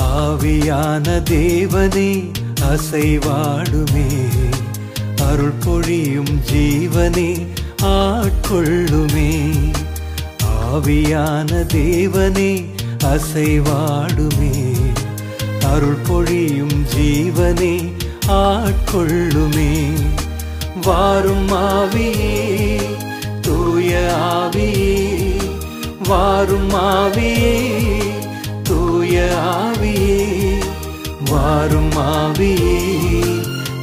ஆவியான தேவனே அசைவாடுமே, அருள் பொழியும் ஜீவனே ஆட்கொள்ளுமே. ஆவியான தேவனே அசைவாடுமே, அருள் பொழியும் ஜீவனே ஆட்கொள்ளுமே. வாரும் ஆவியே தூய ஆவியே, வாரும் ஆவியே தூய ஆவியே, வாரும் ஆவியே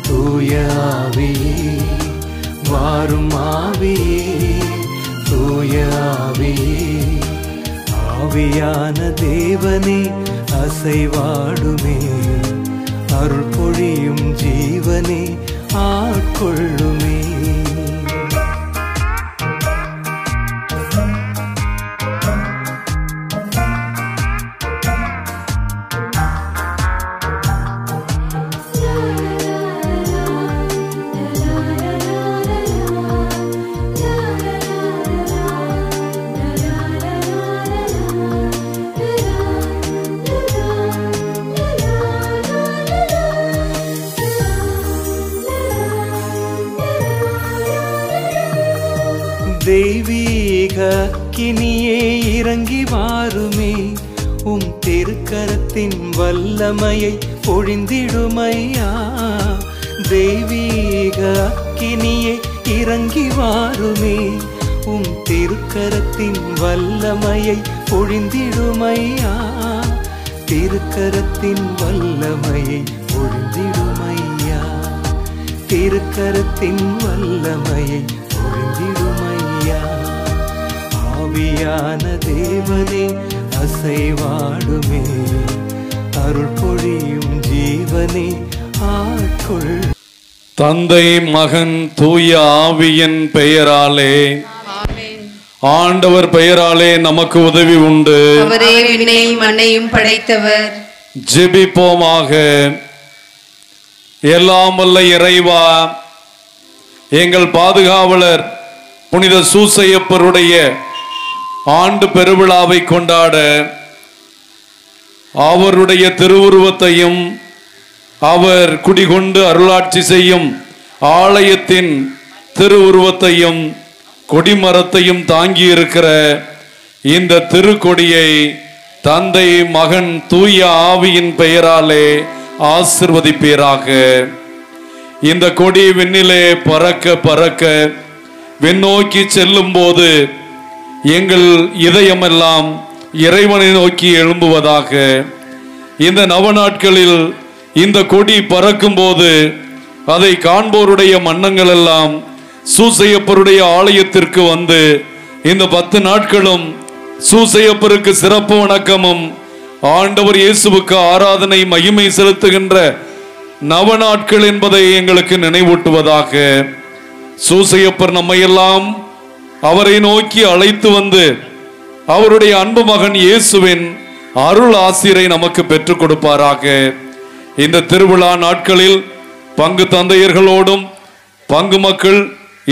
தூய ஆவியே, வாரும் ஆவியே தூய ஆவியே. ஆவியான தேவனே அசைவாடுமே, அருள் பொழியும் ஜீவனே ஆட்கொள்ளுமே. தெய்வீக அக்கினியே இறங்கி வாருமே, உம் திருக்கரத்தின் வல்லமையை பொழிந்திடுமையா. தெய்வீக அக்கினியே இறங்கி வாருமே, உம் திருக்கரத்தின் வல்லமையை பொழிந்திடுமையா. திருக்கரத்தின் வல்லமையை பொழிந்திடுமையா, திருக்கரத்தின் வல்லமையை பொழிந்திடுமையா. ஆவியான தேவனே அசைவாடுமே, அருள் பொழியும் ஜீவனே ஆட்கொள். தந்தை மகன் தூய ஆவியின் பெயராலே, ஆண்டவர் பெயராலே நமக்கு உதவி உண்டு. அவரே விண்ணையும் மண்ணையும் படைத்தவர். ஜெபிப்போமாக. எல்லாம் வல்ல இறைவா, எங்கள் பாதுகாவலர் புனித சூசையப்பருடைய ஆண்டு பெருவிழாவை கொண்டாட அவருடைய திருவுருவத்தையும் அவர் குடிகொண்டு அருளாட்சி செய்யும் ஆலயத்தின் திருவுருவத்தையும் கொடிமரத்தையும் தாங்கி இருக்கிற இந்த திருக்கொடியை தந்தை மகன் தூய ஆவியின் பெயராலே ஆசிர்வதிப்பீராக. இந்த கொடி விண்ணிலே பறக்க பறக்க விண்ணோக்கி செல்லும் போது எங்கள் இதயமெல்லாம் இறைவனை நோக்கி எழும்புவதாக. இந்த நவநாட்களில் இந்த கொடி பறக்கும் போது அதை காண்போருடைய மன்னங்கள் எல்லாம் சூசையப்பருடைய ஆலயத்திற்கு வந்து இந்த 10 நாட்களும் சூசையப்பருக்கு சிறப்பு வணக்கமும் ஆண்டவர் இயேசுவுக்கு ஆராதனை மகிமை செலுத்துகின்ற நவநாட்கள் என்பதை எங்களுக்கு நினைவூட்டுவதாக. சூசையப்பர் நம்மையெல்லாம் அவரை நோக்கி அழைத்து வந்து அவருடைய அன்பு மகன் இயேசுவின் அருள் ஆசிரை நமக்கு பெற்றுக் கொடுப்பாராக. இந்த திருவிழா நாட்களில் பங்கு தந்தையர்களோடும் பங்கு மக்கள்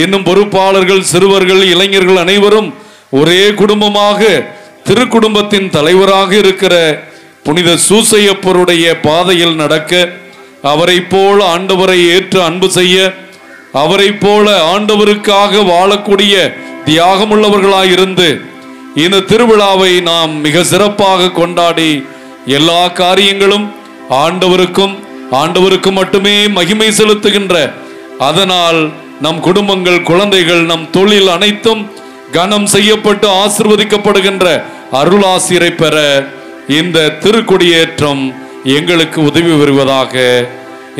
இன்னும் பொறுப்பாளர்கள், சிறுவர்கள், இளைஞர்கள் அனைவரும் ஒரே குடும்பமாக திருக்குடும்பத்தின் தலைவராக இருக்கிற புனித சூசையப்பருடைய பாதையில் நடக்க, அவரை போல ஆண்டவரை ஏற்று அன்பு செய்ய, அவரை போல ஆண்டவருக்காக வாழக்கூடிய தியாகமுள்ளவர்களாயிருந்து இந்த திருவிழாவை நாம் மிக சிறப்பாக கொண்டாடி எல்லா காரியங்களும் ஆண்டவருக்கு மட்டுமே மகிமை செலுத்துகின்ற, அதனால் நம் குடும்பங்கள், குழந்தைகள், நம் தொழில் அனைத்தும் கனம் செய்யப்பட்டு ஆசீர்வதிக்கப்படுகின்ற அருளாசிரை பெற இந்த திருக்கொடியேற்றம் எங்களுக்கு உதவி வருவதாக.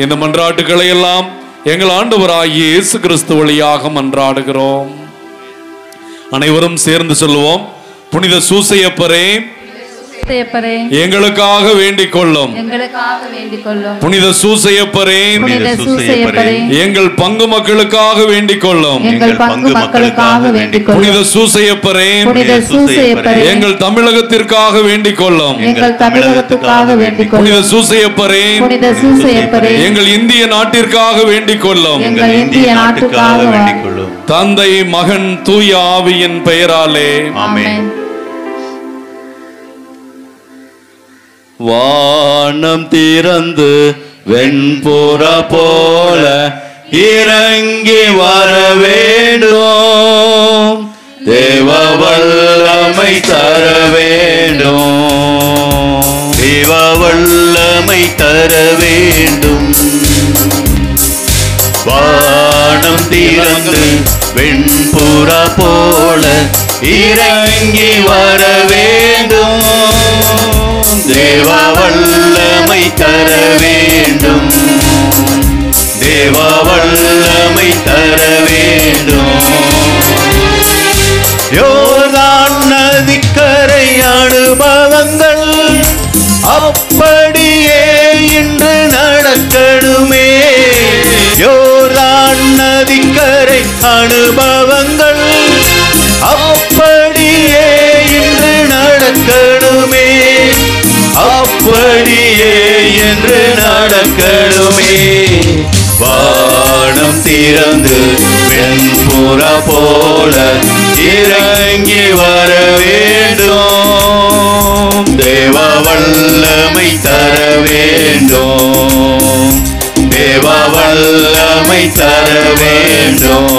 இந்த மன்றாட்டுக்களை எல்லாம் எங்கள் ஆண்டவராகிய இயேசு கிறிஸ்து வழியாக மன்றாடுகிறோம். அனைவரும் சேர்ந்து சொல்லுவோம். புனித சூசையப்பரே, எங்களுக்காக வேண்டிக் கொள்ளும். புனித சூசையப்பரே, எங்கள் பங்கு மக்களுக்காக வேண்டிக் கொள்ளும். புனித சூசையப்பரே, எங்கள் தமிழகத்திற்காக வேண்டிக் கொள்ளும். புனித சூசையப்பரே, எங்கள் இந்திய நாட்டிற்காக வேண்டிக் கொள்ளும். தந்தை மகன் தூய ஆவியின் பெயராலே ஆமென். வானம் திறந்து வெண்புறா போல இறங்கி வர வேண்டும். தேவ வல்லமை தர வேண்டும். தேவ வல்லமை தர வேண்டும். வானம் திறந்து வெண்புறா போல இறங்கி வர வேண்டும். தேவ வல்லமை தர வேண்டும். தேவ வல்லமை தர வேண்டும். யோர்தான் நதிக்கரை அனுபவங்கள் அப்படியே இன்று நடக்கணுமே. யோர்தான் நதிக்கரை அனுபவங்கள் அப்படியே இன்று நடக்கணுமே. அப்படியே என்று நடக்கணுமே. வானம் திறந்து வெண்புறா போல இறங்கி வர வேண்டும். தேவ வல்லமை தர வேண்டும். தேவ வல்லமை தர வேண்டும்.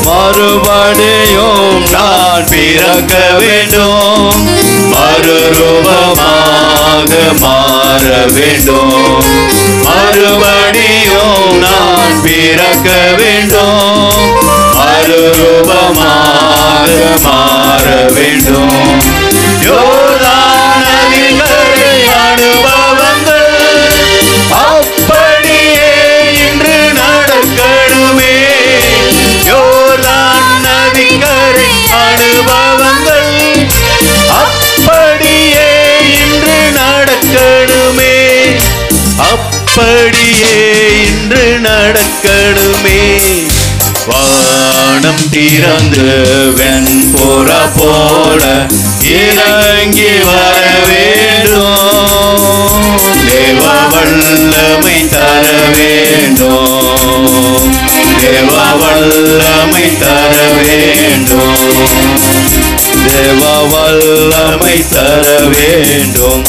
மறுபடியும் நான் பிறக்க வேண்டும். மறுரூபமாக மாற வேண்டும். மறுபடியும் நான் பிறக்க வேண்டும். மறுரூபமாக மாற வேண்டும். யோர்தான் நதிக்கரை அனுபவங்கள் அப்படியே இன்று நடக்கணுமே. யோர்தான் நதிக்கரை அனுபவங்கள் அப்படியே இன்று நடக்கணுமே. அப்படியே இன்று நடக்கணுமே. வானம் திறந்து வெண்புறா போல இறங்கி வர வேண்டும். தேவ வல்லமை தர வேண்டும். தேவ வல்லமை தர வேண்டும். தேவ வல்லமை தர வேண்டும்.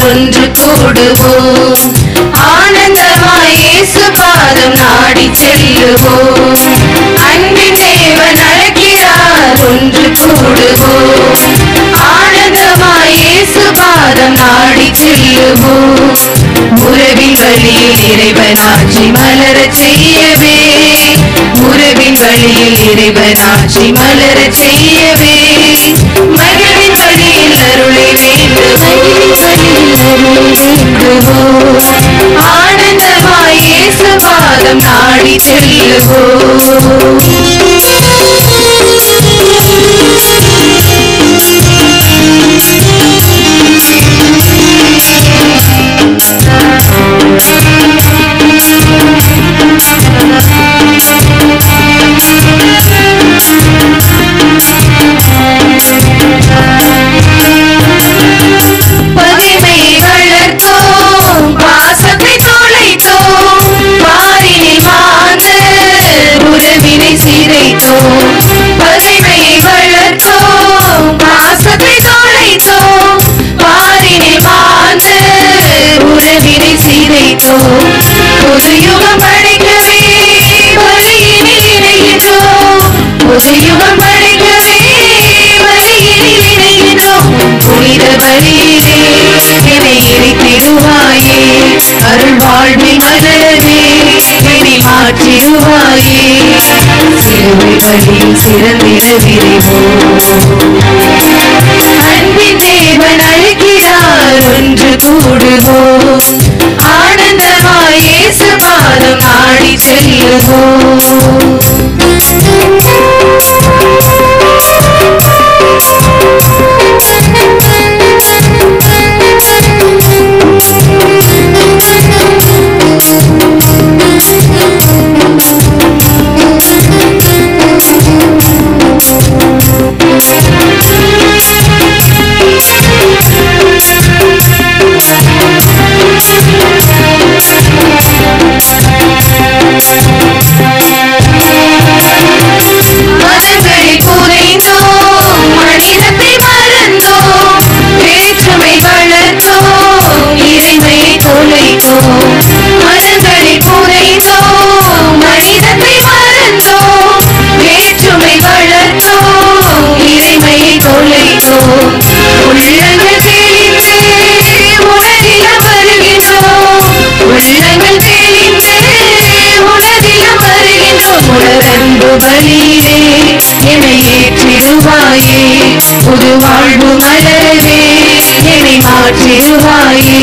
ஒன்று கூடுவோம். ஆனந்தமாய் இயேசு பாதம் நாடி செல்லுவோம். அன்பின் தேவன் அழைக்கிறார் ஒன்று கூடுவோம். ஆனந்தமாய் இயேசு பாதம் நாடி செல்லுவோம். உறவின் வழியில் இறைவனாட்சி மலரச் செய்யவே. உறவின் வழியில் இறைவனாட்சி மலரச் செய்யவே. மகிழ்வின் வழியில் அருளை வேண்டுவோம். ஆனந்தமாய் இயேசு பாதம் நாடி செல்லுவோம். பகைமை வளர்த்தோம், பாசத்தை தொலைத்தோம். பாரினில் மாந்த உறவினை சீர சுகம் படைக்கவே பலியினில் இணைகின்றோம். புனித பலியிலே என்னை எரித்திடுவாயே, அருள் வாழ்வில் மலரவே என்னை மாற்றிடுவாயே. சிலுவை வழியில் சிறந்திட விரைவோம். அன்பின் தேவன் அழைக்கிறார், ஒன்று கூடுவோம். ஆனந்தமாய் இயேசு பாதம் நாடி செல்லுவோம். பலியிலே என்னை ஏற்றிடுவாயே, புது வாழ்வு மலரவே என்னை மாற்றிடுவாயே.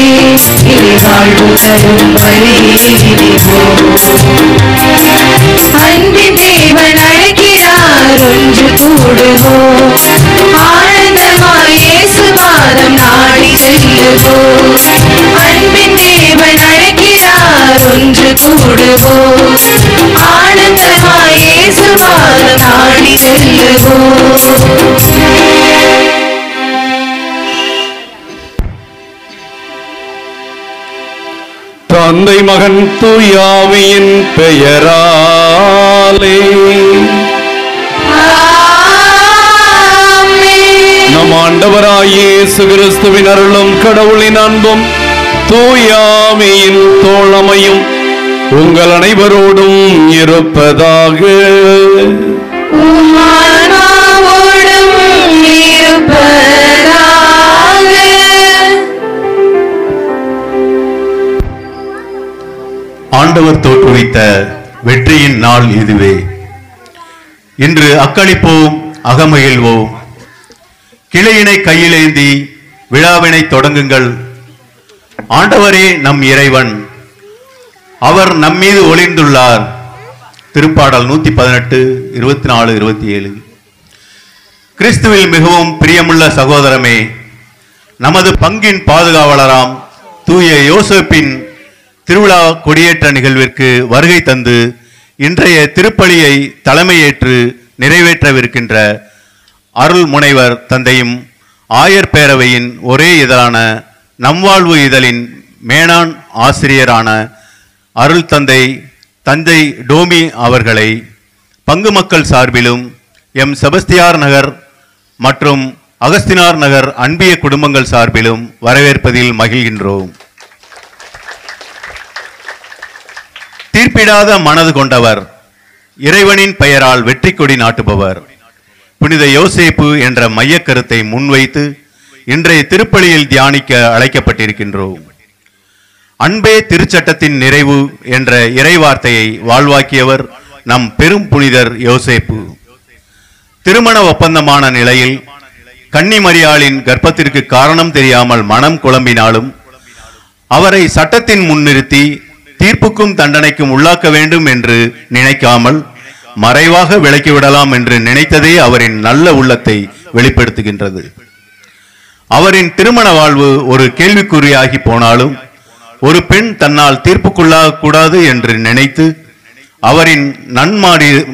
இனி வாழ்வு தரும் பலியிடுவோம். அன்பின் தேவன் அழைக்கிறார், ஒன்று கூடுவோம். ஆனந்தமாய் இயேசு பாதம் நாடி செல்லுவோம். அன்பின் தேவன் அழைக்கிறார், ஒன்று கூடுவோம். ஆனந்தமாய் இயேசு பாதம் நாடி செல்லுவோம். தந்தை மகன் தூயாவியின் பெயராலே நம் ஆண்டவராகிய இயேசு கிறிஸ்துவின் அருளும் கடவுளின் அன்பும் தூயாவியின் தோழமையும் உங்கள் அனைவரோடும் இருப்பதாக. ஆண்டவர் தோற்றுவித்த வெற்றியின் நாள் இதுவே. இன்று அக்களிப்போம், அகமகிழ்வோம். கிளையினை கையிலேந்தி விழாவினை தொடங்குங்கள். ஆண்டவரே நம் இறைவன், அவர் நம்மீது ஒளிர்ந்துள்ளார். திருப்பாடல் 118, 24, 27. கிறிஸ்துவில் மிகவும் பிரியமுள்ள சகோதரமே, நமது பங்கின் பாதுகாவலராம் தூய யோசேப்பின் திருவிழா கொடியேற்ற நிகழ்விற்கு வருகை தந்து இன்றைய திருப்பலியை தலைமையேற்று நிறைவேற்றவிருக்கின்ற அருள் முனைவர் தந்தையும் ஆயர் பேரவையின் ஒரே இதழான நம்வாழ்வு இதழின் மேனான் ஆசிரியரான அருள் தந்தை டோமி அவர்களை பங்கு மக்கள் சார்பிலும் எம் செபஸ்தியார் நகர் மற்றும் அகஸ்தினார் நகர் அன்பிய குடும்பங்கள் சார்பிலும் வரவேற்பதில் மகிழ்கின்றோம். தீர்ப்பிடாத மனது கொண்டவர், இறைவனின் பெயரால் வெற்றி கொடி நாட்டுபவர், புனித யோசேப்பு என்ற மையக் கருத்தை முன்வைத்து இன்றைய திருப்பலியில் தியானிக்க அழைக்கப்பட்டிருக்கின்றோம். அன்பே திருச்சட்டத்தின் நிறைவு என்ற இறைவார்த்தையை வாழ்வாக்கியவர் நம் பெரும் புனிதர் யோசேப்பு. திருமண ஒப்பந்தமான நிலையில் கன்னிமரியாளின் கர்ப்பத்திற்கு காரணம் தெரியாமல் மனம் குழம்பினாலும் அவரை சட்டத்தின் முன்னிறுத்தி தீர்ப்புக்கும் தண்டனைக்கும் உள்ளாக்க வேண்டும் என்று நினைக்காமல் மறைவாக விலக்கிவிடலாம் என்று நினைத்ததே அவரின் நல்ல உள்ளத்தை வெளிப்படுத்துகின்றது. அவரின் திருமண வாழ்வு ஒரு கேள்விக்குறியாகி போனாலும் ஒரு பெண் தன்னால் தீர்ப்புக்குள்ளாக கூடாது என்று நினைத்து அவரின்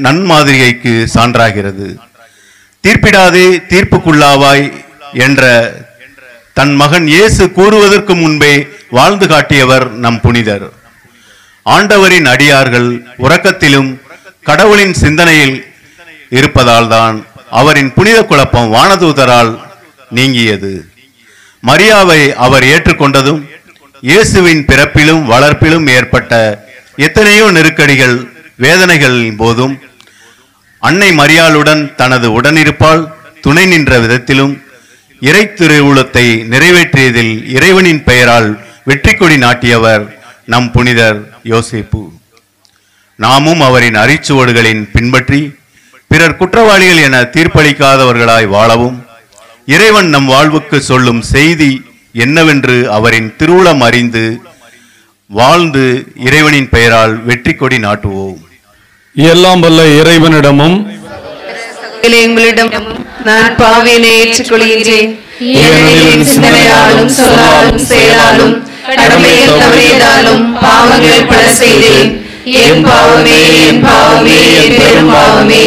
நன்மாதிரிகைக்கு சான்றாகிறது. தீர்ப்பிடாதே தீர்ப்புக்குள்ளாவாய் என்ற தன் மகன் இயேசு கூறுவதற்கு முன்பே வாழ்ந்து காட்டியவர் நம் புனிதர். ஆண்டவரின் அடியார்கள் உறக்கத்திலும் கடவுளின் சிந்தனையில் இருப்பதால் தான் அவரின் புனித குழப்பம் வானதூதரால் நீங்கியது. மரியாவை அவர் ஏற்றுக்கொண்டதும் இயேசுவின் பிறப்பிலும் வளர்ப்பிலும் ஏற்பட்ட எத்தனையோ நெருக்கடிகள் வேதனைகளின் போதும் அன்னை மரியாளுடன் தனது உடனிருப்பால் துணை நின்ற விதத்திலும் இறை திருவுளத்தை நிறைவேற்றியதில் இறைவனின் பெயரால் வெற்றி கொடி நாட்டியவர் நம் புனிதர் யோசேப்பு. நாமும் அவரின் அரிச்சுவடுகளின் பின்பற்றி பிறர் குற்றவாளிகள் என தீர்ப்பளிக்காதவர்களாய் வாழவும் இறைவன் நம் வாழ்வுக்கு சொல்லும் செய்தி என்னவென்று அவரின் திருவுளம் அறிந்து வாழ்ந்து இறைவனின் பெயரால் வெற்றி கொடி நாட்டுவோம். எல்லாம் வல்ல இறைவனிடமும் எங்களிடம் நான் பாவியனை ஏற்றுக்கொள்கின்றேன். ஏனெனில் சிந்தனையாலும் சொல்லாலும் செயலாலும் கடமையில் தவறியதாலும் பாவங்கள் பல செய்தேன். என் பாவமே என் பாவமே என் பெரும் பாவமே.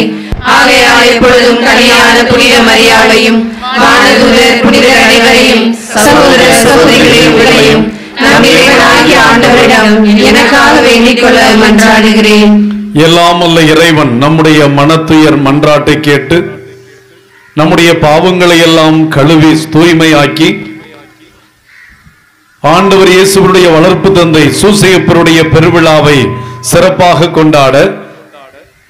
ஆகையால் எப்பொழுதும் கனியான புனித மரியாளையும் வானதூதர் புனிதர் அனைவரையும் சகோதர சகோதரிகளையும் உடையும் நம் இறைவனாகிய ஆண்டவரிடம் எனக்காக வேண்டிக் கொள்ள மன்றாடுகிறேன். எல்லாம் வல்ல இறைவன் நம்முடைய மனத்துயர் மன்றாட்டை கேட்டு நம்முடைய பாவங்களை எல்லாம் கழுவி தூய்மையாக்கி ஆண்டவர் இயேசுவுடைய வளர்ப்பு தந்தை சூசையப்பருடைய பெருவிழாவை சிறப்பாக கொண்டாட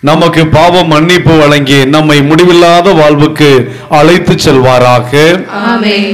நமக்கு பாவ மன்னிப்பு வழங்கி நம்மை முடிவில்லாத வாழ்வுக்கு அழைத்து செல்வாராக. ஆமென்.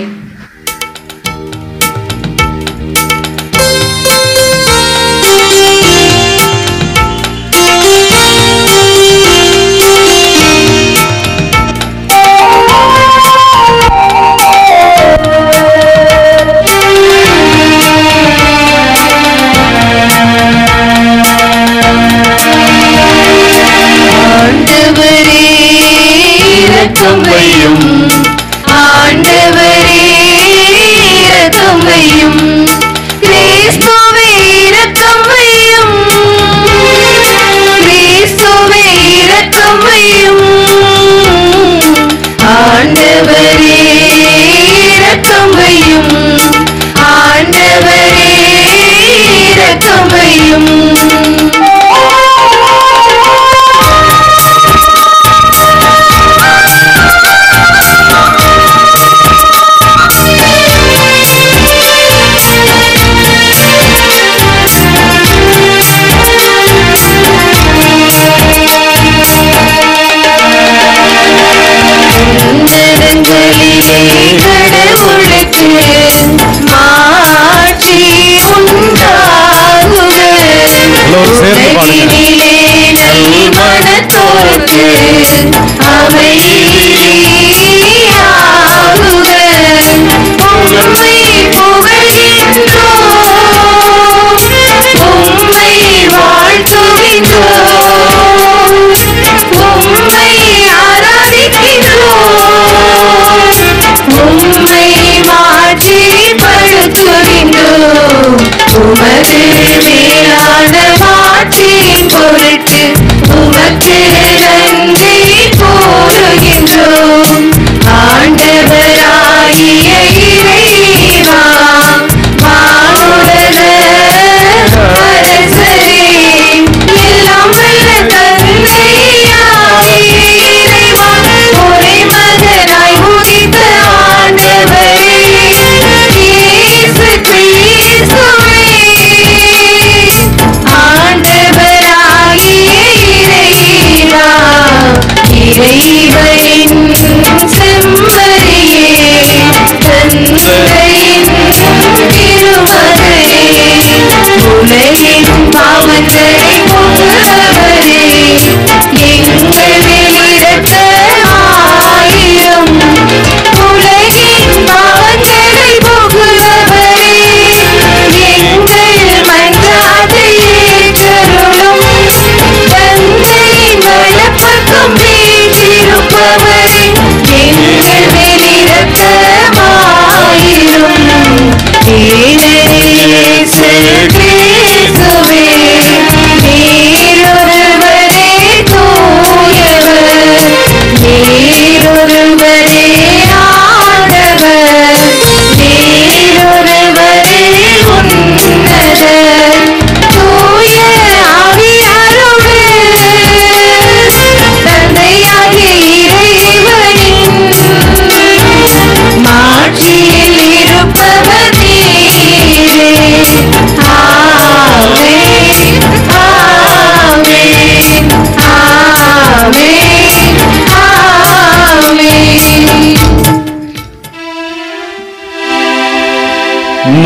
உமக்கு நன்றி கூறுகின்றோம்.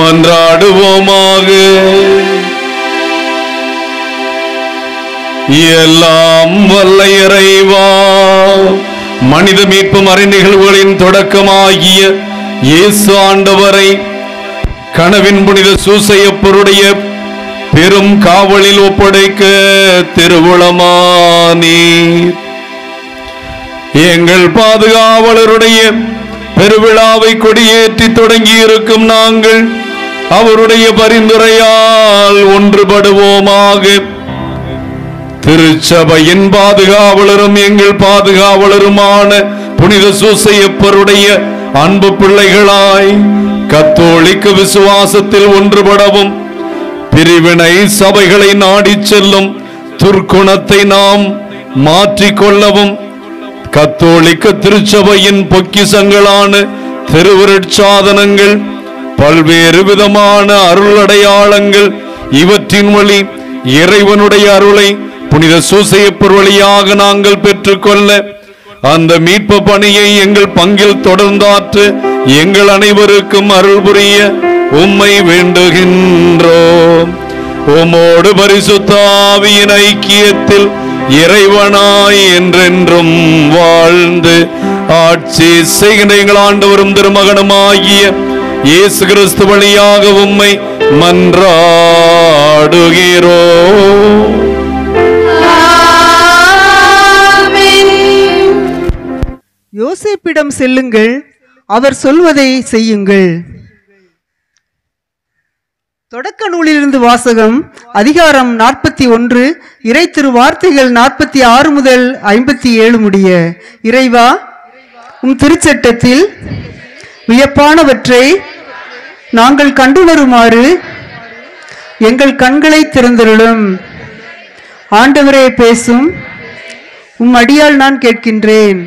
மன்றாடுவோமாக. எல்லாம் வல்ல இறைவா, மனித மீட்பு மறை நிகழ்வுகளின் தொடக்கமாகிய இயேசு ஆண்டவரை கனவின் புனித சூசையப்பருடைய பெரும் காவலில் ஒப்படைக்க திருவுளமானீர். எங்கள் பாதுகாவலருடைய பெருவிழாவை கொடியேற்றி தொடங்கி இருக்கும் நாங்கள் அவருடைய பரிந்துரையால் ஒன்றுபடுவோமாக. திருச்சபையின் பாதுகாவலரும் எங்கள் பாதுகாவலருமான புனித சூசையப்பருடைய அன்பு பிள்ளைகளாய் கத்தோலிக்க விசுவாசத்தில் ஒன்றுபடவும், பிரிவினை சபைகளை நாடி செல்லும் துர்க்குணத்தை நாம் மாற்றிக்கொள்ளவும், கத்தோலிக்க திருச்சபையின் பொக்கிசங்களான திருவருட்சாதனங்கள், பல்வேறு விதமான அருள் அடையாளங்கள் இவற்றின் வழி இறைவனுடைய அருளை புனித சூசையப்பர் வழியாக நாங்கள் பெற்றுக்கொள்ள, அந்த மீட்பு பணியை எங்கள் பங்கில் தொடர்ந்தாற்ற எங்கள் அனைவருக்கும் அருள் புரிய உம்மை வேண்டுகின்றோம். உம்மோடு பரிசுத்த ஆவியின் ஐக்கியத்தில் இறைவனாய் என்றென்றும் வாழ்ந்து ஆட்சி செய்கின்ற எங்கள் ஆண்டவரும் திருமகனுமாகிய இயேசு கிறிஸ்து வழியாக உம்மை மன்றாடுகிறோம். யோசேப்பிடம் செல்லுங்கள், அவர் சொல்வதை செய்யுங்கள். தொடக்க நூலிலிருந்து வாசகம். அதிகாரம் 41, இறை திரு வார்த்தைகள் 46 முதல் 57 முடிய. இறைவா, உம் திருச்சட்டத்தில் வியப்பானவற்றை நாங்கள் கண்டுணருமாறு எங்கள் கண்களை திறந்தருளும். ஆண்டவரே பேசும், உம் அடியால் நான் கேட்கின்றேன்.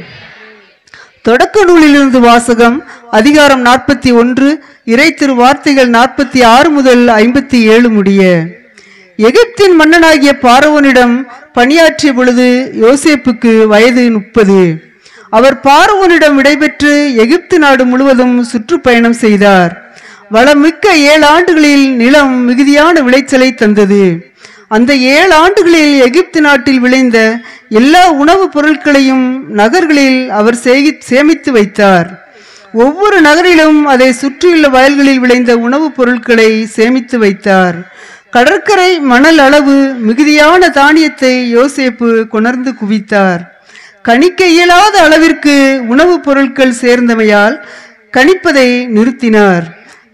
தொடக்க நூலிலிருந்து வாசகம். அதிகாரம் 41, இறை திரு வார்த்தைகள் 46 முதல் 57 முடிய. எகிப்தின் மன்னனாகிய பார்வோனிடம் பணியாற்றிய பொழுது யோசேப்புக்கு வயது 30. அவர் பார்வோனிடம் விடைபெற்று எகிப்து நாடு முழுவதும் சுற்றுப்பயணம் செய்தார். வளமிக்க 7 ஆண்டுகளில் நிலம் மிகுதியான விளைச்சலை தந்தது. அந்த 7 ஆண்டுகளில் எகிப்து நாட்டில் விளைந்த எல்லா உணவுப் பொருட்களையும் நகர்களில் அவர் சேமித்து வைத்தார். ஒவ்வொரு நகரிலும் அதை சுற்றியுள்ள வயல்களில் விளைந்த உணவுப் பொருட்களை சேமித்து வைத்தார். கடற்கரை மணல் அளவு மிகுதியான தானியத்தை யோசேப்பு கொணர்ந்து குவித்தார். கணிக்க இயலாத அளவிற்கு உணவுப் பொருட்கள் சேர்ந்தமையால் கணிப்பதை நிறுத்தினார்.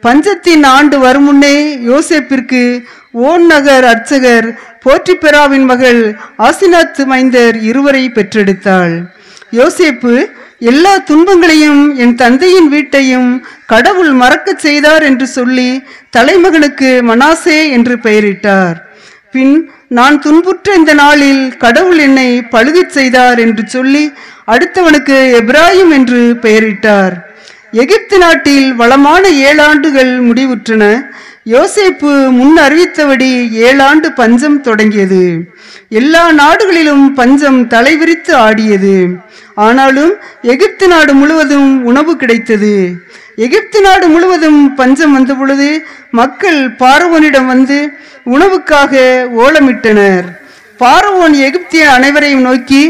பஞ்சத்தின் ஆண்டு வரும் முன்னே யோசேப்பிற்கு ஓன் நகர் அர்ச்சகர் போற்றிபெராவின் மகள் ஆசினாத்து மைந்தர் 2 பெற்றெடுத்தாள். யோசேப்பு எல்லா துன்பங்களையும் என் தந்தையின் வீட்டையும் கடவுள் மறக்கச் செய்தார் என்று சொல்லி தலைமகனுக்கு மனாசே என்று பெயரிட்டார். பின் நான் துன்புற்ற இந்த நாளில் கடவுள் என்னை பழுகச் செய்தார் என்று சொல்லி அடுத்தவனுக்கு எப்ராயிம் என்று பெயரிட்டார். எகிப்து நாட்டில் வளமான 7 ஆண்டுகள் முடிவுற்றன. யோசேப்பு முன் அறிவித்தபடி 7 ஆண்டு பஞ்சம் தொடங்கியது. எல்லா நாடுகளிலும் பஞ்சம் தலைவிரித்து ஆடியது. ஆனாலும் எகிப்து நாடு முழுவதும் உணவு கிடைத்தது. எகிப்து நாடு முழுவதும் பஞ்சம் வந்த பொழுது மக்கள் பார்வோனிடம் வந்து உணவுக்காக ஓலமிட்டனர். பார்வோன் எகிப்திய அனைவரையும் நோக்கி,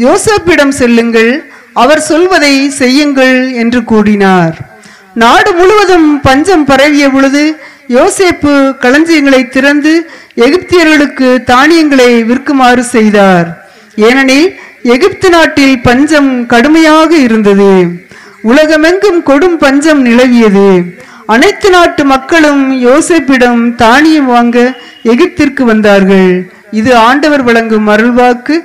யோசேப்பிடம் செல்லுங்கள், அவர் சொல்வதை செய்யுங்கள் என்று கூறினார். நாடு முழுவதும் பஞ்சம் பரவிய பொழுது யோசேப்பு களஞ்சியங்களை திறந்து எகிப்தியர்களுக்கு தானியங்களை விற்குமாறு செய்தார். ஏனெனில் எகிப்து நாட்டில் பஞ்சம் கடுமையாக இருந்தது. உலகமெங்கும் கொடும் பஞ்சம் நிலவியது. அனைத்து நாட்டு மக்களும் யோசேப்பிடம் தானியம் வாங்க எகிப்திற்கு வந்தார்கள். இது ஆண்டவர் வழங்கும் அருள்வாக்கு.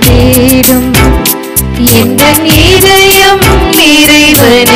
தேடும் எந்த இதயம் இறைவன்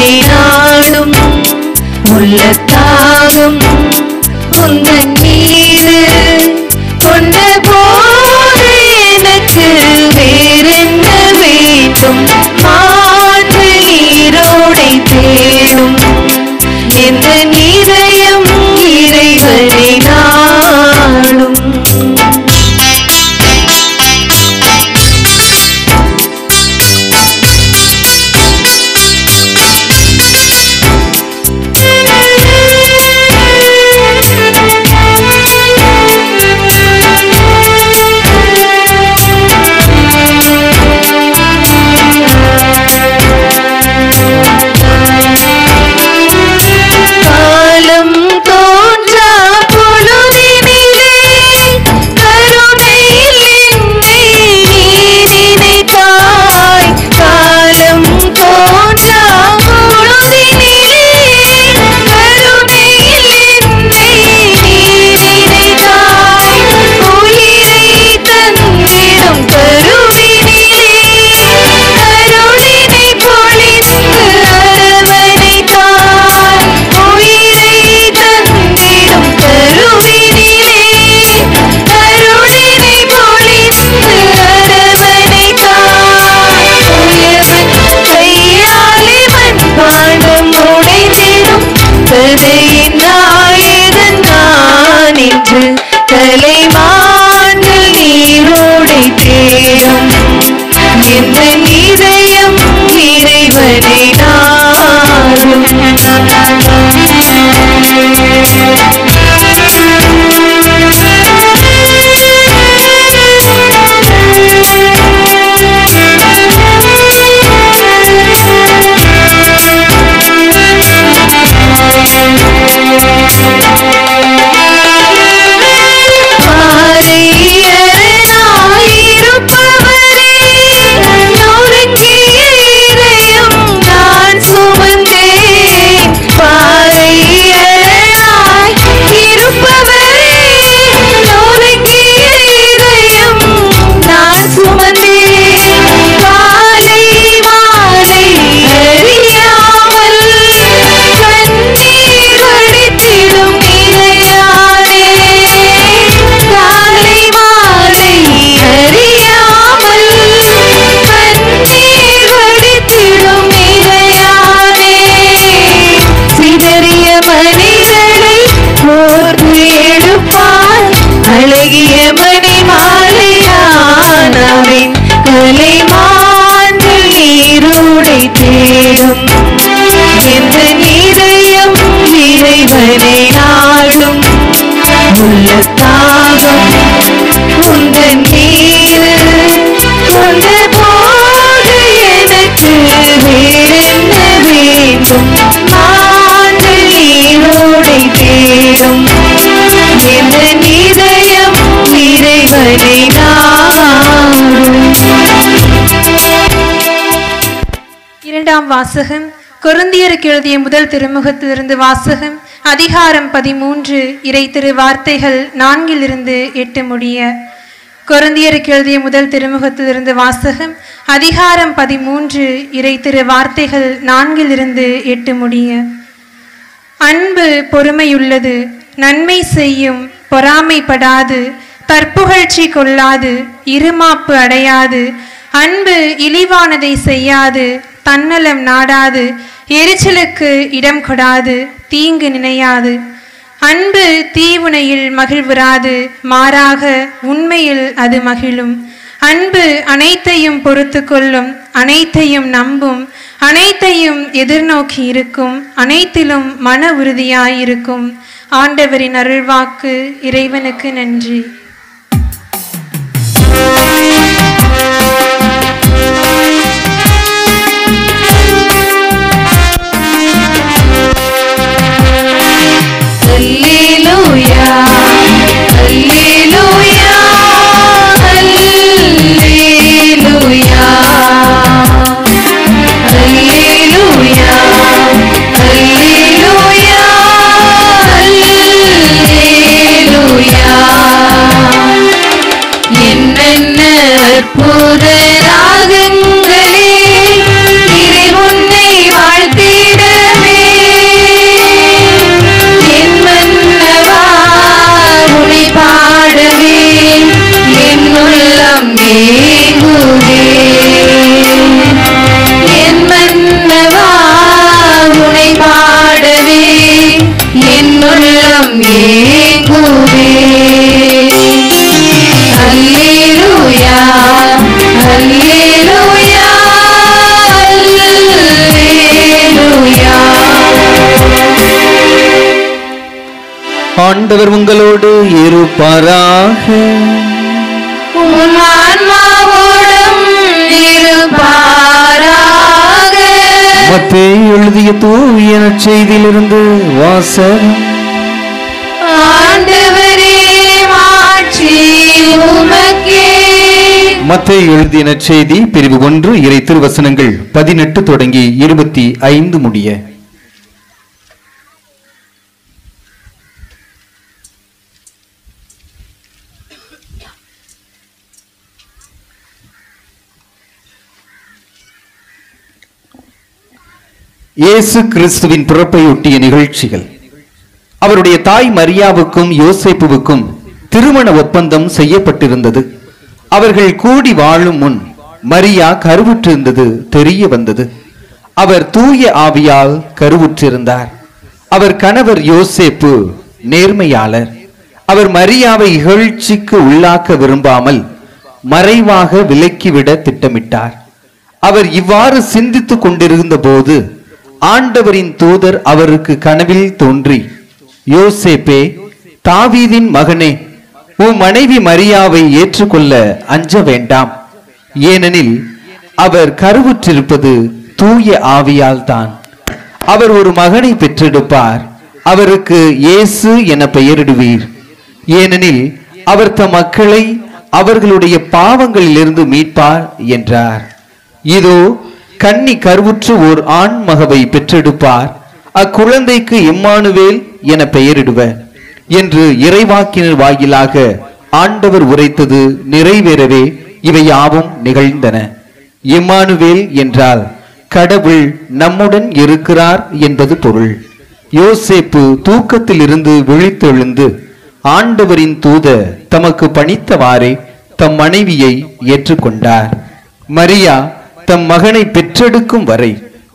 முதலாம் வாசகம் கொரிந்தியருக்கு எழுதிய முதல் திருமுகத்திலிருந்து வாசகம். அதிகாரம் 13 இறை திரு வார்த்தைகள் 4-8 முடிய. கொரிந்தியருக்கு எழுதிய முதல் திருமுகத்திலிருந்து வாசகம். அதிகாரம் 13 இறை திரு வார்த்தைகள் 4-8 முடிய. அன்பு பொறுமையுள்ளது, நன்மை செய்யும், பொறாமைப்படாது, தற்புகழ்ச்சி கொள்ளாது, இருமாப்பு அடையாது. அன்பு இழிவானதை செய்யாது, தன்னலம் நாடாது, எரிச்சலுக்கு இடம் கொடாது, தீங்கு நினையாது. அன்பு தீவுனையில் மகிழ்வுறாது, மாறாக உண்மையில் அது மகிழும். அன்பு அனைத்தையும் பொறுத்து கொள்ளும், அனைத்தையும் நம்பும், அனைத்தையும் எதிர்நோக்கி இருக்கும், அனைத்திலும் மன உறுதியாயிருக்கும். ஆண்டவரின் அருள்வாக்கு. இறைவனுக்கு நன்றி. Alleluia, Alleluia, Alleluia, Alleluia, Alleluia, Alleluia. என்னென்ன அற்புத ராகங்களே இறை உன்னை வாழ்த்திடவே. என் மன்னவா உன்னை பாடவே என் உள்ளம் ஏங்குதே. என் மன்னவா உன்னை பாடவே என் உள்ளம் ஏங்குதே. Alleluia, Alleluia, Alleluia. ஆண்டவர் உங்களோடு இருப்பாராக. உம் ஆன்மாவோடும் இருப்பாராக. மத்தேயு எழுதிய தூய நற்செய்தியிலிருந்து வாசகம். ஆண்டவரே மாட்சி உமக்கே. மத்தேயு எழுதிய நற்செய்தி பிரிவு 1 இறை திருவசனங்கள் 18 தொடங்கி 25 முடிய. இயேசு கிறிஸ்துவின் பிறப்பையொட்டிய நிகழ்ச்சிகள். அவருடைய தாய் மரியாவுக்கும் யோசேப்புவுக்கும் திருமண ஒப்பந்தம் செய்யப்பட்டிருந்தது. அவர்கள் கூடி வாழும் முன் மரியா கருவுற்றிருந்தது தெரிய வந்தது. அவர் தூய ஆவியால் கருவுற்றிருந்தார். அவர் கணவர் யோசேப்பு நேர்மையாளர். அவர் மரியாவை இகழ்ச்சிக்கு உள்ளாக்க விரும்பாமல் மறைவாக விலக்கிவிட திட்டமிட்டார். அவர் இவ்வாறு சிந்தித்துக் கொண்டிருந்த போது ஆண்டவரின் தூதர் அவருக்கு கனவில் தோன்றி, யோசேப்பே, தாவீதின் மகனே, உன் மனைவி மரியாவை ஏற்றுக்கொள்ள அஞ்ச வேண்டாம். ஏனெனில் அவர் கருவுற்றிருப்பது தூய ஆவியால் தான். அவர் ஒரு மகனை பெற்றெடுப்பார். அவருக்கு இயேசு என பெயரிடுவீர். ஏனெனில் அவர் தம் மக்களை அவர்களுடைய பாவங்களிலிருந்து மீட்பார் என்றார். இதோ கன்னி கருவுற்று ஓர் ஆண் மகவை பெற்றெடுப்பார். அக்குழந்தைக்கு இம்மானுவேல் என பெயரிடுவர் என்று இறைவாக்கினர் வாயிலாக ஆண்டவர் உரைத்தது நிறைவேறவே இவை யாவும் நிகழ்ந்தன. இம்மானுவேல் என்றால் கடவுள் நம்முடன் இருக்கிறார் என்பது பொருள். யோசேப்பு தூக்கத்தில் இருந்து விழித்தெழுந்து ஆண்டவரின் தூதர் தமக்கு பணித்தவாறே தம் மனைவியை ஏற்றுக்கொண்டார். மரியா தம் மகனை பெற்றெடுக்கும் வரை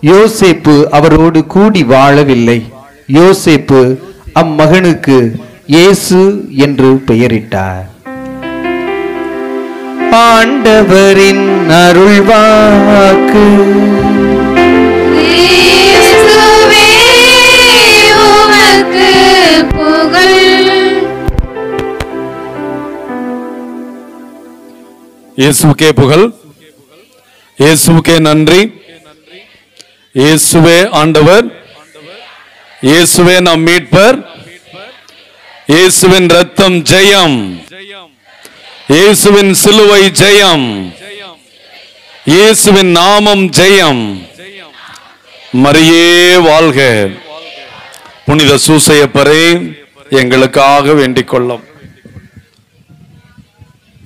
யோசேப்பு அவரோடு கூடி வாழவில்லை. யோசேப்பு அம்மகனுக்கு இயேசு என்று பெயரிட்டார். ஆண்டவரின் அருள்வாக்கு. இயேசுவே உமக்கு புகழ். இயேசுவுக்கே புகழ், இயேசுவுக்கே நன்றி. இயேசுவே ஆண்டவர், இயேசுவே நம் மீட்பர், இயேசுவின் ரத்தம் ஜெயம், இயேசுவின் சிலுவை ஜெயம், இயேசுவின் நாமம் ஜெயம். மரியே வாழ்க. புனித சூசையப்பரே எங்களுக்காக வேண்டிக் கொள்ளும்.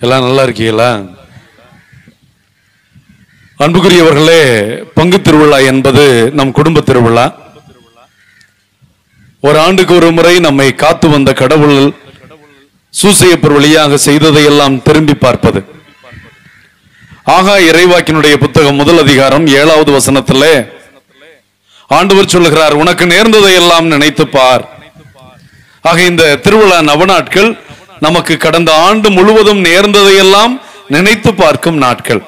எல்லாம் நல்லா இருக்கீங்களா? அன்புக்குரியவர்களே, பங்கு திருவிழா என்பது நம் குடும்ப திருவிழா. ஒரு ஆண்டுக்கு ஒரு முறை நம்மை காத்து வந்த கடவுள் சூசையப்பர் வழியாக செய்ததையெல்லாம் திரும்பி பார்ப்பது. ஆகா இறைவாக்கினுடைய புத்தகம் 1 அதிகாரம் 7வது வசனத்திலே ஆண்டவர் சொல்லுகிறார், உனக்கு நேர்ந்ததையெல்லாம் நினைத்து பார். ஆக இந்த திருவிழா நவநாட்கள் நமக்கு கடந்த ஆண்டு முழுவதும் நேர்ந்ததையெல்லாம் நினைத்து பார்க்கும் நாட்கள்.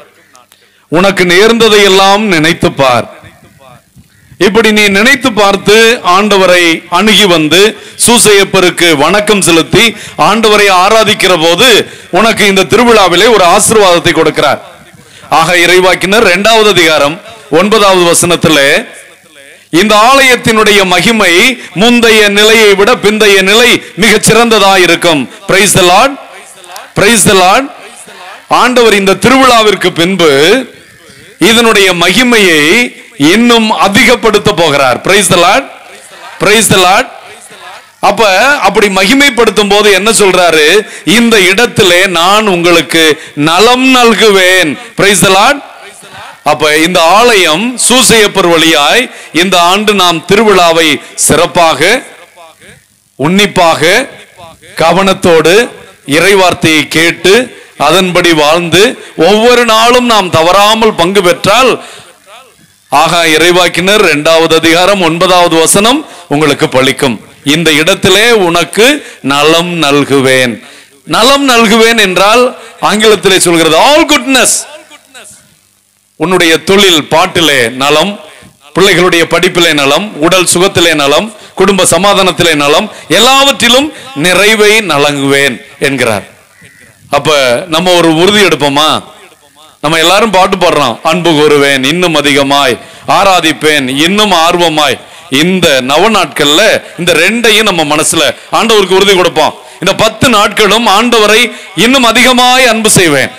உனக்கு நேர்ந்ததையெல்லாம் நினைத்து பார். இப்படி நீ நினைத்து பார்த்து ஆண்டவரை அணுகி வந்து சூசையப்பருக்கு வணக்கம் செலுத்தி ஆண்டவரை ஆராதிக்கிற போது உனக்கு இந்த திருவிழாவிலே ஒரு ஆசீர்வாதத்தை கொடுக்கிறார். ஆக இறைவாக்கினர் 2வது அதிகாரம் 9வது வசனத்திலே இந்த ஆலயத்தினுடைய மகிமை முந்தைய நிலையை விட பிந்தைய நிலை மிகச் சிறந்ததா இருக்கும். Price the Lord, praise the Lord. ஆண்டவர் இந்த திருவிழாவிற்கு பின்பு இதனுடைய மகிமையை இன்னும் அதிகப்படுத்த போகிறார். Price the Lord, praise the Lord. அப்படி மகிமைப்படுத்தும் போது என்ன சொல்றாரு? இந்த இடத்திலே நான் உங்களுக்கு நலம் நல்குவேன். Price the Lord. அப்ப இந்த ஆலயம் சூசையப்பர் வழியாய் இந்த ஆண்டு நாம் திருவிழாவை சிறப்பாக, உன்னிப்பாக, கவனத்தோடு இறைவார்த்தையை கேட்டு அதன்படி வாழ்ந்து ஒவ்வொரு நாளும் நாம் தவறாமல் பங்கு பெற்றால் ஆகா இறைவாக்கினர் 2வது அதிகாரம் 9வது வசனம் உங்களுக்கு பலிக்கும். இந்த இடத்திலே உனக்கு நலம் நல்குவேன். நலம் நல்குவேன் என்றால் ஆங்கிலத்திலே சொல்கிறது ஆல் குட்னஸ். உன்னுடைய தொழில் பாட்டிலே நலம், பிள்ளைகளுடைய படிப்பிலே நலம், உடல் சுகத்திலே நலம், குடும்ப சமாதானத்திலே நலம், எல்லாவற்றிலும் நிறைவை நல்குவேன் என்கிறார். அப்ப நம்ம ஒரு உறுதி எடுப்போமா? நம்ம எல்லாரும் பாட்டு பாடுறோம், அன்பு கூறுவேன் இன்னும் அதிகமாய், ஆராதிப்பேன் இன்னும் ஆர்வமாய். இந்த நவநாட்கள்ல இந்த ரெண்டையும் நம்ம மனசுல ஆண்டவருக்கு உறுதி கொடுப்போம். இந்த 10 நாட்களும் ஆண்டவரை இன்னும் அதிகமாய் அன்பு செய்வேன்,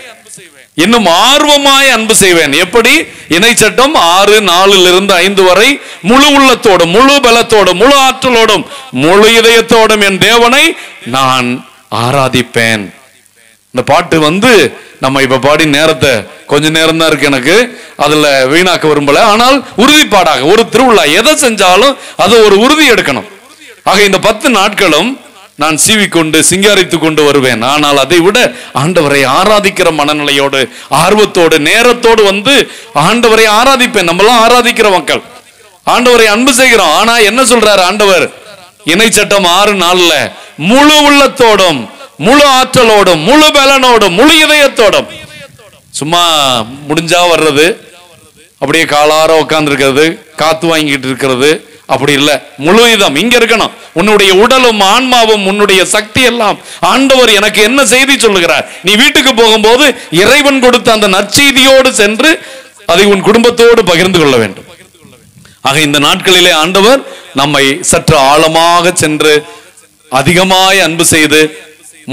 இன்னும் ஆர்வமாய் அன்பு செய்வேன். எப்படி? இணை சட்டம் 6:4 5 வரை முழு உள்ளத்தோடும், முழு பலத்தோடும், முழு ஆற்றலோடும், முழு இதயத்தோடும் என் தேவனை நான் ஆராதிப்பேன். இந்த பாட்டு நம்ம இப்ப பாடி நேரத்தை கொஞ்ச நேரம் தான் இருக்கு, எனக்கு அதுல வீணாக்க விரும்பல. ஆனால் உறுதிப்பாடாக ஒரு திருவிழா எதை செஞ்சாலும் அது ஒரு உறுதி எடுக்கணும். ஆக இந்த 10 நாட்களும் நான் சீவிக்கொண்டு சிங்காரித்து கொண்டு வருவேன். ஆனால் அதை விட ஆண்டவரை ஆராதிக்கிற மனநிலையோடு, ஆர்வத்தோடு, நேரத்தோடு ஆண்டவரை ஆராதிப்பேன். நம்மளாம் ஆராதிக்கிற மக்கள், ஆண்டவரை அன்பு செய்கிறோம். ஆனா என்ன சொல்றாரு ஆண்டவர்? இணை சட்டம் 6:4 முழு உள்ளத்தோடும், முழு ஆற்றலோடும், முழு பலனோடும், முழு இதயத்தோடும். சும்மா முடிஞ்சா வர்றது, அப்படியே காலார உட்கார்ந்து இருக்கிறது, காத்து வாங்கிட்டு இருக்கிறது, அப்படி இல்ல. முழு இதம் இங்க இருக்கணும். உன்னுடைய உடலும் ஆன்மாவும் உன்னுடைய சக்தி எல்லாம் ஆண்டவர் எனக்கு என்ன செய்தி சொல்லுகிறார், நீ வீட்டுக்கு போகும்போது இறைவன் கொடுத்த அந்த நற்செய்தியோடு சென்று அதை உன் குடும்பத்தோடு பகிர்ந்து கொள்ள வேண்டும். ஆக இந்த நாட்களிலே ஆண்டவர் நம்மை சற்று ஆழமாக சென்று அதிகமாய் அன்பு செய்து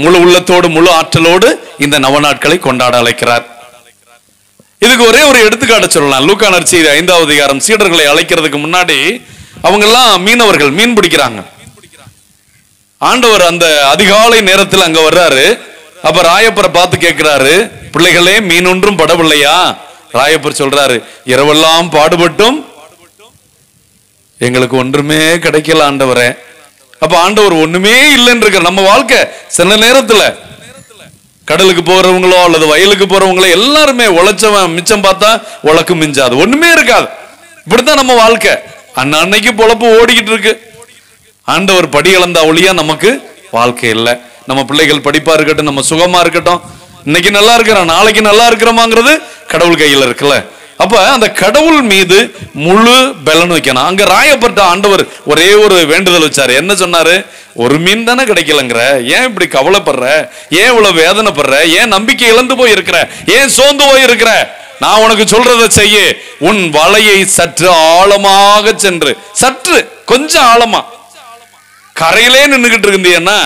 முழு உள்ளத்தோடு, முழு ஆற்றலோடு இந்த நவநாட்களை கொண்டாட அழைக்கிறார். இதுக்கு ஒரே ஒரு எடுத்துக்காட்டு சொல்லலாம். லூக்கா நற்செய்தி 5வது அதிகாரம் சீடர்களை அழைக்கிறதுக்கு முன்னாடி அவங்க எல்லாம் மீனவர்கள், மீன் பிடிக்கிறாங்க. ஆண்டவர் அந்த அதிகாலை நேரத்தில் அங்க வர்றாரு. அப்ப ராயப்பரை பார்த்து கேட்கிறாரு, பிள்ளைகளே மீன் ஒன்றும் படவில்லையா? ராயப்பர் சொல்றாரு, இரவெல்லாம் பாடுபட்டும் எங்களுக்கு ஒன்றுமே கிடைக்கல ஆண்டவரே. அப்ப ஆண்டவர் ஒண்ணுமே இல்லைன்னு இருக்கிற நம்ம வாழ்க்கை. சில நேரத்துல கடலுக்கு போறவங்களோ அல்லது வயலுக்கு போறவங்களோ எல்லாருமே உழைச்சவன் மிச்சம் பார்த்தா உழைக்கு மிஞ்சாது, ஒண்ணுமே இருக்காது. இப்படித்தான் நம்ம வாழ்க்கை. அன்னைக்கு பொழப்பு ஓடிக்கிட்டு இருக்கு. ஆண்டவர் படி இழந்தா ஒளியா நமக்கு வாழ்க்கை இல்லை. நம்ம பிள்ளைகள் படிப்பா இருக்கட்டும், நம்ம சுகமா இருக்கட்டும், இன்னைக்கு நல்லா இருக்கிறோம், நாளைக்கு நல்லா இருக்கிறோமாங்கிறது கடவுள் கையில இருக்குல்ல. அப்ப அந்த கடவுள் மீது முழு பலன் வைக்கணும். அங்க ராயப்பட்ட ஆண்டவர் ஒரே ஒரு வேண்டுதல் வச்சாரு. என்ன சொன்னாரு? ஒரு மீன் தானே கிடைக்கலங்கிற, ஏன் இப்படி கவலைப்படுற, ஏன் இவ்வளவு வேதனைப்படுற, ஏன் நம்பிக்கை இழந்து போய் இருக்கிற, ஏன் சோர்ந்து போய் இருக்கிற? நான் உனக்கு சொல்றதை செய்ய, உன் வலையை சற்று ஆழமாக சென்று, சற்று கொஞ்சம் ஆழமா, கரையிலே நின்றுகிட்டு இருந்தீங்கன்னா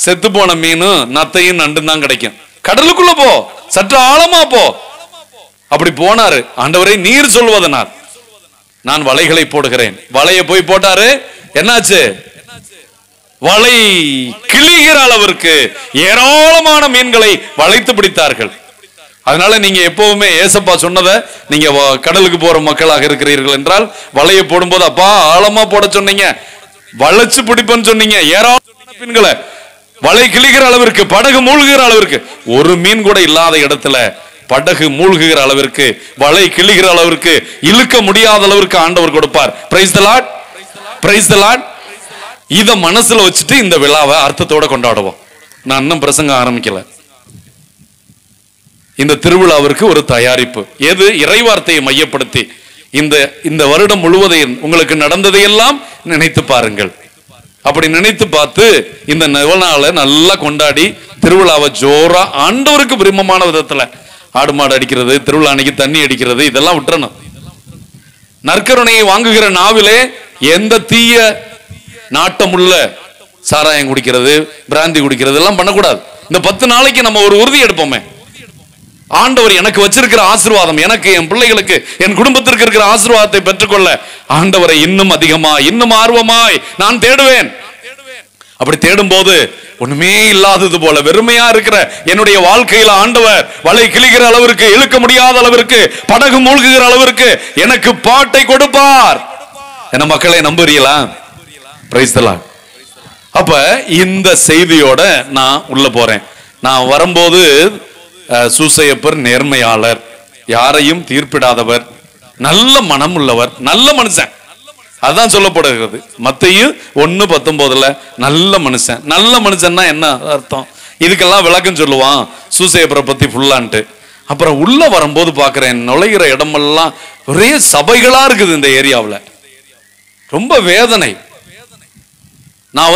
செத்து போன மீனும் நத்தையும் நண்டும் தான் கிடைக்கும். கடலுக்குள்ள போ, சற்று ஆழமா போ. அப்படி போனாரு. ஆண்டவரை நீர் சொல்வதனால் நான் வலைகளை போடுகிறேன். வலையை போய் போட்டாரு, என்னாச்சு? வலை கிழிகிற அளவிற்கு ஏராளமான மீன்களை வளைத்து பிடித்தார்கள். அதனால நீங்க எப்பவுமே ஏசப்பா சொன்னதை நீங்க கடலுக்கு போற மக்களாக இருக்கிறீர்கள் என்றால் வலையை போடும்போது, அப்பா ஆழமா போட சொன்னீங்க, வளைச்சு பிடிப்பேன்னு சொன்னீங்க, ஏராளமான மீன்களை வலை கிழிகிற அளவிற்கு, படகு மூழ்கிற அளவிற்கு, ஒரு மீன் கூட இல்லாத இடத்துல படகு மூழ்குகிற அளவிற்கு, வலை கிழிகிற அளவிற்கு, இழுக்க முடியாத அளவிற்கு ஆண்டவர் கொடுப்பார். Price the Lord, praise the Lord. இத மனசுல வச்சுட்டு இந்த விழாவை அர்த்தத்தோட கொண்டாடுவோம். நான் இன்னும் பிரசங்கம் ஆரம்பிக்கல. இந்த திருவிழாவிற்கு ஒரு தயாரிப்பு எது? இறைவார்த்தையை மையப்படுத்தி இந்த வருடம் முழுவதையும் உங்களுக்கு நடந்ததையெல்லாம் நினைத்து பாருங்கள். அப்படி நினைத்து பார்த்து இந்த நாளை நல்லா கொண்டாடி திருவிழாவை ஜோரா ஆண்டவருக்கு பிரியமான விதத்துல ஆடு மாடு அடிக்கிறது, திருவிழா அன்னைக்கு தண்ணி அடிக்கிறது, இதெல்லாம் விட்டுறணும். நற்கருணையை வாங்குகிற நாவிலே எந்த தீய நாட்டமுள்ள சாராயம் குடிக்கிறது, பிராந்தி குடிக்கிறது எல்லாம் பண்ணக்கூடாது. இந்த 10 நாளைக்கு நம்ம ஒரு உறுதி எடுப்போமே, ஆண்டவர் எனக்கு வச்சிருக்கிற ஆசீர்வாதம், எனக்கு, என் பிள்ளைகளுக்கு, என் குடும்பத்திற்கு இருக்கிற ஆசீர்வாதத்தை பெற்றுக்கொள்ள ஆண்டவரை இன்னும் அதிகமாய், இன்னும் ஆர்வமாய் நான் தேடுவேன். அப்படி தேடும் போது ஒண்ணுமே இல்லாதது போல வெறுமையா இருக்கிற என்னுடைய வாழ்க்கையில ஆண்டவர் வலை கிழிகிற அளவிற்கு, இழுக்க முடியாத அளவிற்கு, படகு மூழ்குகிற அளவிற்கு எனக்கு பாட்டை கொடுப்பார். என்ன மக்களை நம்புறீங்களா? Price the Lord. அப்ப இந்த செய்தியோட நான் உள்ள போறேன். நான் வரும்போது சூசையப்பர் நேர்மையாளர், யாரையும் தீர்ப்பிடாதவர், நல்ல மனம் உள்ளவர், நல்ல மனுஷன், அதான் சொல்லப்படுகிறது. மத்தேயு 1:19 நல்ல மனுஷன். நல்ல மனுஷன்னா என்ன அர்த்தம்? இதுக்கெல்லாம் விளக்கம் சொல்லுவான் சூசையப்பரை பத்தி ஃபுல்லான்ட்டு. அப்புறம் உள்ள வரும்போது பாக்குறேன், நுழைகிற இடமெல்லாம் ஒரே சபைகளா இருக்குது. இந்த ஏரியாவில் ரொம்ப வேதனை. நான்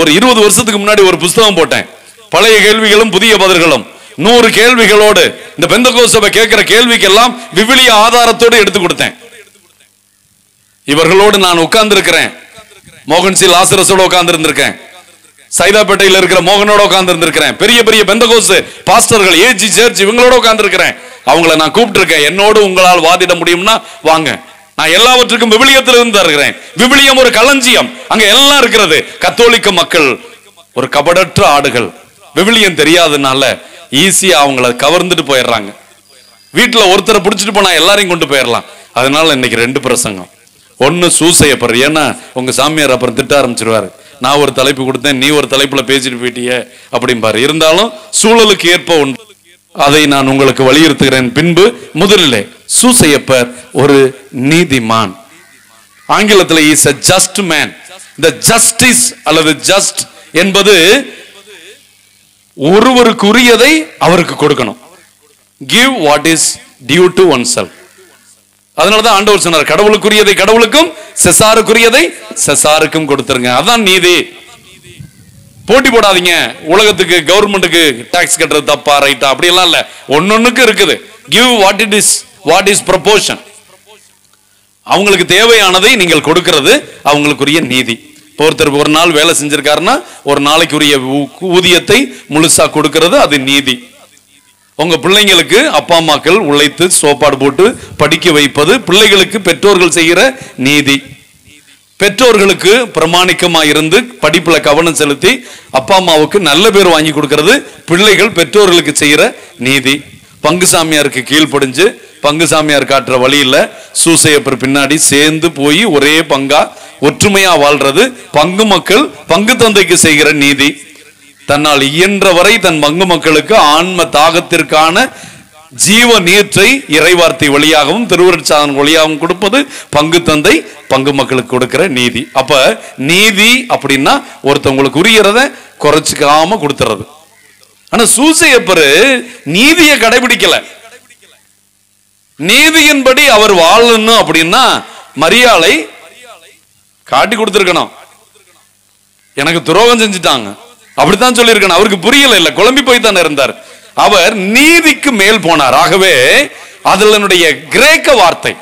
ஒரு 20 வருஷத்துக்கு முன்னாடி ஒரு புஸ்தகம் போட்டேன், பழைய கேள்விகளும் புதிய பதில்களும். 100 கேள்விகளோடு இந்த பெந்தகோஸ்து சபை கேட்கிற கேள்விக்கெல்லாம் விவிலிய ஆதாரத்தோடு எடுத்து கொடுத்தேன். இவர்களோடு நான் உட்கார்ந்து இருக்கிறேன். மோகன் சி லாசரஸோட உட்கார்ந்து இருந்திருக்கேன், சைதாப்பேட்டையில் இருக்கிற மோகனோட உட்கார்ந்து இருந்திருக்கிறேன், பெரிய பெரிய பெந்தகோஸ்து பாஸ்டர்கள், ஏஜி சர்ச் இவங்களோட உட்கார்ந்து இருக்கிறேன். அவங்கள நான் கூப்பிட்டு இருக்கேன், என்னோடு உங்களால் வாதிட முடியும்னா வாங்க. நான் எல்லாவற்றுக்கும் விவிலியத்தில் இருந்து தருகிறேன். விவிலியம் ஒரு களஞ்சியம், அங்க எல்லாம் இருக்கிறது. கத்தோலிக்க மக்கள் ஒரு கபடற்ற ஆடுகள். விவிலியம் தெரியாதனால ஈஸியா அவங்கள கவர்ந்துட்டு போயிடுறாங்க. வீட்டுல ஒருத்தரை பிடிச்சிட்டு போனா எல்லாரையும் கொண்டு போயிடலாம். அதனால இன்னைக்கு 2 பிரசங்கம். ஒன்னு சூசையப்பர், ஏன்னா உங்க சாமியார் அப்புறம் திட்ட ஆரம்பிச்சிருவாரு, நான் ஒரு தலைப்பு கொடுத்தேன், நீ ஒரு தலைப்புல பேசிட்டு போயிட்டிய அப்படிம்பாரு. இருந்தாலும் சூழலுக்கு ஏற்ப உண்டு, அதை நான் உங்களுக்கு வலியுறுத்துகிறேன். பின்பு முதலிலே சூசையப்பர் ஒரு நீதிமான். ஆங்கிலத்தில் இஸ் a just man. இந்த ஜஸ்டிஸ் அல்லது ஜஸ்ட் என்பது ஒருவருக்குரியதை அவருக்கு கொடுக்கணும். give what is due to oneself. அதனாலதான் ஆண்டவர் சொன்னார், கடவுளுக்குரியதை கடவுளுக்கும், செசாருக்குரியதை செசாருக்கும் கொடுத்துருங்க. அதான் நீதி. போட்டி போடாதீங்க. உலகத்துக்கு, கவர்மெண்ட்டுக்கு டாக்ஸ் கட்டுறது தப்பா ரைட்டா அப்படியெல்லாம் இல்ல. ஒன்னொன்னுக்கு இருக்குது. give what is proportion. அவங்களுக்கு தேவையானதை நீங்கள் கொடுக்கிறது அவங்களுக்குரிய நீதி. ஒருத்தர் ஒரு நாள் வேலை செஞ்சிருக்காருன்னா ஒரு நாளைக்குரிய ஊதியத்தை முழுசா கொடுக்கிறது அது நீதி. உங்க பிள்ளைங்களுக்கு அப்பா அம்மாக்கள் உழைத்து சோப்பாடு போட்டு படிக்க வைப்பது பிள்ளைகளுக்கு பெற்றோர்கள் செய்கிற நீதி. பெற்றோர்களுக்கு பிரமாணிக்கமா இருந்து படிப்புல கவனம் செலுத்தி அப்பா அம்மாவுக்கு நல்ல பேர் வாங்கி கொடுக்கிறது பிள்ளைகள் பெற்றோர்களுக்கு செய்கிற நீதி. பங்கு சாமியாருக்கு கீழ்ப்படிஞ்சு பங்கு சாமியார் காட்டுற வழியில சூசையப்பர் பின்னாடி சேர்ந்து போய் ஒரே பங்கா ஒற்றுமையா வாழ்றது பங்கு மக்கள் பங்கு தந்தைக்கு செய்கிற நீதி. தன்னால் இயன்ற வரை தன் பங்கு மக்களுக்கு ஆன்ம தாகத்திற்கான ஜீவ நீற்றை இறைவார்த்தை வழியாகவும் திருவருட்சாதன வழியாகவும் கொடுப்பது பங்கு தந்தை பங்கு மக்களுக்கு கொடுக்கிற நீதி. அப்ப நீதி அப்படின்னா ஒருத்தவங்களுக்கு உரியறத குறைச்சிக்காம கொடுத்துறது. ஆனா சூசையப்பர் நீதியை கடைபிடிக்கல. நீதியின்படி அவர் வாழணும் அப்படின்னா மரியாளை காட்டி கொடுத்திருக்கணும். எனக்கு துரோகம் செஞ்சுட்டாங்க அப்படித்தான் சொல்லியிருக்கணும். அவருக்கு புரியல, இல்ல குழம்பி போய் தானே இருந்தார். அவர் நீதிக்கு மேல் போனார். ஆகவே அதனுடைய கிரேக்க வார்த்தை,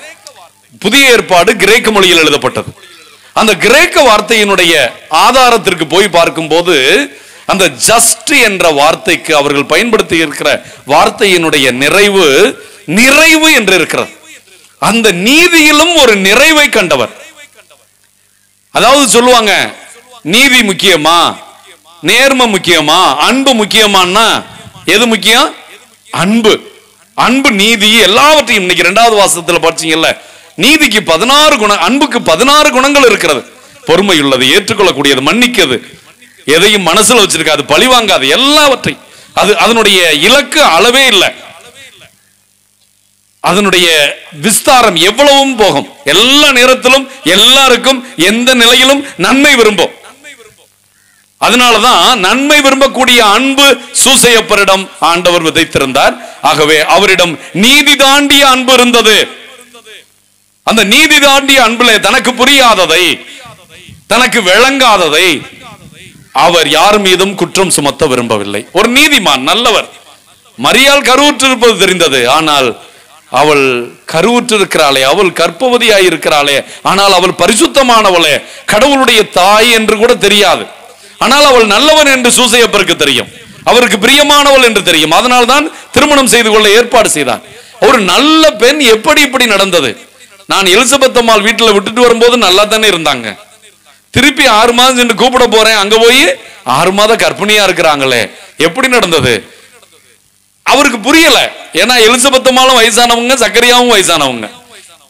புதிய ஏற்பாடு கிரேக்க மொழியில் எழுதப்பட்டது. அந்த கிரேக்க வார்த்தையினுடைய ஆதாரத்திற்கு போய் பார்க்கும் போது அந்த ஜஸ்ட் என்ற வார்த்தைக்கு அவர்கள் பயன்படுத்தி இருக்கிற வார்த்தையினுடைய நிறைவு என்று இருக்கிறது. அந்த நீதியிலும் ஒரு நிறைவை கண்டவர். அதாவது சொல்லுவாங்க, நீதி முக்கியமா, நேர்மை முக்கியமா, அன்பு முக்கியமானா எது முக்கியம்? அன்பு. அன்பு, நீதி, எல்லாவற்றையும் இன்னைக்கு 2வது வாசகத்துல படிச்சீங்கல்ல, நீதிக்கு 16 குணம், அன்புக்கு 16 குணங்கள் இருக்கிறது. பொறுமை உள்ளது, ஏற்றுக்கொள்ளக்கூடியது, மன்னிக்கிறது, எதையும் மனசுல வச்சிருக்காது, பழிவாங்காது, எல்லாவற்றையும். அது அதனுடைய இலக்கு அளவே இல்லை, அதனுடைய விஸ்தாரம் எவ்வளவும் போகும். எல்லா நேரத்திலும் எல்லாருக்கும் எந்த நிலையிலும் நன்மை விரும்பும். அதனாலதான் நன்மை விரும்பக்கூடிய அன்பு சூசையப்பரிடம் ஆண்டவர் விதைத்திருந்தார். ஆகவே அவரிடம் நீதி தாண்டிய அன்பு இருந்தது. அந்த நீதி தாண்டிய அன்புல தனக்கு புரியாததை, தனக்கு விளங்காததை அவர் யார் மீதும் குற்றம் சுமத்த விரும்பவில்லை. ஒரு நீதிமான், நல்லவர். மரியாள் கருவுற்றிருப்பது தெரிந்தது, ஆனால் அவள் கருவுற்றிருக்கிறாளே, அவள் கர்ப்பவதியாய் இருக்கிறாளே, ஆனால் அவள் பரிசுத்தமானவளே, கடவுளுடைய தாய் என்று கூட தெரியாது. ஆனால் அவள் நல்லவன் என்று சூசையப்பருக்கு தெரியும், அவருக்கு பிரியமானவள் என்று தெரியும். அதனால்தான் திருமணம் செய்து கொள்ள ஏற்பாடு செய்தார். ஒரு நல்ல பெண். எப்படி இப்படி நடந்தது? நான் எலிசபெத் அம்மாள் வீட்டில் விட்டுட்டு வரும்போது நல்லா தானே இருந்தாங்க. திருப்பி 6 மாதம் சென்று கூப்பிட போறேன், அங்க போய் 6 மாத கர்ப்பிணியா இருக்கிறாங்களே, எப்படி நடந்தது? அவருக்கு புரியல. ஏன்னா எலிசபெத் அம்மாளும் வயசானவங்க, சக்கரியாவும் வயசானவங்க.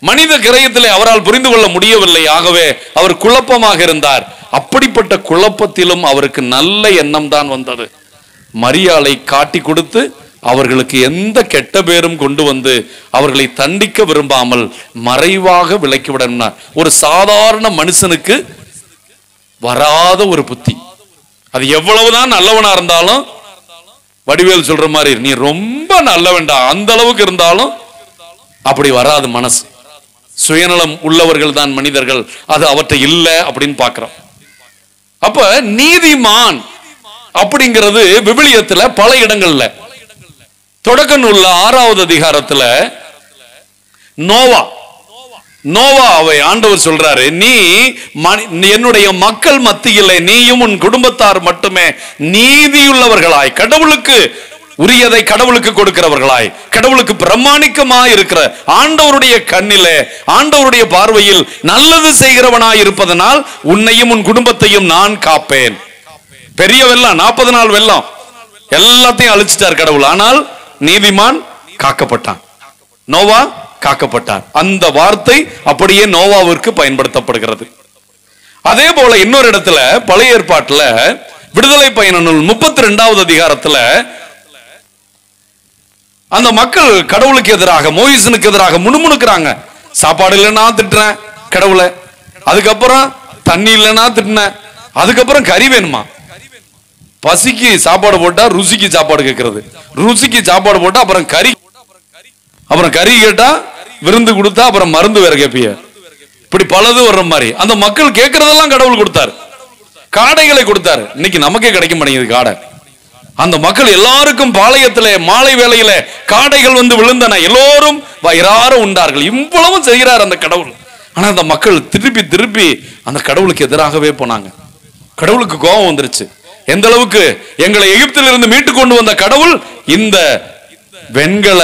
மனித கிரயத்திலே அவரால் புரிந்து கொள்ள முடியவில்லை. ஆகவே அவர் குழப்பமாக இருந்தார். அப்படிப்பட்ட குழப்பத்திலும் அவருக்கு நல்ல எண்ணம் தான் வந்தது. மரியாளை காட்டி கொடுத்து அவர்களுக்கு எந்த கெட்ட பேரும் கொண்டு வந்து அவர்களை தண்டிக்க விரும்பாமல் மறைவாக விலக்கிவிடணும். ஒரு சாதாரண மனுஷனுக்கு வராத ஒரு புத்தி. அது எவ்வளவுதான் நல்லவனா இருந்தாலும், வடிவேல் சொல்ற மாதிரி, நீ ரொம்ப நல்லவன்டா அந்த அளவுக்கு இருந்தாலும் அப்படி வராது மனசு. சுயநலம் உள்ளவர்கள் தான் மனிதர்கள், அது அவற்றை இல்லை அப்படின்னு பார்க்கிறோம். அப்ப நீதிமான் அப்படிங்கிறது விவிலியத்துல பல இடங்கள்ல, தொடக்க நூல்ல 6வது அதிகாரத்துல நோவாவை ஆண்டவர் சொல்றாரு, நீ என்னுடைய மக்கள் மத்தியிலே நீயும் உன் குடும்பத்தார் மட்டுமே நீதியுள்ளவர்களாய், கடவுளுக்கு உரியதை கடவுளுக்கு கொடுக்கிறவர்களாய், கடவுளுக்கு பிரமாணிக்கமாய் இருக்கிற, ஆண்டவருடைய கண்ணிலே ஆண்டவருடைய பார்வையில் நல்லது செய்கிறவனாய் இருப்பதனால் உன்னையும் உன் குடும்பத்தையும் நான் காப்பேன். பெரிய வெள்ளம், 40 நாள் வெள்ளம், எல்லாத்தையும் அழிச்சிட்டார் கடவுள். ஆனால் நீதிமான் காக்கப்பட்டான், நோவா காக்கப்பட்டார். அந்த வார்த்தை அப்படியே நோவாவிற்கு பயன்படுத்தப்படுகிறது. அதே போல இன்னொரு இடத்துல பழைய ஏற்பாட்டுல விடுதலை பயண நூல் 32வது அதிகாரத்துல அந்த மக்கள் கடவுளுக்கு எதிராக, மோயிசனுக்கு எதிராக முணுமுணுக்கிறாங்க. சாப்பாடு இல்லைன்னா திட்டுறேன் கடவுளை, அதுக்கப்புறம் தண்ணி இல்லைன்னா திட்டினேன், அதுக்கப்புறம் கறி வேணுமா, பசிக்கு சாப்பாடு போட்டா ருசிக்கு சாப்பாடு கேட்கறது, ருசிக்கு சாப்பாடு போட்டா அப்புறம் கறி, அப்புறம் கறி கேட்டா விருந்து கொடுத்தா அப்புறம் மருந்து வேற கேட்பிய, இப்படி பலது வர்ற மாதிரி அந்த மக்கள் கேட்கறதெல்லாம் கடவுள் கொடுத்தாரு. காடைகளை கொடுத்தாரு. இன்னைக்கு நமக்கே கிடைக்க மாட்டேங்குது காடை. அந்த மக்கள் எல்லாருக்கும் பாளையத்திலே மாலை வேளையில காடைகள் வந்து விழுந்தன, எல்லோரும் வயிறார உண்டார்கள். இவ்வளவும் செய்கிறார் அந்த கடவுள். ஆனா அந்த மக்கள் திருப்பி திருப்பி அந்த கடவுளுக்கு எதிராகவே போனாங்க. கடவுளுக்கு கோபம் வந்துருச்சு. எந்த அளவுக்கு? எங்களை எகிப்திலிருந்து மீட்டு கொண்டு வந்த கடவுள் இந்த வெண்கல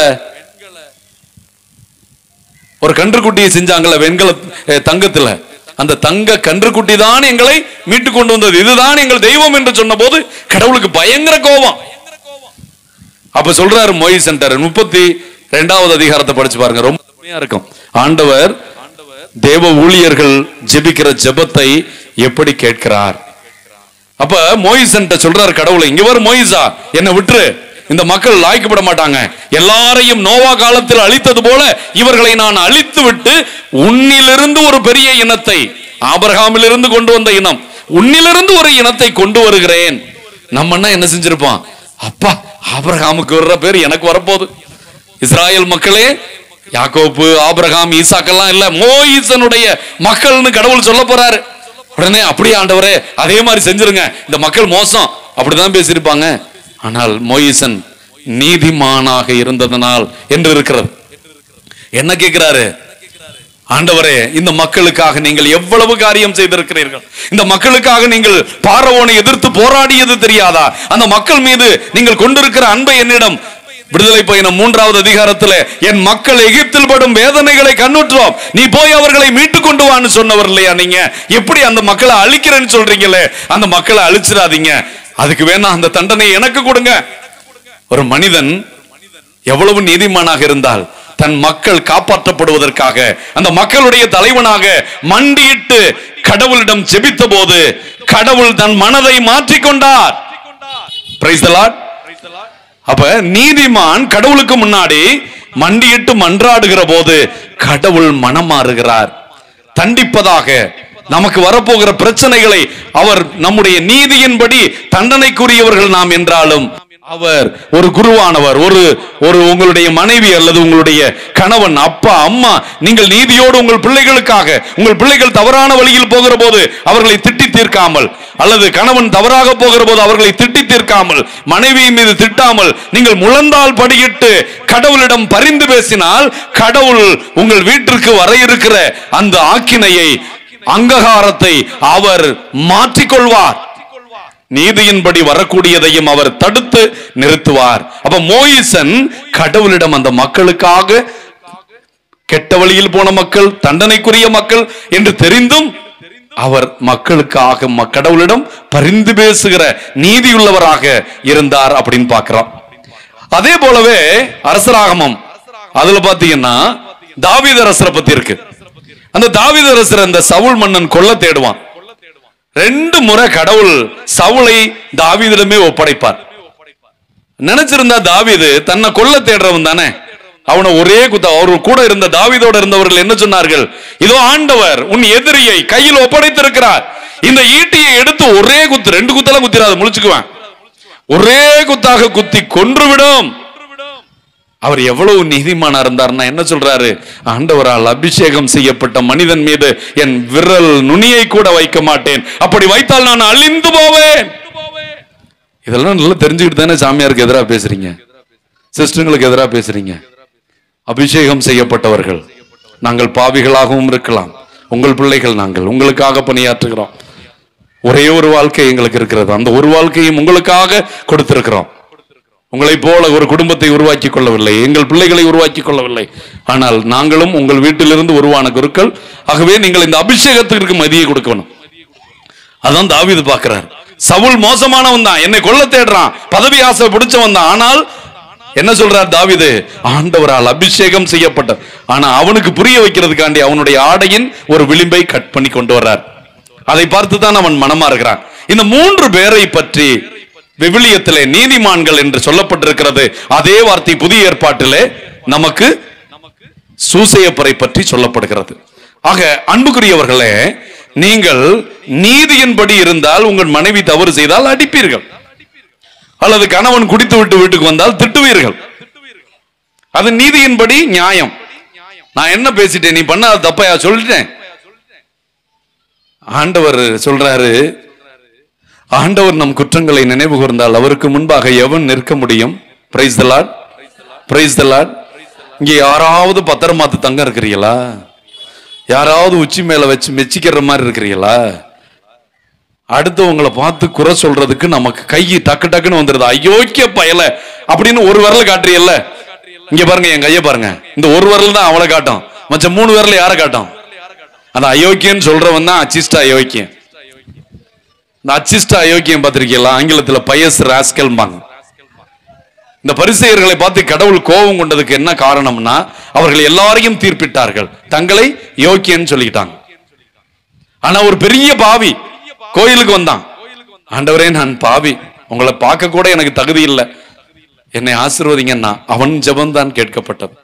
ஒரு கன்றுக்குட்டியை செஞ்சாங்கல்ல, வெண்கல தங்கத்துல, அந்த தங்க கன்றுக்குட்டி தான் எங்களை மீட்டு கொண்டு வந்தது, இதுதான் எங்கள் தெய்வம் என்று சொன்ன போது கடவுளுக்கு பயங்கர கோபம். அப்ப சொல்றாரு மோயிஸ் சென்டர் 32வது அதிகாரத்தை படிச்சு பாருங்க, ரொம்ப அருமையா இருக்கும். ஆண்டவர் தேவ ஊழியர்கள் ஜெபிக்கிற ஜெபத்தை எப்படி கேட்கிறார். அப்ப மோயிஸ் சொல்றாரு கடவுளை, இங்க வரும் மோயிசா, என்ன விட்டுரு, இந்த மக்கள் லாய்க்கப்பட மாட்டாங்க, எல்லாரையும் நோவா காலத்தில் அழித்தது போல இவர்களை நான் அழித்து விட்டு உன்னிலிருந்து ஒரு பெரிய இனத்தை, ஆபிரகாமிலிருந்து கொண்டு வந்த இனம், உன்னிலிருந்து ஒரு இனத்தை கொண்டு வருகிறேன். நம்ம என்ன செஞ்சிருப்போம்? அப்பா, ஆபிரகாமுக்கு வர்ற பேர் எனக்கு வரப்போகுது. இஸ்ராயல் மக்களே, யாக்கோப்பு ஆபிரகாம் ஈசாக்கெல்லாம் இல்ல, மோயிசனுடைய மக்கள்னு கடவுள் சொல்ல போறாரு. உடனே அப்படியே ஆண்டவரே அதே மாதிரி செஞ்சிருங்க, இந்த மக்கள் மோசம், அப்படிதான் பேசியிருப்பாங்க. ஆனால் மோயிசன் நீதிமானாக இருந்ததனால் என்று இருக்கிறது. என்ன கேட்கிறாரு? ஆண்டவரே, இந்த மக்களுக்காக நீங்கள் எவ்வளவு காரியம் செய்திருக்கிறீர்கள், இந்த மக்களுக்காக நீங்கள் பார்வோனை எதிர்த்து போராடியது தெரியாதா? அந்த மக்கள் மீது நீங்கள் கொண்டிருக்கிற அன்பை என்னிடம் விடுதலை பயணம் 3வது அதிகாரத்தில் என் மக்கள் எகிப்தில் படும் வேதனைகளை கண்ணுற்றோம், நீ போய் அவர்களை மீட்டு கொண்டு வான்னு சொன்னவர் இல்லையா? நீங்க எப்படி அந்த மக்களை அழிக்கிறேன்னு சொல்றீங்களே, அந்த மக்களை அழிச்சிடாதீங்க, அதுக்கு வேணா அந்த தண்டனை எனக்கு கொடுங்க. ஒரு மனிதன் எவ்வளவு நீதிமானாக இருந்தால் தன் மக்கள் காப்பாற்றப்படுவதற்காக அந்த மக்களுடைய தலைவனாக மண்டியிட்டு கடவுளிடம் ஜெபித்த போது கடவுள் தன் மனதை மாற்றிக்கொண்டார். Price the Lord. அப்ப நீதிமான் கடவுளுக்கு முன்னாடி மண்டியிட்டு மன்றாடுகிற போது கடவுள் மனம் மாறுகிறார். தண்டிப்பதாக நமக்கு வரப்போகிற பிரச்சனைகளை அவர் நம்முடைய நீதியின்படி தண்டனைக்குரியவர்கள் நாம் என்றாலும் அவர் ஒரு குருவானவர். ஒரு உங்களுடைய மனைவி அல்லது உங்களுடைய கணவன், அப்பா, அம்மா, நீங்கள் நீதியோடு உங்கள் பிள்ளைகளுக்காக, உங்கள் பிள்ளைகள் தவறான வழியில் போகிற போது அவர்களை திட்டி தீர்க்காமல், அல்லது கணவன் தவறாக போகிற போது அவர்களை திட்டி தீர்க்காமல், மனைவியின் மீது திட்டாமல் நீங்கள் முழந்தால் படியிட்டு கடவுளிடம் பரிந்து பேசினால் கடவுள் உங்கள் வீட்டிற்கு வர இருக்கிற அந்த ஆக்கினையை, அங்ககாரத்தை அவர் மாற்றிக்கொள்வார். நீதியின்படி வரக்கூடியதையும் அவர் தடுத்து நிறுத்துவார். அப்ப மோயிசன் கடவுளிடம் அந்த மக்களுக்காக, கெட்ட வழியில் போன மக்கள், தண்டனைக்குரிய மக்கள் என்று தெரிந்தும் அவர் மக்களுக்காக கடவுளிடம் பரிந்து பேசுகிற நீதியுள்ளவராக இருந்தார் அப்படின்னு பார்க்கிறோம். அதே போலவே அரசராகமம் அதுல பாத்தீங்கன்னா தாவீது அரசரை பத்தி இருக்கு. அந்த தாவீது அரசர் அந்த சவுல் மன்னன் கொல்ல தேடுவான். 2 முறை கடவுள் சவுலை தாவீதிடமே ஒப்படைப்பார். நினைச்சிருந்தா தாவீது தன்னை கொல்ல தேடுறவன் தானே, அவனை ஒரே குத்த. அவரு கூட இருந்த தாவீதோட இருந்தவர்கள் என்ன சொன்னார்கள்? இதோ ஆண்டவர் உன் எதிரியை கையில் ஒப்படைத்திருக்கிறார், இந்த ஈட்டியை எடுத்து ஒரே குத்து, 2 குத்தெல்லாம் குத்திராது, முழிச்சுக்குவேன், ஒரே குத்தாக குத்தி கொன்றுவிடும். அவர் எவ்வளவு நீதிமானா இருந்தார்னா என்ன சொல்றாரு? ஆண்டவரால் அபிஷேகம் செய்யப்பட்ட மனிதன் மீது என் விரல் நுனியை கூட வைக்க மாட்டேன், அப்படி வைத்தால் நான் அழிந்து போவேன். இதெல்லாம் நல்லா தெரிஞ்சுக்கிட்டு தானே சாமியாருக்கு எதிராக பேசுறீங்க, சிஸ்டங்களுக்கு எதிராக பேசுறீங்க. அபிஷேகம் செய்யப்பட்டவர்கள் நாங்கள் பாவிகளாகவும் இருக்கலாம், உங்கள் பிள்ளைகள் நாங்கள் உங்களுக்காக பணியாற்றுகிறோம். ஒரே ஒரு வாழ்க்கை எங்களுக்கு இருக்கிறது, அந்த ஒரு வாழ்க்கையும் உங்களுக்காக கொடுத்திருக்கிறோம். உங்களை போல ஒரு குடும்பத்தை உருவாக்கி கொள்ளவில்லை, எங்கள் பிள்ளைகளை உருவாக்கி கொள்ளவில்லை, ஆனால் நாங்களும் உங்கள் வீட்டிலிருந்து உருவான குருக்கள். ஆகவே நீங்கள் இந்த அபிஷேகத்திற்கு மதியை கொடுக்கணும். அதான் தாவீது பார்க்கிறார். சவுல் மோசமானவன் தான், என்னை கொல்ல தேடுறான், பதவி ஆசை பிடிச்சவன் தான். ஆனால் என்ன சொல்றார் தாவீது? ஆண்டவரால் அபிஷேகம் செய்யப்பட்ட. ஆனா அவனுக்கு புரிய வைக்கிறதுக்காண்டி அவனுடைய ஆடையின் ஒரு விளிம்பை கட் பண்ணி கொண்டு வர்றார். அதை பார்த்து தான் அவன் மனமா இருக்கிறான். இந்த 3 பேரை பற்றி விவிலியத்திலே நீதிமான்கள் என்று சொல்லப்பட்டிருக்கிறது. அதே வார்த்தை புதிய ஏற்பாட்டிலே நமக்கு சூசையப்பரை பற்றி சொல்லப்படுகிறது. ஆக அன்புக்குரியவர்களே, நீங்கள் நீதியின்படி இருந்தால் உங்கள் மனைவி தவறு செய்தால் அடிப்பீர்கள், அல்லது கணவன் குடித்து விட்டு வீட்டுக்கு வந்தால் திட்டுவீர்கள். அது நீதியின்படி நியாயம். நான் என்ன பேசிட்டேன், நீ பண்ணாத தப்பையா சொல்லிட்டேன். ஆண்டவர் சொல்றாரு, ஆண்டவர் நம் குற்றங்களை நினைவு கூர்ந்தால் அவருக்கு முன்பாக எவன் நிற்க முடியும்? Price the Lord, praise the Lord. இங்க யாராவது பத்திரமாத்து தங்க இருக்கிறீங்களா? யாராவது உச்சி மேல வச்சு மெச்சிக்கிற மாதிரி இருக்கிறீங்களா? அடுத்தவங்களை பார்த்து குறை சொல்றதுக்கு நமக்கு கை டக்கு டக்குன்னு வந்துருது. அயோக்கிய பயல அப்படின்னு ஒரு விரல காட்டுறீல்ல, இங்க பாருங்க, என் கையை பாருங்க, இந்த ஒரு விரல் தான் அவளை காட்டும், மற்ற 3 விரல யாரை காட்டும்? அந்த அயோக்கியன்னு சொல்றவன் தான் அச்சிஷ்ட அயோக்கியம். இந்த அச்சிஷ்ட அயோக்கியம் பார்த்திருக்கீங்களா? ஆங்கிலத்துல பயஸ் ராஸ்கல்பாங்க. இந்த பரிசேயர்களை பார்த்து கடவுள் கோபம் கொண்டதுக்கு என்ன காரணம்னா, அவர்கள் எல்லாரையும் தீர்ப்பிட்டார்கள், தங்களை யோக்கியன்னு சொல்லிக்கிட்டாங்க. ஆனா ஒரு பெரிய பாவி கோயிலுக்கு வந்தான். ஆண்டவரே, நான் பாவி, உங்களை பார்க்க கூட எனக்கு தகுதி இல்லை, என்னை ஆசீர்வதிங்கன்னா அவன் ஜெபம் தான் கேட்கப்பட்டது.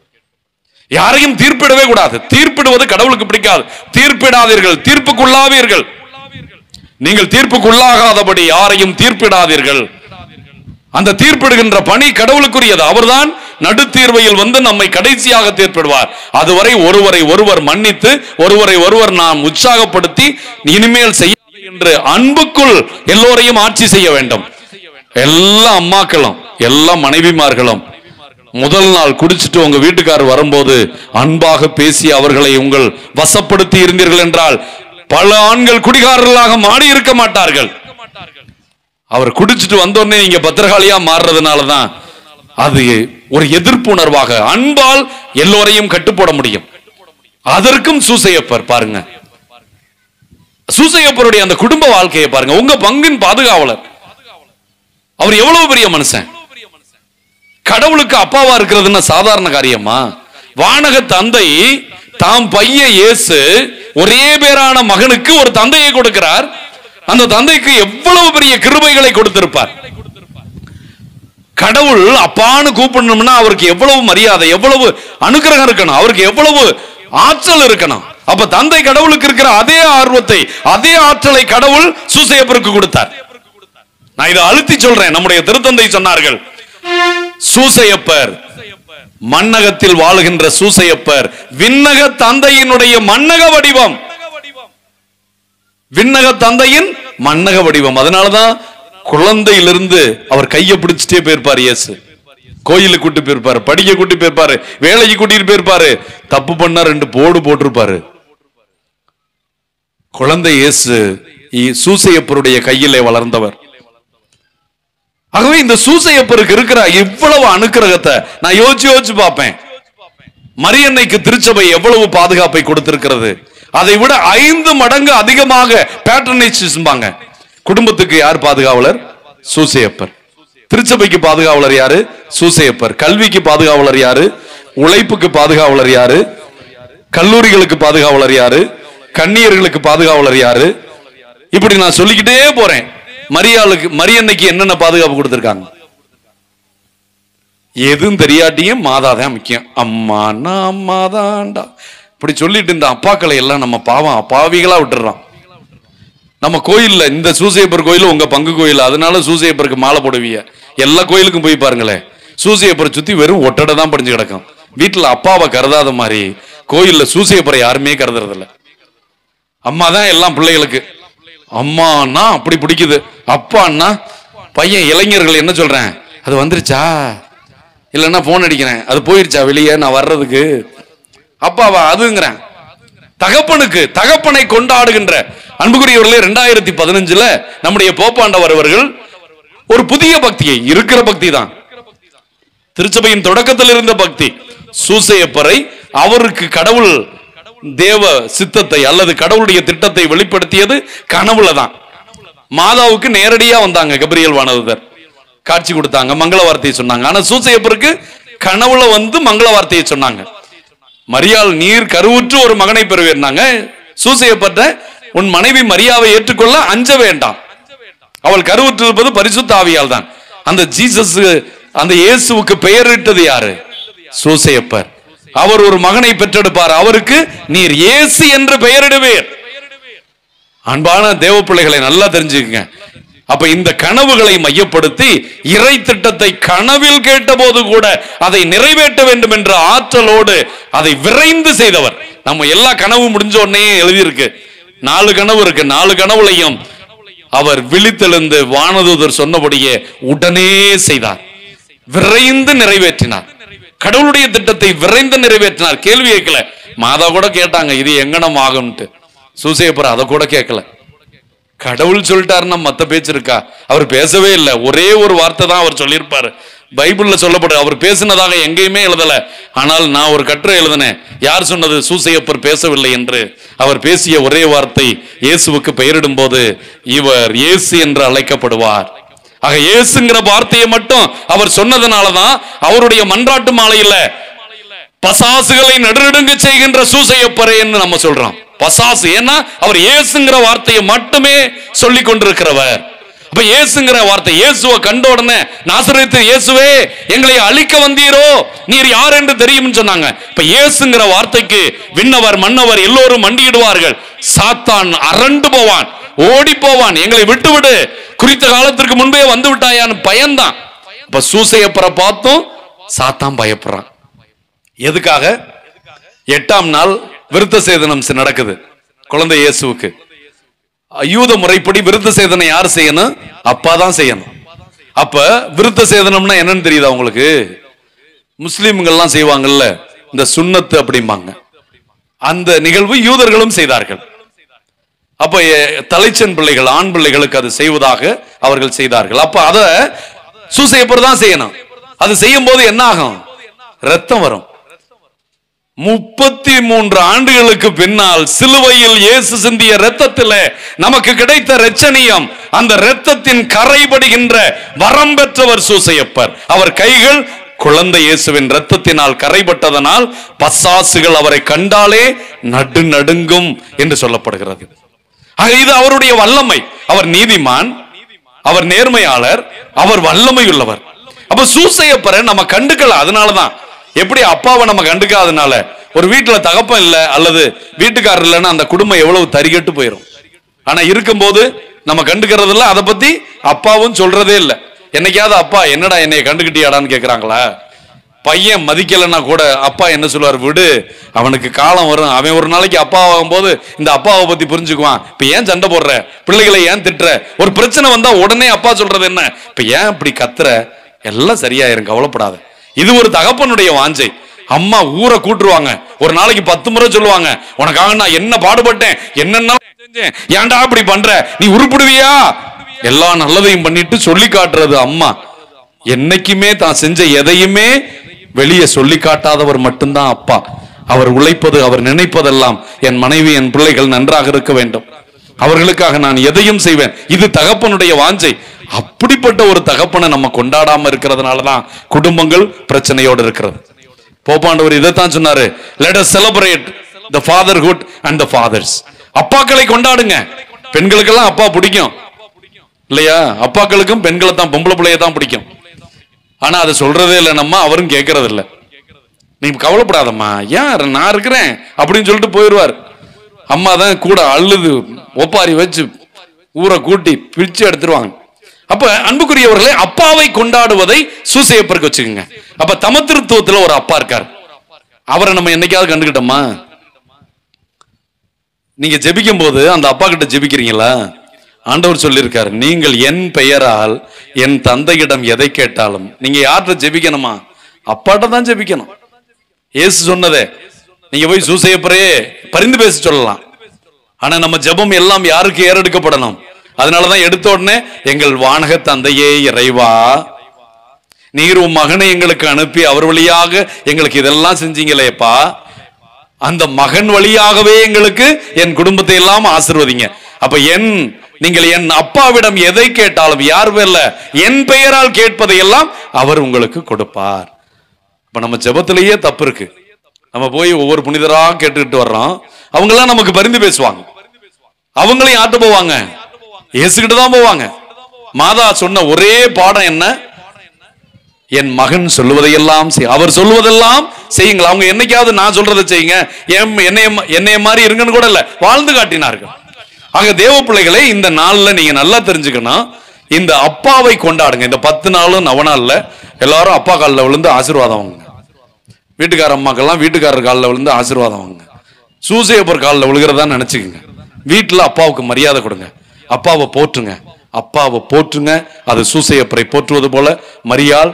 யாரையும் தீர்ப்பிடவே கூடாது. தீர்ப்பிடுவது கடவுளுக்கு பிடிக்காது. தீர்ப்பிடாதீர்கள், தீர்ப்புக்குள்ளாவீர்கள். நீங்கள் தீர்ப்புக்குள்ளாகாதபடி யாரையும் தீர்ப்பிடாதீர்கள். அந்த தீர்ப்பிடுகின்ற பணி கடவுளுக்குரியது. அவர்தான் நடுத்தீர்வையில் வந்து நம்மை கடைசியாக தீர்ப்பிடுவார். அதுவரை ஒருவரை ஒருவர் மன்னித்து, ஒருவரை ஒருவர் நாம் உற்சாகப்படுத்தி, இனிமேல் செய்ய என்று அன்புக்குள் எல்லோரையும் ஆட்சி செய்ய வேண்டும். எல்லா அம்மாக்களும் எல்லா மனைவிமார்களும் முதல் நாள் குடிச்சிட்டு உங்க வீட்டுக்காரர் வரும்போது அன்பாக பேசி அவர்களை உங்கள் வசப்படுத்தி இருந்தீர்கள் என்றால் பல ஆண்கள் குடிகாரர்களாக மாறி இருக்க மாட்டார்கள். அவர் குடிச்சிட்டு வந்தோடனே நீங்க பத்திரகாளியா மாறுறதுனாலதான் அது ஒரு எதிர்ப்பு உணர்வாக அன்பால் எல்லோரையும் கட்டுப்போட முடியும். அதற்கும் சூசையப்பர் பாருங்க, சூசையப்பருடைய அந்த குடும்ப வாழ்க்கையை பாருங்க. உங்க பங்கின் பாதுகாவலர் அவர் எவ்வளவு பெரிய மனுஷன். கடவுளுக்கு அப்பாவா இருக்கிறதுன்னா சாதாரண காரியமா? வானக தந்தை தாம் பையன் இயேசு ஒரே பேரான மகனுக்கு ஒரு தந்தையை கொடுக்கிறார். அந்த தந்தைக்கு எவ்வளவு பெரிய கிருபைகளை கொடுத்திருப்பார். கடவுள் அப்பான்னு கூப்பிடணும்னா அவருக்கு எவ்வளவு மரியாதை, எவ்வளவு அனுக்கிரகம் இருக்கணும், அவருக்கு எவ்வளவு ஆற்றல் இருக்கணும். அப்ப தந்தை கடவுளுக்கு இருக்கிற அதே ஆர்வத்தை, அதே ஆற்றலை கடவுள் சூசையப்பருக்கு கொடுத்தார். நான் இதை அழுத்தி சொல்றேன். நம்முடைய திருத்தந்தை சொன்னார்கள், சூசையப்பர் மண்ணகத்தில் வாழுகின்ற சூசையப்பர் விண்ணக தந்தையினுடைய மண்ணக வடிவம், விண்ணக தந்தையின் மண்ணக வடிவம். அதனாலதான் குழந்தையிலிருந்து அவர் கையை பிடிச்சிட்டே போயிருப்பார். இயேசு கோயிலுக்கு கூட்டி போயிருப்பாரு, படிக்க கூட்டி போயிருப்பாரு, வேலைக்கு கூட்டிட்டு போயிருப்பாரு. தப்பு பண்ணா 2 போடு போட்டிருப்பாரு. குழந்தை இயேசு சூசையப்பருடைய கையிலே வளர்ந்தவர். ஆகவே இந்த சூசையப்பருக்கு இருக்கிற இவ்வளவு அனுக்கிரகத்தை நான் யோசிச்சு பார்ப்பேன். மரியன்னைக்கு திருச்சபை எவ்வளவு பாதுகாப்பை கொடுத்திருக்கிறது. அதை விட 5 மடங்கு அதிகமாக பேட்டர்னேஜ்பாங்க. குடும்பத்துக்கு யார் பாதுகாவலர்? சூசையப்பர். திருச்சபைக்கு பாதுகாவலர் யாரு? சூசையப்பர். கல்விக்கு பாதுகாவலர் யாரு? உழைப்புக்கு பாதுகாவலர் யாரு? கல்லூரிகளுக்கு பாதுகாவலர் யாரு? கன்னியர்களுக்கு பாதுகாவலர் யாரு? இப்படி நான் சொல்லிக்கிட்டே போறேன். மரியன்னைக்கு என்னென்ன பாதுகாப்பு கொடுத்திருக்காங்க? எதுவும் தெரியாட்டியும் மாதாதான் முக்கியம். அம்மானா அம்மாதான்டா இப்படி சொல்லிட்டு இந்த அப்பாக்களை எல்லாம் நம்ம பாவம் அப்பாவிகளா விட்டுறோம். நம்ம கோயில்ல, இந்த சூசையப்பர் கோயில் உங்க பங்கு கோயில், அதனால சூசையப்பருக்கு மாலை போடுவீங்க. எல்லா கோயிலுக்கும் போய் பாருங்களேன், சூசையப்பரை சுத்தி வெறும் ஒட்டடை தான் படிஞ்சு கிடக்கும். வீட்டுல அப்பாவை கருதாத மாதிரி கோயில்ல சூசையப்பரை யாருமே கருதுறது இல்ல. அம்மா தான் எல்லாம் பிள்ளைகளுக்கு. அம்மானா அப்படி பிடிக்குது, அப்பான்னா பையன். இளைஞர்கள் என்ன சொல்றேன், அது வந்துருச்சா, இல்லைன்னா போன் அடிக்கிறேன், அது போயிருச்சா வெளியே, நான் வர்றதுக்கு அப்பாவா அதுங்கிறேன். தகப்பனுக்கு, தகப்பனை கொண்டாடுகின்ற அன்புக்குரியவர்களே, 2015 நம்முடைய போப்பாண்டவர் அவர்கள் ஒரு புதிய பக்தியை, இருக்கிற பக்தி தான், திருச்சபையின் தொடக்கத்தில் இருந்த பக்தி, சூசையப்பரை அவருக்கு கடவுள் தேவ சித்தத்தை அல்லது கடவுளுடைய திட்டத்தை வெளிப்படுத்தியது கனவுல தான். மாதாவுக்கு நேரடியா வந்தாங்க, கபிரியல் வானதூதர் காட்சி கொடுத்தாங்க, மங்கள வார்த்தையை சொன்னாங்க. ஆனா சூசையப்பருக்கு கனவுல வந்து மங்கள வார்த்தையை சொன்னாங்க. மரியாள் நீர் கருவுற்று ஒரு மகனை பெறுவேன்னாங்க. சூசையப்பட்ட உன் மனைவி மரியாவை ஏற்றுக்கொள்ள அஞ்ச வேண்டாம், அவள் கருவுற்றிருப்பது பரிசுத்த ஆவியால் தான். அந்த ஜீசஸ், அந்த இயேசுவுக்கு பெயரிட்டது யாரு? சூசையப்பர். அவர் ஒரு மகனை பெற்றெடுப்பார், அவருக்கு நீர் இயேசு என்று பெயரிடுவீர். அன்பான தேவ பிள்ளைகளை நல்லா தெரிஞ்சுக்கங்க. அப்ப இந்த கனவுகளை மையப்படுத்தி இறை திட்டத்தை கனவில் கேட்ட போது கூட அதை நிறைவேற்ற வேண்டும் என்ற ஆற்றலோடு அதை விரைந்து செய்தவர். நம்ம எல்லா கனவு முடிஞ்ச உடனே எழுதியிருக்கு, 4 கனவு இருக்கு. 4 கனவுலையும் அவர் விழித்தெழுந்து வானதூதர் சொன்னபடியே உடனே செய்தார், விரைந்து நிறைவேற்றினார். கடவுளுடைய திட்டத்தை விரைந்து நிறைவேற்றினார். கேள்வி கேட்கல. மாதா கூட கேட்டாங்க, இது எங்கனம் ஆகும்ட்டு. சூசையப்பர் அதை கூட கேட்கல. கடவுள் சொல்லிட்டாருன்னா மத்த பேச்சு இருக்கா? அவர் பேசவே இல்லை. ஒரே ஒரு வார்த்தை தான் அவர் சொல்லியிருப்பாரு. பைபிள்ல சொல்லப்படு, அவர் பேசினதாக எங்கேயுமே எழுதல. ஆனால் நான் ஒரு கட்டுரை எழுதினேன். யார் சொன்னது? சூசையப்பர் பேசவில்லை என்று. அவர் பேசிய ஒரே வார்த்தை, இயேசுவுக்கு பெயரிடும் போது இவர் இயேசு என்று அழைக்கப்படுவார். ஆக இயேசுங்கிற வார்த்தையை மட்டும் அவர் சொன்னதுனாலதான் அவருடைய மன்றாட்டு மாலையில பசாசுகளை நடுநடுங்க செய்கின்ற சூசையப்பரே என்று நம்ம சொல்றோம். பசாசு, ஏன்னா அவர் இயேசுங்கிற வார்த்தையை மட்டுமே சொல்லி கொண்டிருக்கிறவர். அப்ப இயேசுங்கிற வார்த்தை, இயேசுவை கண்ட உடனே நாசரேத்து இயேசுவே எங்களை அழிக்க வந்தீரோ, நீர் யார் என்று தெரியும் சொன்னாங்க. இப்ப இயேசுங்கிற வார்த்தைக்கு விண்ணவர் மன்னவர் எல்லோரும் மண்டியிடுவார்கள். சாத்தான் அரண்டு போவான், ஓடி போவான், எங்களை விட்டுவிடு, குறித்த காலத்திற்கு முன்பே வந்து விட்டாயான்னு பயந்தான். இப்ப சூசையப்பரை பார்த்தும் சாத்தான் பயப்படுறான். எதுக்காக? 8ஆம் நாள் விருத்த சேதனம் நடக்குது குழந்தை இயேசுவுக்கு. யூத முறைப்படி விருத்த சேதனம் யார் செய்யணும்? அப்பா தான் செய்யணும். அப்ப விருத்த சேதனம்னா என்னன்னு தெரியுதா உங்களுக்கு? முஸ்லிம்கள்லாம் செய்வாங்கல்ல, இந்த சுன்னத்து அப்படிம்பாங்க. அந்த நிகழ்வு யூதர்களும் செய்தார்கள். அப்ப தலைச்சன் பிள்ளைகள், ஆண் பிள்ளைகளுக்கு அது செய்வதாக அவர்கள் செய்தார்கள். அப்ப அத சூசையப்பர் தான் செய்யணும். அது செய்யும் போது என்ன ஆகும்? ரத்தம் வரும். 33 ஆண்டுகளுக்கு பின்னால் சிலுவையில் இயேசு சிந்திய இரத்தத்திலே நமக்கு கிடைத்த இரட்சணியம், அந்த இரத்தத்தின் கரைபடுகின்ற வரம் பெற்றவர் சூசையப்பர். அவர் கைகள் குழந்தை இயேசுவின் இரத்தத்தினால் கரைபட்டதனால் பசாசுகள் அவரை கண்டாலே நடுநடுங்கும் என்று சொல்லப்படுகிறது. ஆக இது அவருடைய வல்லமை. அவர் நீதிமான், அவர் நேர்மையாளர், அவர் வல்லமை உள்ளவர். அப்ப சூசையப்பரை நம்ம கண்டுக்கலாம். அதனாலதான் எப்படி அப்பாவை நம்ம கண்டுக்காதனால ஒரு வீட்டுல தகப்பன் இல்ல அல்லது வீட்டுக்காரர் இல்லைன்னா அந்த குடும்பம் எவ்வளவு தரிகட்டு போயிடும். ஆனா இருக்கும்போது நம்ம கண்டுக்கிறது இல்ல. அதை பத்தி அப்பாவும் சொல்றதே இல்லை. என்னைக்காவது அப்பா என்னடா என்னைய கண்டுகிட்டியாடான்னு கேக்குறாங்களா? பையன் மதிக்கலைன்னா கூட அப்பா என்ன சொல்லுவார்? விடு, அவனுக்கு காலம் வரும், அவன் ஒரு நாளைக்கு அப்பா ஆகும் போது இந்த அப்பாவை பத்தி புரிஞ்சுக்குவான். இப்ப ஏன் சண்டை போடுற, பிள்ளைகளை ஏன் திட்டுற, ஒரு பிரச்சனை வந்தா உடனே அப்பா சொல்றது என்ன, இப்ப ஏன் இப்படி கத்துற, எல்லாம் சரியாயிரும், கவலைப்படாத. இது ஒரு தகப்பனுடைய வாஞ்சை. அம்மா ஊரை கூட்டுருவாங்க, ஒரு நாளைக்கு 10 முறை சொல்லுவாங்க, உனக்காக நான் என்ன பாடுபட்டேன், என்னென்ன செஞ்சேன், ஏன்டா இப்படி பண்ற, நீ உருப்பிடுவியா, எல்லா நல்லதையும் பண்ணிட்டு சொல்லி காட்டுறது அம்மா. என்னைக்குமே தான் செஞ்ச எதையுமே வெளியே சொல்லி காட்டாதவர் மட்டும்தான் அப்பா. அவர் உழைப்பது, அவர் நினைப்பதெல்லாம் என் மனைவி என் பிள்ளைகள் நன்றாக இருக்க வேண்டும், அவர்களுக்காக நான் எதையும் செய்வேன். இது தகப்பனுடைய வாஞ்சை. அப்படிப்பட்ட ஒரு தகப்பனை நம்ம கொண்டாடாம இருக்கிறதுனாலதான் குடும்பங்கள் பிரச்சனையோடு இருக்கிறது. போப்பாண்டவர் இதைத்தான் சொன்னாரு, let us celebrate the fatherhood and the fathers. அப்பாக்களை கொண்டாடுங்க. பெண்களுக்கெல்லாம் அப்பா பிடிக்கும் இல்லையா? அப்பாக்களுக்கும் பெண்களை தான், பொம்பளை பிள்ளைய தான் பிடிக்கும். ஆனா அதை சொல்றதே இல்லை நம்ம, அவரும் கேட்கறது இல்லை. நீ கவலைப்படாதம்மா, ஏன் நான் இருக்கிறேன் அப்படின்னு சொல்லிட்டு போயிடுவார். அம்மா தான் கூட அழுது ஒப்பாரி வச்சு ஊரை கூட்டி பிரிச்சு எடுத்துருவாங்க. அப்ப அன்புக்குரியவர்களே, அப்பாவை கொண்டாடுவதை சூசையப்பருக்கு வச்சுக்கோங்க. அப்ப தமத்திருத்துவத்துல ஒரு அப்பா இருக்கார். அவரை நம்ம என்னைக்காவது கண்டுகிட்டோமா? நீங்க ஜெபிக்கும் போது அந்த அப்பா கிட்ட ஜெபிக்கிறீங்களா? ஆண்டவர் சொல்லியிருக்காரு, நீங்கள் என் பெயரால் என் தந்தையிடம் எதை கேட்டாலும். நீங்க யார்கிட்ட ஜெபிக்கணுமா? அப்பாட்ட தான் ஜெபிக்கணும். இயேசு சொன்னதே. நீங்க போய் சூசையப்பரே பரிந்து பேச சொல்லலாம். ஆனா நம்ம ஜெபம் எல்லாம் யாருக்கு ஏறெடுக்கப்படணும்? அதனாலதான் எடுத்த உடனே, எங்கள் வானக தந்தையே இறைவா, நீர் உன் மகனை எங்களுக்கு அனுப்பி அவர் வழியாக எங்களுக்கு இதெல்லாம் செஞ்சீங்களேப்பா, அந்த மகன் வழியாகவே எங்களுக்கு என் குடும்பத்தை எல்லாம் ஆசீர்வதிங்க. அப்ப நீங்கள் என் அப்பாவிடம் எதை கேட்டாலும், யார் பேர்ல என் பெயரால் கேட்பதை எல்லாம் அவர் உங்களுக்கு கொடுப்பார். இப்ப நம்ம ஜெபத்திலேயே தப்பு இருக்கு. நம்ம போய் ஒவ்வொரு புனிதரா கேட்டுக்கிட்டு வர்றோம். அவங்க எல்லாம் நமக்கு பரிந்து பேசுவாங்க. அவங்களையும் யார்கிட்ட போவாங்க? இயேசுகிட்ட தான் போவாங்க. மாதா சொன்ன ஒரே பாடம் என்ன? என் மகன் சொல்லுவதையெல்லாம் அவர் சொல்லுவதெல்லாம் செய்யுங்கள். அவங்க என்னைக்காவது நான் சொல்றதை செய்யுங்க, என்னைய மாதிரி இருங்கன்னு கூட இல்ல, வாழ்ந்து காட்டினார்கள். ஆக தேவ பிள்ளைகளை, இந்த நாள்ல நீங்க நல்லா தெரிஞ்சுக்கணும், இந்த அப்பாவை கொண்டாடுங்க. இந்த 10 நாளும் நவநாள்ல எல்லாரும் அப்பா காலில் விழுந்து ஆசீர்வாதம் வாங்க. வீட்டுக்கார அம்மாக்கெல்லாம் வீட்டுக்காரர் காலில் விழுந்து ஆசீர்வாதம் வாங்க. சூசையப்பர் காலில் விழுகிறதா நினைச்சுக்கோங்க. வீட்டுல அப்பாவுக்கு மரியாதை கொடுங்க, அப்பாவை போற்றுங்க, அப்பாவை போற்றுங்க. அது சூசையப்பரை போற்றுவது போல மரியாள்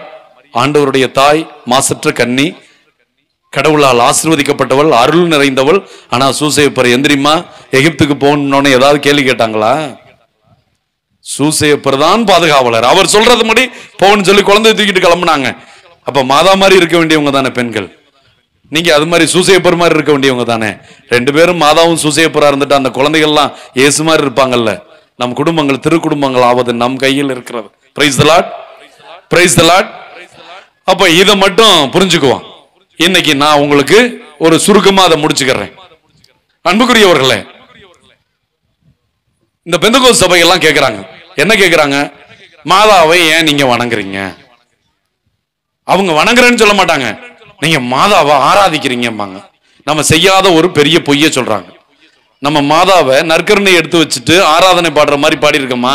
ஆண்டவருடைய தாய், மாசற்ற கன்னி, கடவுளால் ஆசீர்வதிக்கப்பட்டவள், அருள் நிறைந்தவள். ஆனா சூசையப்பர் எந்திரிமா எகிப்துக்கு போகணும்னு ஏதாவது கேள்வி கேட்டாங்களா? சூசையப்பர் தான் பாதுகாவலர். அவர் சொல்றது மாதிரி போகணும்னு சொல்லி குழந்தைய தூக்கிட்டு கிளம்புனாங்க. அப்ப மாதா மாதிரி இருக்க வேண்டியவங்க தானே பெண்கள். நீங்க அது மாதிரி சூசையப்பர் மாதிரி இருக்க வேண்டியவங்க தானே. 2 பேரும் மாதாவும் சூசையப்பரா இருந்துட்டு அந்த குழந்தைகள்லாம் இயேசு மாதிரி இருப்பாங்கல்ல. நம் குடும்பங்கள் திருக்குடும்பங்கள் ஆவது நம் கையில் இருக்கிறது. Price the Lord, praise the Lord. அப்ப இதை மட்டும் புரிஞ்சுக்குவோம். இன்னைக்கு நான் உங்களுக்கு ஒரு சுருக்கமா அதை முடிச்சுக்கிறேன். அன்புக்குரியவர்களே, இந்த பெந்தகோஸ்து சபையெல்லாம் கேட்கிறாங்க, என்ன கேட்கிறாங்க? மாதாவை ஏன் நீங்க வணங்குறீங்க? அவங்க வணங்குறேன்னு சொல்ல மாட்டாங்க, நீங்க மாதாவை ஆராதிக்கிறீங்கம்பாங்க. நம்ம செய்யாத ஒரு பெரிய பொய்ய சொல்றாங்க. நம்ம மாதாவை நற்கருணை எடுத்து வச்சுட்டு ஆராதனை பாடுற மாதிரி பாடி இருக்கோமா?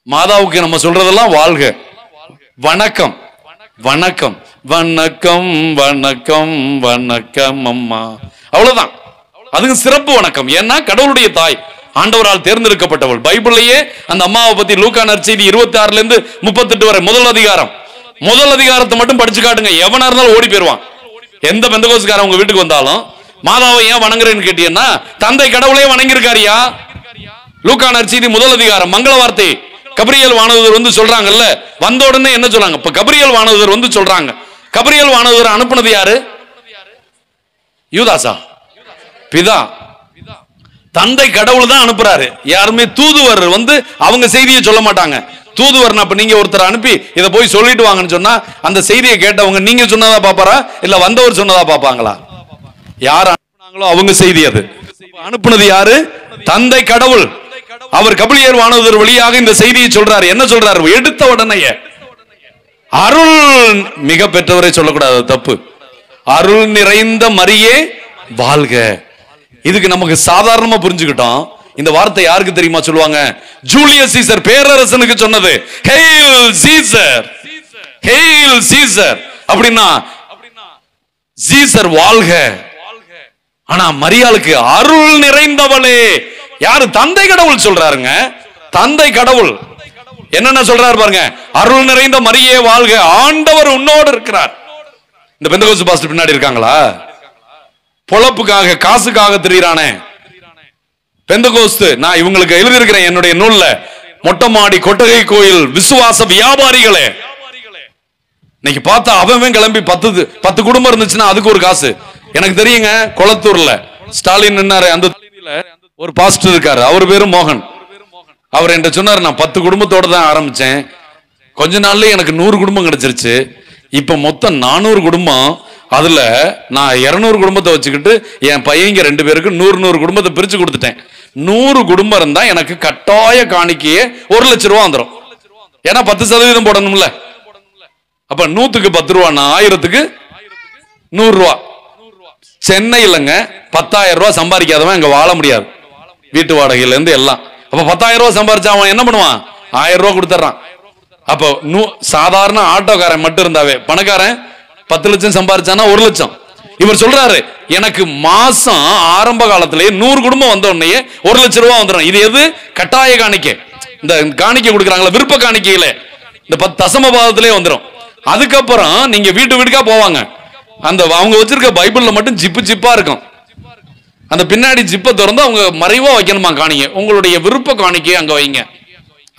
மாதாவுக்கு நம்ம சொல்றதெல்லாம் வாழ்க, வணக்கம், வணக்கம், வணக்கம், வணக்கம், வணக்கம் அம்மா, அவ்வளவுதான். அதுக்கு சிறப்பு வணக்கம். ஏன்னா கடவுளுடைய தாய், ஆண்டவரால் தேர்ந்தெடுக்கப்பட்டவள். பைபிள்லயே அந்த அம்மாவை பத்தி லூக்கா நற்செய்தி 26 இருந்து 38 வரை முதல் அதிகாரத்தை மட்டும் படிச்சு காட்டுங்க. எவனா இருந்தாலும் ஓடி போயிருவான். எந்த பெந்தகோஸ்துக்காரன் உங்க வீட்டுக்கு வந்தாலும் மாதாவை ஏன் வணங்குறேன்னு கேட்டீங்கன்னா, தந்தை கடவுளே வணங்கி இருக்காரியா. லூக்கா நற்செய்தி 1 அதிகாரம் மங்கள வார்த்தை கபிரியேல் வானதூதர் வந்து சொல்றாங்கல்ல, வந்த உடனே என்ன சொல்றாங்க? இப்ப கபிரியேல் வானதூதர் வந்து சொல்றாங்க. கபிரியேல் வானதூதர் அனுப்புனது யாரு? யூதாசா? பிதா. தந்தை கடவுள் தான் அனுப்புறாரு. யாருமே தூதுவர் வந்து அவங்க செய்தியை சொல்ல மாட்டாங்க. தூதுவர் அப்ப நீங்க ஒருத்தர் அனுப்பி இதை போய் சொல்லிட்டு வாங்கன்னு சொன்னா அந்த செய்தியை கேட்டவங்க நீங்க சொன்னதா பாப்பாரா இல்ல வந்தவர் சொன்னதா பாப்பாங்களா? யார் அனுப்புனாங்களோ அவங்க செய்தி அது. அனுப்புனது யாரு? தந்தை கடவுள். அவர் கபிரியேல் வானதூதர் வழியாக இந்த செய்தியை சொல்றாரு. என்ன சொல்றாரு? எடுத்த உடனே அருள் மிக பெற்றவரை சொல்லக்கூடாது, தப்பு. அருள் நிறைந்த மரியே வாழ்க. இதுக்கு நமக்கு சாதாரணமா புரிஞ்சுக்கிட்டோம். இந்த வார்த்தை யாருக்கு தெரியுமா சொல்லுவாங்க? ஜூலியஸ் சீசர் பேரரசனுக்கு சொன்னது. ஹெயில் சீசர், ஹெயில் சீசர் அப்படின்னா சீசர் வாழ்க. ஆனா மரியாளுக்கு அருள் நிறைந்தவளே. யாரு? தந்தை கடவுள் சொல்றாருங்க. தந்தை கடவுள் என்னென்ன சொல்றாரு பாருங்க. அருள் நிறைந்த மரியே வாழ்க, ஆண்டவர் உன்னோடு இருக்கிறார். இந்த பெந்தகோஸ்து பாஸ்டர் பின்னாடி இருக்காங்களா? பொழப்புக்காக காசுக்காக திரியறானே பெந்தகோஸ்து. நான் இவங்களுக்கு எழுதியிருக்கிறேன் என்னுடைய நூல்ல, மொட்டை மாடி கொட்டகை கோயில் விசுவாச வியாபாரிகளே. இன்னைக்கு பார்த்தா அவன் கிளம்பி 10 குடும்பம் இருந்துச்சுன்னா அதுக்கு ஒரு காசு. எனக்கு தெரியுங்க, கொளத்தூர்ல ஸ்டாலின் நின்னாரு, அந்த ஒரு பாஸ்டர் இருக்காரு, அவர் பேரு மோகன். அவர் என்கிட்ட சொன்னார், நான் 10 குடும்பத்தோட தான் ஆரம்பிச்சேன், கொஞ்ச நாள்லயே எனக்கு 100 குடும்பம் கிடைச்சிருச்சு. இப்ப மொத்தம் 400 குடும்பம். அதுல நான் 200 குடும்பத்தை வச்சுக்கிட்டு என் பையங்க 2 பேருக்கு 100 குடும்பத்தை பிரிச்சு கொடுத்துட்டேன். 100 குடும்பம் இருந்தா எனக்கு கட்டாய காணிக்கையே 1 லட்சம் ரூபா வந்துடும். ஏன்னா 10% போடணும்ல. அப்ப 100க்கு 10 ரூபான்னா 1000க்கு 100 ரூபா. சென்னையிலங்க 10,000 ரூபாய் சம்பாதிக்காதவன் இங்க வாழ முடியாது, வீட்டு வாடகையில இருந்து எல்லாம். அப்ப 10,000 ரூபாய் சம்பாதிச்சா அவன் என்ன பண்ணுவான்? 1000 ரூபாய் கொடுத்துறான். அப்போ சாதாரண ஆட்டோக்காரன் மட்டும் இருந்தாவே பணக்காரன் 10 லட்சம் சம்பாதிச்சானா 1 லட்சம். இவர் சொல்றாரு, எனக்கு மாசம் ஆரம்ப காலத்திலேயே 100 குடும்பம் வந்த உடனே 1 லட்சம் ரூபாய் வந்துடும். இது எது? கட்டாய காணிக்கை. இந்த காணிக்கை கொடுக்குறாங்களா, விருப்ப காணிக்கையில இந்த 10 தசம பாதத்திலே வந்துடும். அதுக்கப்புறம் நீங்க வீட்டு வீட்டுக்கா போவாங்க. அந்த அவங்க வச்சிருக்க பைபிள்ல மட்டும் ஜிப்பு ஜிப்பா இருக்கும். அந்த பின்னாடி ஜிப்பை திறந்து அவங்க மறைவா வைக்கணுமா காணிக்கை, உங்களுடைய விருப்ப காணிக்கையை அங்க வைங்க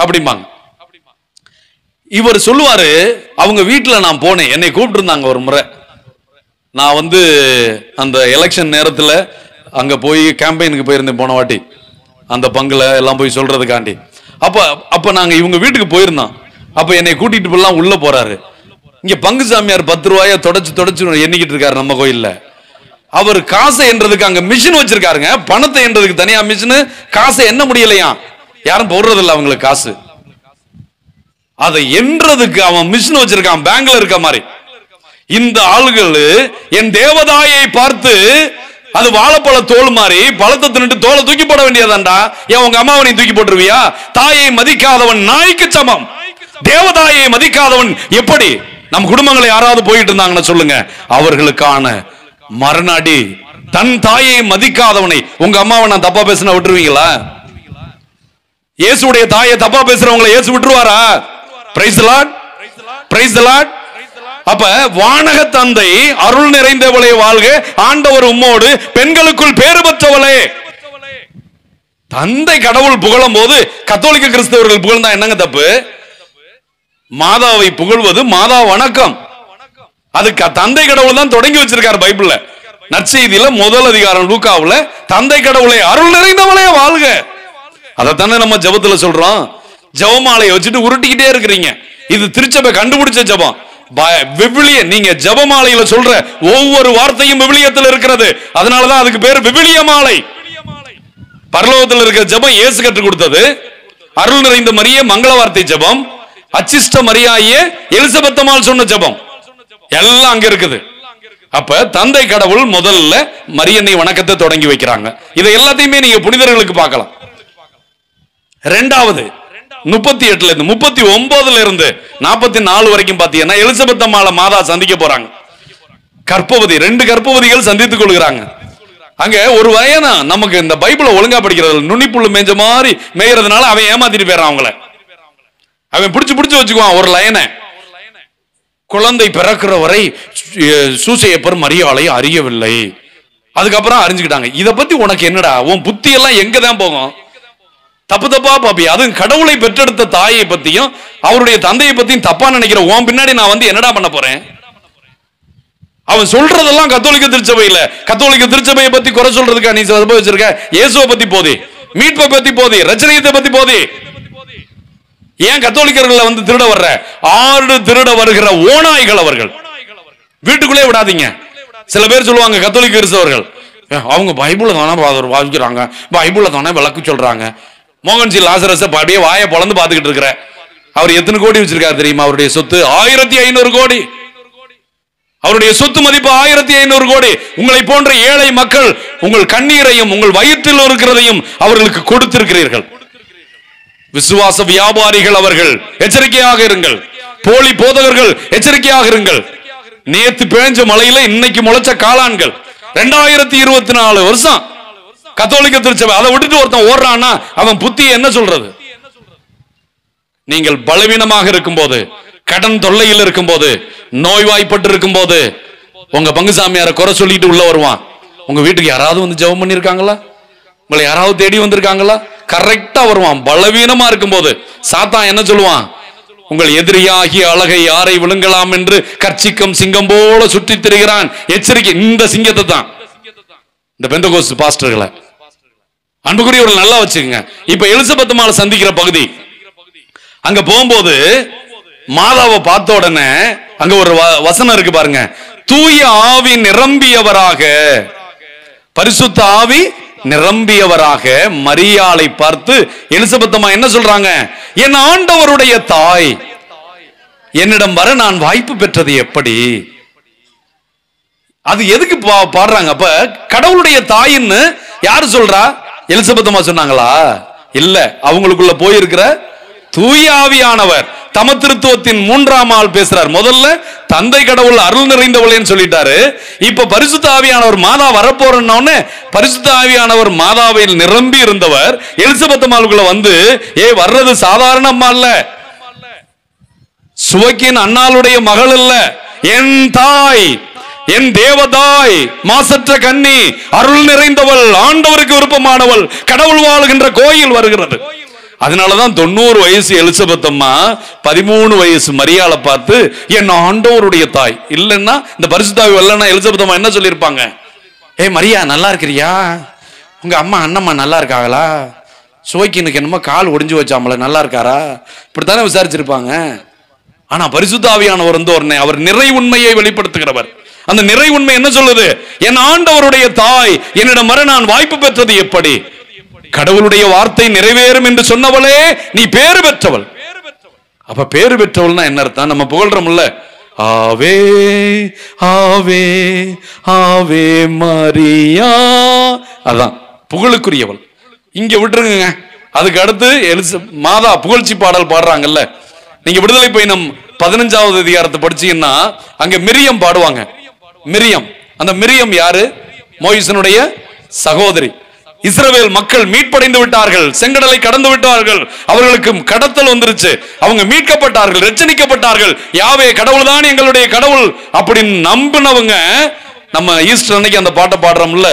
அப்படிம்பாங்க. இவர் சொல்லுவாரு, அவங்க வீட்டுல நான் போனேன், என்னை கூப்பிட்டு இருந்தாங்க ஒரு முறை. நான் வந்து அந்த எலெக்ஷன் நேரத்துல அங்க போய் கேம்பெயினுக்கு போயிருந்தேன் போன வாட்டி, அந்த பங்குல எல்லாம் போய் சொல்றதுக்காண்டி. அப்ப நாங்க இவங்க வீட்டுக்கு போயிருந்தோம். அப்ப என்னை கூட்டிட்டு போலாம் உள்ள போறாரு. இங்க பங்கு சாமியார் 10 ரூபாய தொடச்சு எண்ணிக்கிட்டு இருக்காரு நம்ம கோயில்ல. அவர் காசை என்றதுக்கு அங்க மிஷின் வச்சிருக்காருங்க, பணத்தை என்றதுக்கு தனியா மிஷின், காசை எண்ண முடியலையா, யாரும் போடுறது இல்லை அவங்களுக்கு காசு. அதை என்றதுக்கு அவன் மிஷின் வச்சிருக்கான், பேங்க்ல இருக்க மாதிரி. இந்த ஆளுகள் என் தேவதாயை பார்த்து அது வாழைப்பழ தோல் மாதிரி பழத்தை தின்னுட்டு தோலை தூக்கி போட வேண்டியதாண்டா. ஏன் உங்க அம்மாவை நீ தூக்கி போட்டுருவியா? தாயை மதிக்காதவன் நாய்க்கு சமம். தேவதாயை மதிக்காதவன் எப்படி? நம் குடும்பங்களை யாராவது போயிட்டு இருந்தாங்கன்னு சொல்லுங்க, அவர்களுக்கான மரணாடி. தன் தாயை மதிக்காதவனை, உங்க அம்மாவை நான் தப்பா பேசினா விட்டுருவீங்களா? இயேசுடைய தாயை தப்பா பேசுறவங்களை இயேசு விட்டுருவாரா? Praise the Lord, praise the Lord. அப்ப வானக தந்தை அருள் நிறைந்தவளே வாழ்க, ஆண்டவர் உம்மோடு, பெண்களுக்குள் பேறு பெற்றவளே. தந்தை கடவுள் புகழும் போது கத்தோலிக்க கிறிஸ்தவர்கள் புகழ்ந்தா என்னங்க தப்பு? மாதாவை புகழ்வது மாதா வணக்கம். அதுக்கு தந்தை கடவுள் தான் தொடங்கி வச்சிருக்காரு பைபிள்ல. நற்செய்தியில முதல் அதிகாரம் லூக்காவுல தந்தை கடவுளே அருள் நிறைந்தவளே வாழ்க. அதைத்தானே நம்ம ஜெபத்துல சொல்றோம். ஜெபமாலையை வச்சுட்டு உருட்டிக்கிட்டே இருக்கிறீங்க. இது திருச்சபை கண்டுபிடிச்ச ஜெபம். விவிலிய நீங்க ஜெபமாலையில சொல்ற ஒவ்வொரு வார்த்தையும் விவிலியத்தில் இருக்கிறது. அதனாலதான் அதுக்கு பேர் விவிலிய மாலை. பரலோகத்தில் இருக்கிற ஜெபம் இயேசு கற்றுக் கொடுத்தது. அருள் நிறைந்த மரியே மங்கள வார்த்தை ஜெபம், அச்சிஷ்ட மரியாயே எலிசபெத் அம்மாள் சொன்ன ஜெபம் எல்லாம் அங்க இருக்குது. அப்ப தந்தை கடவுள் முதல்ல மரியன்னை வணக்கத்தை தொடங்கி வைக்கிறாங்க. இதை எல்லாத்தையுமே நீங்க புனிதர்களுக்கு பார்க்கலாம். இரண்டாவது 38ல இருந்து 39ல இருந்து 44 வரைக்கும் பாத்தீங்கன்னா எலிசபெத் அம்மாளை மாதா சந்திக்க போறாங்க. கர்ப்பவதி, 2 கர்ப்பவதிகள் சந்தித்துக் கொள்கிறாங்க. அங்க ஒரு வயனா நமக்கு இந்த பைபிளை ஒழுங்கா படிக்கிறது நுனிப்புள்ளு மேஞ்ச மாதிரி மேயறதுனால அவன் ஏமாத்திட்டு போயிடறான். அவங்கள அவன் பிடிச்சு வச்சுக்குவான் ஒரு லைனை. குழந்தை பிறக்கிற வரை சூசையப்பர் மரியாளை அறியவில்லை. அதுக்கப்புறம் அறிஞ்சுக்கிட்டாங்க. இதை பத்தி உனக்கு என்னடா, உன் புத்தி எல்லாம் எங்கதான் போகும்? தப்பு தப்பா பாப்பியா. அதுவும் கடவுளை பெற்றெடுத்த தாயை பத்தியும் அவருடைய தந்தையை பத்தியும் தப்பா நினைக்கிற உன் பின்னாடி நான் வந்து என்னடா பண்ண போறேன்? அவன் சொல்றதெல்லாம் கத்தோலிக்க திருச்சபையில, கத்தோலிக்க திருச்சபையை பத்தி குறை சொல்றதுக்கா நீ வச்சிருக்க? இயேசுவை பத்தி போதி, மீட்பை பத்தி போதி, ரச்சனையத்தை பத்தி போதி. ஏன் கத்தோலிக்கர்கள் வந்து திருட வர்ற? ஆடு திருட வருகிற ஓநாய்கள் அவர்கள். வீட்டுக்குள்ளே விடாதீங்க. சில பேர் சொல்லுவாங்க கத்தோலிக்க கிறிஸ்தவர்கள், அவங்க பைபிள தானே வாசிக்கிறாங்க, பைபிள தானே விளக்கு சொல்றாங்க. மோகன்ஜி லாசரஸ் அப்படியே வாயை பொளந்து பார்த்துக்கிட்டு இருக்கிற. அவர் எத்தனை கோடி வச்சிருக்காரு தெரியுமா? அவருடைய சொத்து 1500 கோடி. அவருடைய சொத்து மதிப்பு 1500 கோடி. உங்களை போன்ற ஏழை மக்கள் உங்கள் கண்ணீரையும் உங்கள் வயிற்றில் இருக்கிறதையும் அவர்களுக்கு கொடுத்திருக்கிறீர்கள். விசுவாச வியாபாரிகள் அவர்கள், எச்சரிக்கையாக இருங்கள். போலி போதகர்கள், எச்சரிக்கையாக இருங்கள். நேத்து பேஞ்ச மலையில இன்னைக்கு முளைச்ச காளான்கள். 2024 வருஷம் கத்தோலிக்க திருச்சபை. அதை விட்டுட்டு ஒருத்தன் ஓடுறான்னா அவன் புத்தி என்ன சொல்றது? நீங்கள் பலவீனமாக இருக்கும் போது, கடன் தொல்லையில் இருக்கும் போது, நோய்வாய்ப்பட்டு இருக்கும் போது உங்க பங்குசாமியாரை குறை சொல்லிட்டு உள்ள வருவான். உங்க வீட்டுக்கு யாராவது வந்து ஜெபம் பண்ணிருக்காங்களா? உங்களை யாராவது தேடி வந்திருக்காங்களா? கரெக்டா வருவான். பலவீனமா இருக்கும் போது சாத்தான் என்ன சொல்லுவான்? உங்கள் எதிரியாகிய அழகை யாரை விழுங்கலாம் என்று கர்ச்சிக்கும் சிங்கம் போல சுற்றி திரிகிறான். எச்சரிக்கை. இந்த சிங்கத்தை தான் இந்த பெந்தகோஸ்து பாஸ்டர்களை அன்புக்குரியவர்கள் நல்லா வச்சுக்கோங்க. இப்ப எலிசபெத் மாலை சந்திக்கிற பகுதி, அங்க போகும்போது மாதாவை பார்த்த உடனே அங்க ஒரு வசனம் இருக்கு பாருங்க. தூய ஆவி நிரம்பியவராக, பரிசுத்த ஆவி நிரம்பியவராக மரியாளை பார்த்து எலிசபெத் அம்மா என்ன சொல்றாங்க? என் ஆண்டவருடைய தாய் என்னிடம் வர நான் வாய்ப்பு பெற்றது எப்படி? அது எதுக்கு பாடுறாங்க? அப்ப கடவுளுடைய தாயின்னு யாரு சொல்றா? எலிசபெத் அம்மா சொன்னாங்களா? இல்ல, அவங்களுக்குள்ள போயிருக்கிற தூய ஆவியானவர் தமத்திருத்துவத்தின் 3ஆம் ஆள் பேசுறார். முதல்ல தந்தை கடவுள் அருள் நிறைந்தவளேன்னு சொல்லிட்டாரு. இப்ப பரிசுத்த ஆவியானவர் மாதா வரப்போறோன்னு பரிசுத்த ஆவியானவர் மாதாவில் நிரம்பி இருந்தவர் எலிசபெத் அம்மாளுக்குள்ள வந்து வர்றது சாதாரண அம்மா இல்ல, சுவக்கின் அண்ணாளுடைய மகள் இல்ல, என் தாய், என் தேவதாய், மாசற்ற கன்னி, அருள் நிறைந்தவள், ஆண்டவருக்கு விருப்பமானவள், கடவுள் வாழுகின்ற கோயில் வருகிறது. அதனாலதான் 90 வயசு எலிசபெத் அம்மா 13 வயசு மரியாளை பார்த்து என் ஆண்டவருடைய தாய். இல்லைன்னா இந்த பரிசுத்தாவி வரலன்னா எலிசபெத் அம்மா என்ன சொல்லியிருப்பாங்க? மரியா நல்லா இருக்கிறியா? உங்க அம்மா அண்ணம்மா நல்லா இருக்காங்களா? சுவைக்கினுக்கு என்னமோ கால் ஒடிஞ்சு வச்சாமல நல்லா இருக்காரா? இப்படித்தானே விசாரிச்சிருப்பாங்க. ஆனா பரிசுத்தாவியானவர் வந்து உடனே அவர் நிறை உண்மையை வெளிப்படுத்துகிறவர். அந்த நிறை உண்மை என்ன சொல்லுது? என் ஆண்டவருடைய தாய் என்னிடம் வர நான் வாய்ப்பு பெற்றது எப்படி? கடவுளுடைய வார்த்தை நிறைவேறும் என்று சொன்னவளே நீ பேறு பெற்றவள். அப்ப பேறு பெற்றவள்னா என்ன அர்த்தம்? நம்ம புகழ்றோம்ல, ஆவே ஆவே ஆவே மரியா, அதான் புகழுக்குரியவள். இங்க விட்டுருங்க. அதுக்கு அடுத்து மாதா புகழ்ச்சி பாடல் பாடுறாங்கல்ல. நீங்க விடுதலை பயணம் 15வது அதிகாரத்தை படிச்சீங்கன்னா அங்க மிரியம் பாடுவாங்க. மிரியம், அந்த மிரியம் யாரு? மோயிசனுடைய சகோதரி. இஸ்ரவேல் மக்கள் மீட்படைந்து விட்டார்கள், செங்கடலை கடந்து விட்டார்கள், அவர்களுக்கு கடத்தல் வந்துருச்சு, அவங்க மீட்கப்பட்டார்கள், ரட்சணிக்கப்பட்டார்கள். யாவே கடவுள் தான் எங்களுடைய கடவுள் அப்படின்னு நம்பினவங்க நம்ம ஈஸ்டர் அன்னைக்கு அந்த பாட்டை பாடுறோம்ல,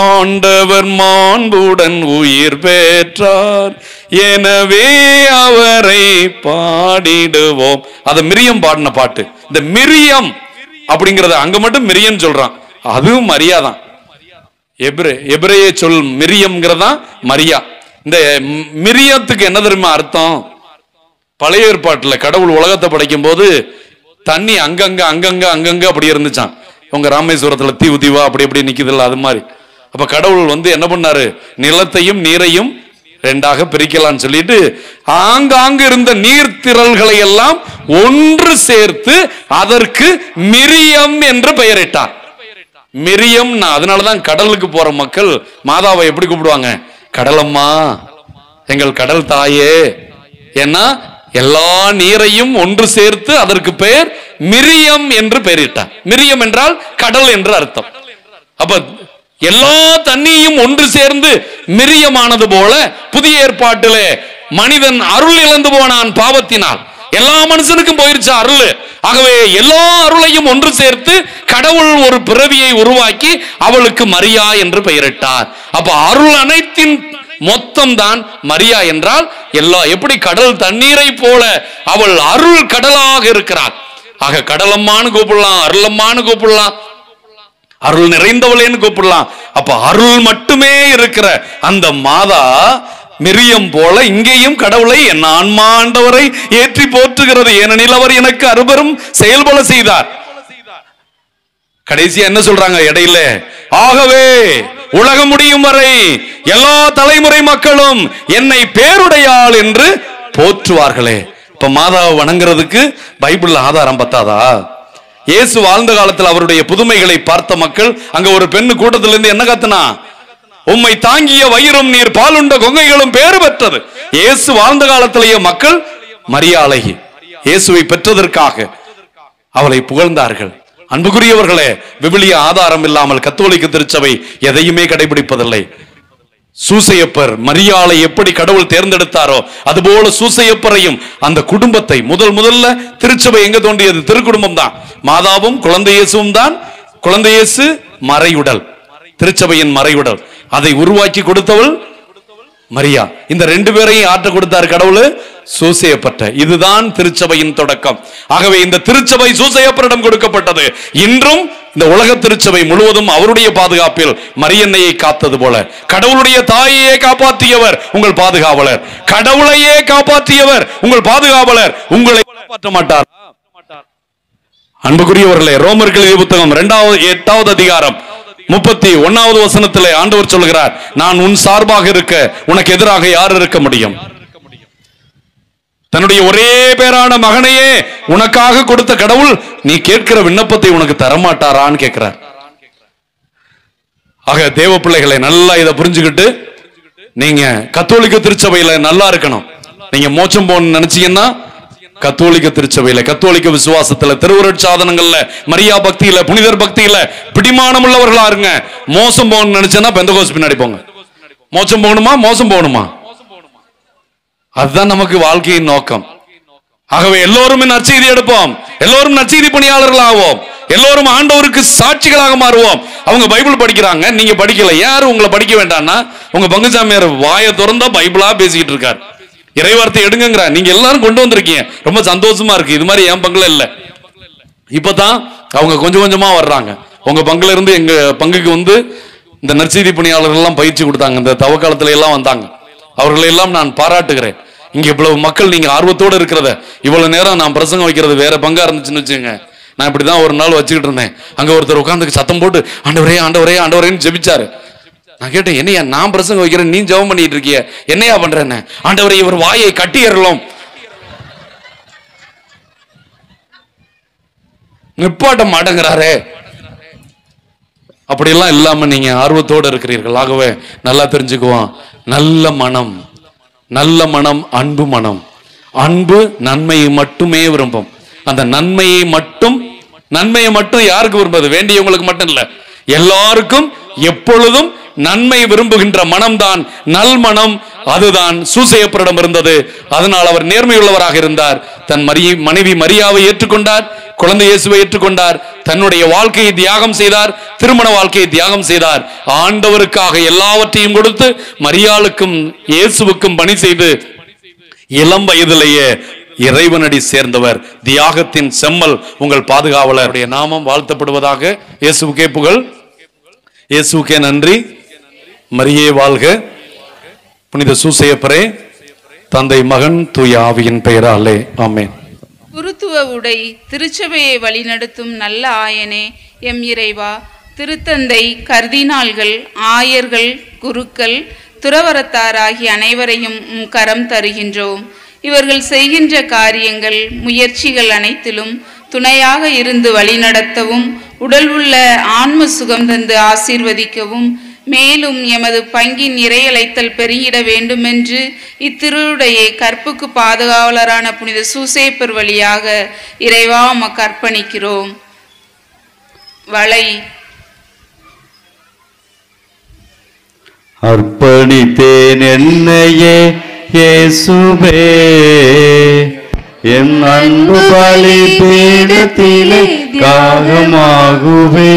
ஆண்டவர் மாண்புடன் உயிர் பெற்றார் எனவே அவரை பாடிடுவோம். அத மிரியம் பாடின பாட்டு. இந்த மிரியம் அப்படிங்கறத அங்க மட்டும் மிரியன் சொல்றான், அதுவும் மரியாதான். எபிரேய சொல் மிரியம்ங்கிறதா மரியா. இந்த மிரியத்துக்கு என்ன தெரியுமா அர்த்தம்? பழைய ஏற்பாட்டுல கடவுள் உலகத்தை படைக்கும் போது தண்ணி அங்கங்க அங்கங்க அங்கங்க அப்படி இருந்துச்சான். உங்க ராமேஸ்வரத்துல தீவு தீவா அப்படி எப்படி நிக்குதுல்ல, அது மாதிரி. அப்ப கடவுள் வந்து என்ன பண்ணாரு? நிலத்தையும் நீரையும் 2ஆக பிரிக்கலாம்னு சொல்லிட்டு ஆங்காங்கு இருந்த நீர்த்திரள்களை எல்லாம் ஒன்று சேர்த்து அதற்கு மிரியம் என்று பெயரிட்டார். மிரியம். அதனாலதான் கடலுக்கு போற மக்கள் மாதாவை எப்படி கூப்பிடுவாங்க? கடலம்மா, எங்கள் கடல் தாயே. ஏன்னா எல்லா நீரையும் ஒன்று சேர்த்து அதற்கு பெயர் மிரியம் என்று பெயரிட்டார். மிரியம் என்றால் கடல் என்று அர்த்தம். அப்ப எல்லா தண்ணியும் ஒன்று சேர்ந்து மிரியமானது போல புதிய ஏற்பாட்டிலே மனிதன் அருள் இழந்து போனான் பாவத்தினால். எல்லா மனுஷனுக்கும் போயிருச்சு அருள். ஆகவே எல்லா அருளையும் ஒன்று சேர்த்து கடவுள் ஒரு பிறவியை உருவாக்கி அவளுக்கு மரியா என்று பெயரிட்டார். அப்ப அருள் அனைத்தின் மொத்தம் தான் மரியா என்றால் எப்படி கடல் தண்ணீரை போல அவள் அருள் கடலாக இருக்கிறாள். ஆக கடலம்மான்னு கூப்பிடலாம், அருளம்மான்னு கூப்பிடலாம், அருள் நிறைந்தவளேன்னு கூப்பிடலாம். அப்ப அருள் மட்டுமே இருக்கிற அந்த மாதா மிரியம் போல இங்கேயும் கடவுளை என் ஆன்மா ஆண்டவரை ஏற்றி போற்றுகிறது, ஏனெனில் அவர் எனக்கு அருபெரும் செயல்பட செய்தார். கடைசியா என்ன சொல்றாங்க இடையில? ஆகவே உலகம் முடியும் வரை எல்லா தலைமுறை மக்களும் என்னை பேருடையாள் என்று போற்றுவார்களே. இப்ப மாதாவை வணங்குறதுக்கு பைபிள்ல ஆதாரம் பத்தாதா? இயேசு வாழ்ந்த காலத்தில் அவருடைய புதுமைகளை பார்த்த மக்கள் அங்க ஒரு பெண்ணு கூட்டத்திலிருந்து என்ன கத்துனா? உம்மை தாங்கிய வயிறும் நீர் பாலுண்ட கொங்கைகளும் பேறு பெற்றது. இயேசு வாழ்ந்த காலத்திலேயே மக்கள் மரியாதை இயேசுவை பெற்றதற்காக அவளை புகழ்ந்தார்கள். அன்புக்குரியவர்களே, விவிலிய ஆதாரம் இல்லாமல் கத்தோலிக்க திருச்சபை எதையுமே கடைபிடிப்பதில்லை. சூசையப்பர் மரியாளை எப்படி கடவுள் தேர்ந்தெடுத்தாரோ அதுபோல சூசையப்பரையும் அந்த குடும்பத்தை முதல்ல திருச்சபை எங்க தோன்றியது? திருக்குடும்பம் தான். மாதாவும் குழந்தை இயேசுவும் தான். குழந்தை இயேசு மறையுடல், திருச்சபையின் மறையுடல். அதை உருவாக்கி கொடுத்தவள் மரியா. இந்த ரெண்டு பேரையும் ஆற்ற கொடுத்தார் கடவுள், சூசையப்பட்ட. இதுதான் திருச்சபையின் தொடக்கம். ஆகவே இந்த திருச்சபை சூசையப்பரிடம் கொடுக்கப்பட்டது. இன்றும் இந்த உலக திருச்சபை முழுவதும் அவருடைய பாதுகாப்பில் மரியன்னையை காத்தது போல கடவுளுடைய தாயையே காப்பாற்றியவர் உங்கள் பாதுகாவலர், கடவுளையே காப்பாற்றியவர் உங்கள் பாதுகாவலர். உங்களை காப்பாற்ற மாட்டார். அன்புக்குரியவர்களே, ரோமர்கள் புத்தகம் 8வது அதிகாரம் 31வது வசனத்திலே ஆண்டவர் சொல்கிறார், நான் உன் சார்பாக இருக்க உனக்கு எதிராக யார் இருக்க முடியும்? தன்னுடைய ஒரே பேரான மகனையே உனக்காக கொடுத்த கடவுள் நீ கேட்கிற விண்ணப்பத்தை உனக்கு தரமாட்டாரான்னு கேட்கிறார். ஆக தேவ பிள்ளைகளை நல்லா இதை புரிஞ்சுக்கிட்டு நீங்க கத்தோலிக்க திருச்சபையில நல்லா இருக்கணும். நீங்க மோட்சம் போகணும்னு நினைச்சீங்கன்னா கத்தோலிக்க திருச்சபையில, கத்தோலிக்க விசுவாசத்துல, திருவருட் சாதனங்கள்ல, மரியா பக்தியில, புனிதர் பக்தியில பிடிமானம் உள்ளவர்களா இருங்க. மோசம் போகணும்னு நினைச்சேன்னா பெந்தகோஸ்து பின்னாடி போங்க. மோட்சம் போகணுமா? மோசம் போகணுமா? அதுதான் நமக்கு வாழ்க்கையின் நோக்கம். ஆகவே எல்லோரும் நற்செய்தி எடுப்போம், எல்லோரும் நற்செய்தி பணியாளர்கள் ஆவோம், எல்லோரும் ஆண்டவருக்கு சாட்சிகளாக மாறுவோம். அவங்க பைபிள் படிக்கிறாங்க, நீங்க படிக்கல. யாரும் உங்களை படிக்க வேண்டாம்னா உங்க பங்குசாமியார் வாயை திறந்தா பைபிளா பேசிக்கிட்டு இருக்காரு. இறைவார்த்தை எடுங்கிற நீங்க எல்லாரும் கொண்டு வந்திருக்கீங்க, ரொம்ப சந்தோஷமா இருக்கு. இது மாதிரி என் பங்குல இல்ல. இப்பதான் அவங்க கொஞ்சம் கொஞ்சமா வர்றாங்க. உங்க பங்குல இருந்து எங்க பங்குக்கு வந்து இந்த நற்செய்தி பணியாளர்கள் எல்லாம் பயிற்சி கொடுத்தாங்க. இந்த தவக்காலத்துல எல்லாம் வந்தாங்க. அவர்களை எல்லாம் நான் பாராட்டுகிறேன். இங்க இவ்வளவு மக்கள் நீங்க ஆர்வத்தோடு இருக்கிறத, இவ்வளவு நேரம் நான் பிரசங்கம் வைக்கிறது வேற பங்கா இருந்துச்சுன்னு வச்சுங்க, நான் இப்படிதான் ஒரு நாள் வச்சுக்கிட்டு இருந்தேன். அங்க ஒருத்தர் உட்கார்ந்து சத்தம் போட்டு ஆண்டவரே ஆண்டவரே ஆண்டவரேன்னு ஜெபிச்சாரு. நான் கேட்டேன், என்னையா நான் பிரசங்கம் வைக்கிறேன், நீ ஜெபம் பண்ணிட்டு இருக்கிய, என்னையா பண்றேன்னு? ஆண்டவரே இவர் வாயை கட்டி ஏறலாம், நிப்பாட்ட மாட்டேங்கிறாரே. அப்படியெல்லாம் இல்லாம நீங்க ஆர்வத்தோடு இருக்கிறீர்கள். ஆகவே நல்லா தெரிஞ்சுக்குவோம், நல்ல மனம், நல்ல மனம் அன்பு மனம். அன்பு நன்மையை மட்டுமே விரும்பும். அந்த நன்மையை மட்டும் யாருக்கு விரும்புது? வேண்டியவங்களுக்கு மட்டும் இல்ல, எல்லாருக்கும் எப்பொழுதும் நன்மை விரும்புகின்ற மனம்தான் நல் மனம். அதுதான் சூசையப்பரிடம் இருந்தது. அதனால் அவர் நேர்மையுள்ளவராக இருந்தார். தன் மனைவி மரியாவை ஏற்றுக்கொண்டார், குழந்தை இயேசுவை ஏற்றுக்கொண்டார், தன்னுடைய வாழ்க்கையை தியாகம் செய்தார், திருமண வாழ்க்கையை தியாகம் செய்தார். ஆண்டவருக்காக எல்லாவற்றையும் கொடுத்து மரியாளுக்கும் இயேசுவுக்கும் பணி செய்து இளம் வயதிலேயே இறைவனடி சேர்ந்தவர். தியாகத்தின் செம்மல் உங்கள் பாதுகாவலருடைய நாமம் வாழ்த்தப்படுவதாக. இயேசுவுக்கே புகழ், இயேசுவுக்கே நன்றி. மரியே வாழ்க. புனித சூசையப்பரே, தந்தை மகன் தூய ஆவியின் பெயராலே ஆமென். குருத்துவ உடை திருச்சபையை வழிநடத்தும் நல்ல ஆயனே, எம் இறைவா, திருத்தந்தை, கர்தினால்கள், ஆயர்கள், குருக்கள், துறவரத்தார் ஆகிய அனைவரையும் கரம் தருகின்றோம். இவர்கள் செய்கின்ற காரியங்கள், முயற்சிகள் அனைத்திலும் துணையாக இருந்து வழிநடத்தவும், உடல் உள்ள ஆன்ம சுகம் தந்து ஆசீர்வதிக்கவும், மேலும் எமது பங்கின் இறையழைத்தல் பெருகிட வேண்டுமென்று இத்திருவுடையை கற்புக்கு பாதுகாவலரான புனித சூசையப்பர் வழியாக இறைவா உமக்கு அர்ப்பணிக்கிறோம். வளை அர்ப்பணித்தேன் என்னையே இயேசுவே, என் அன்பு பலி பீடத்திலே காகமாகுவே.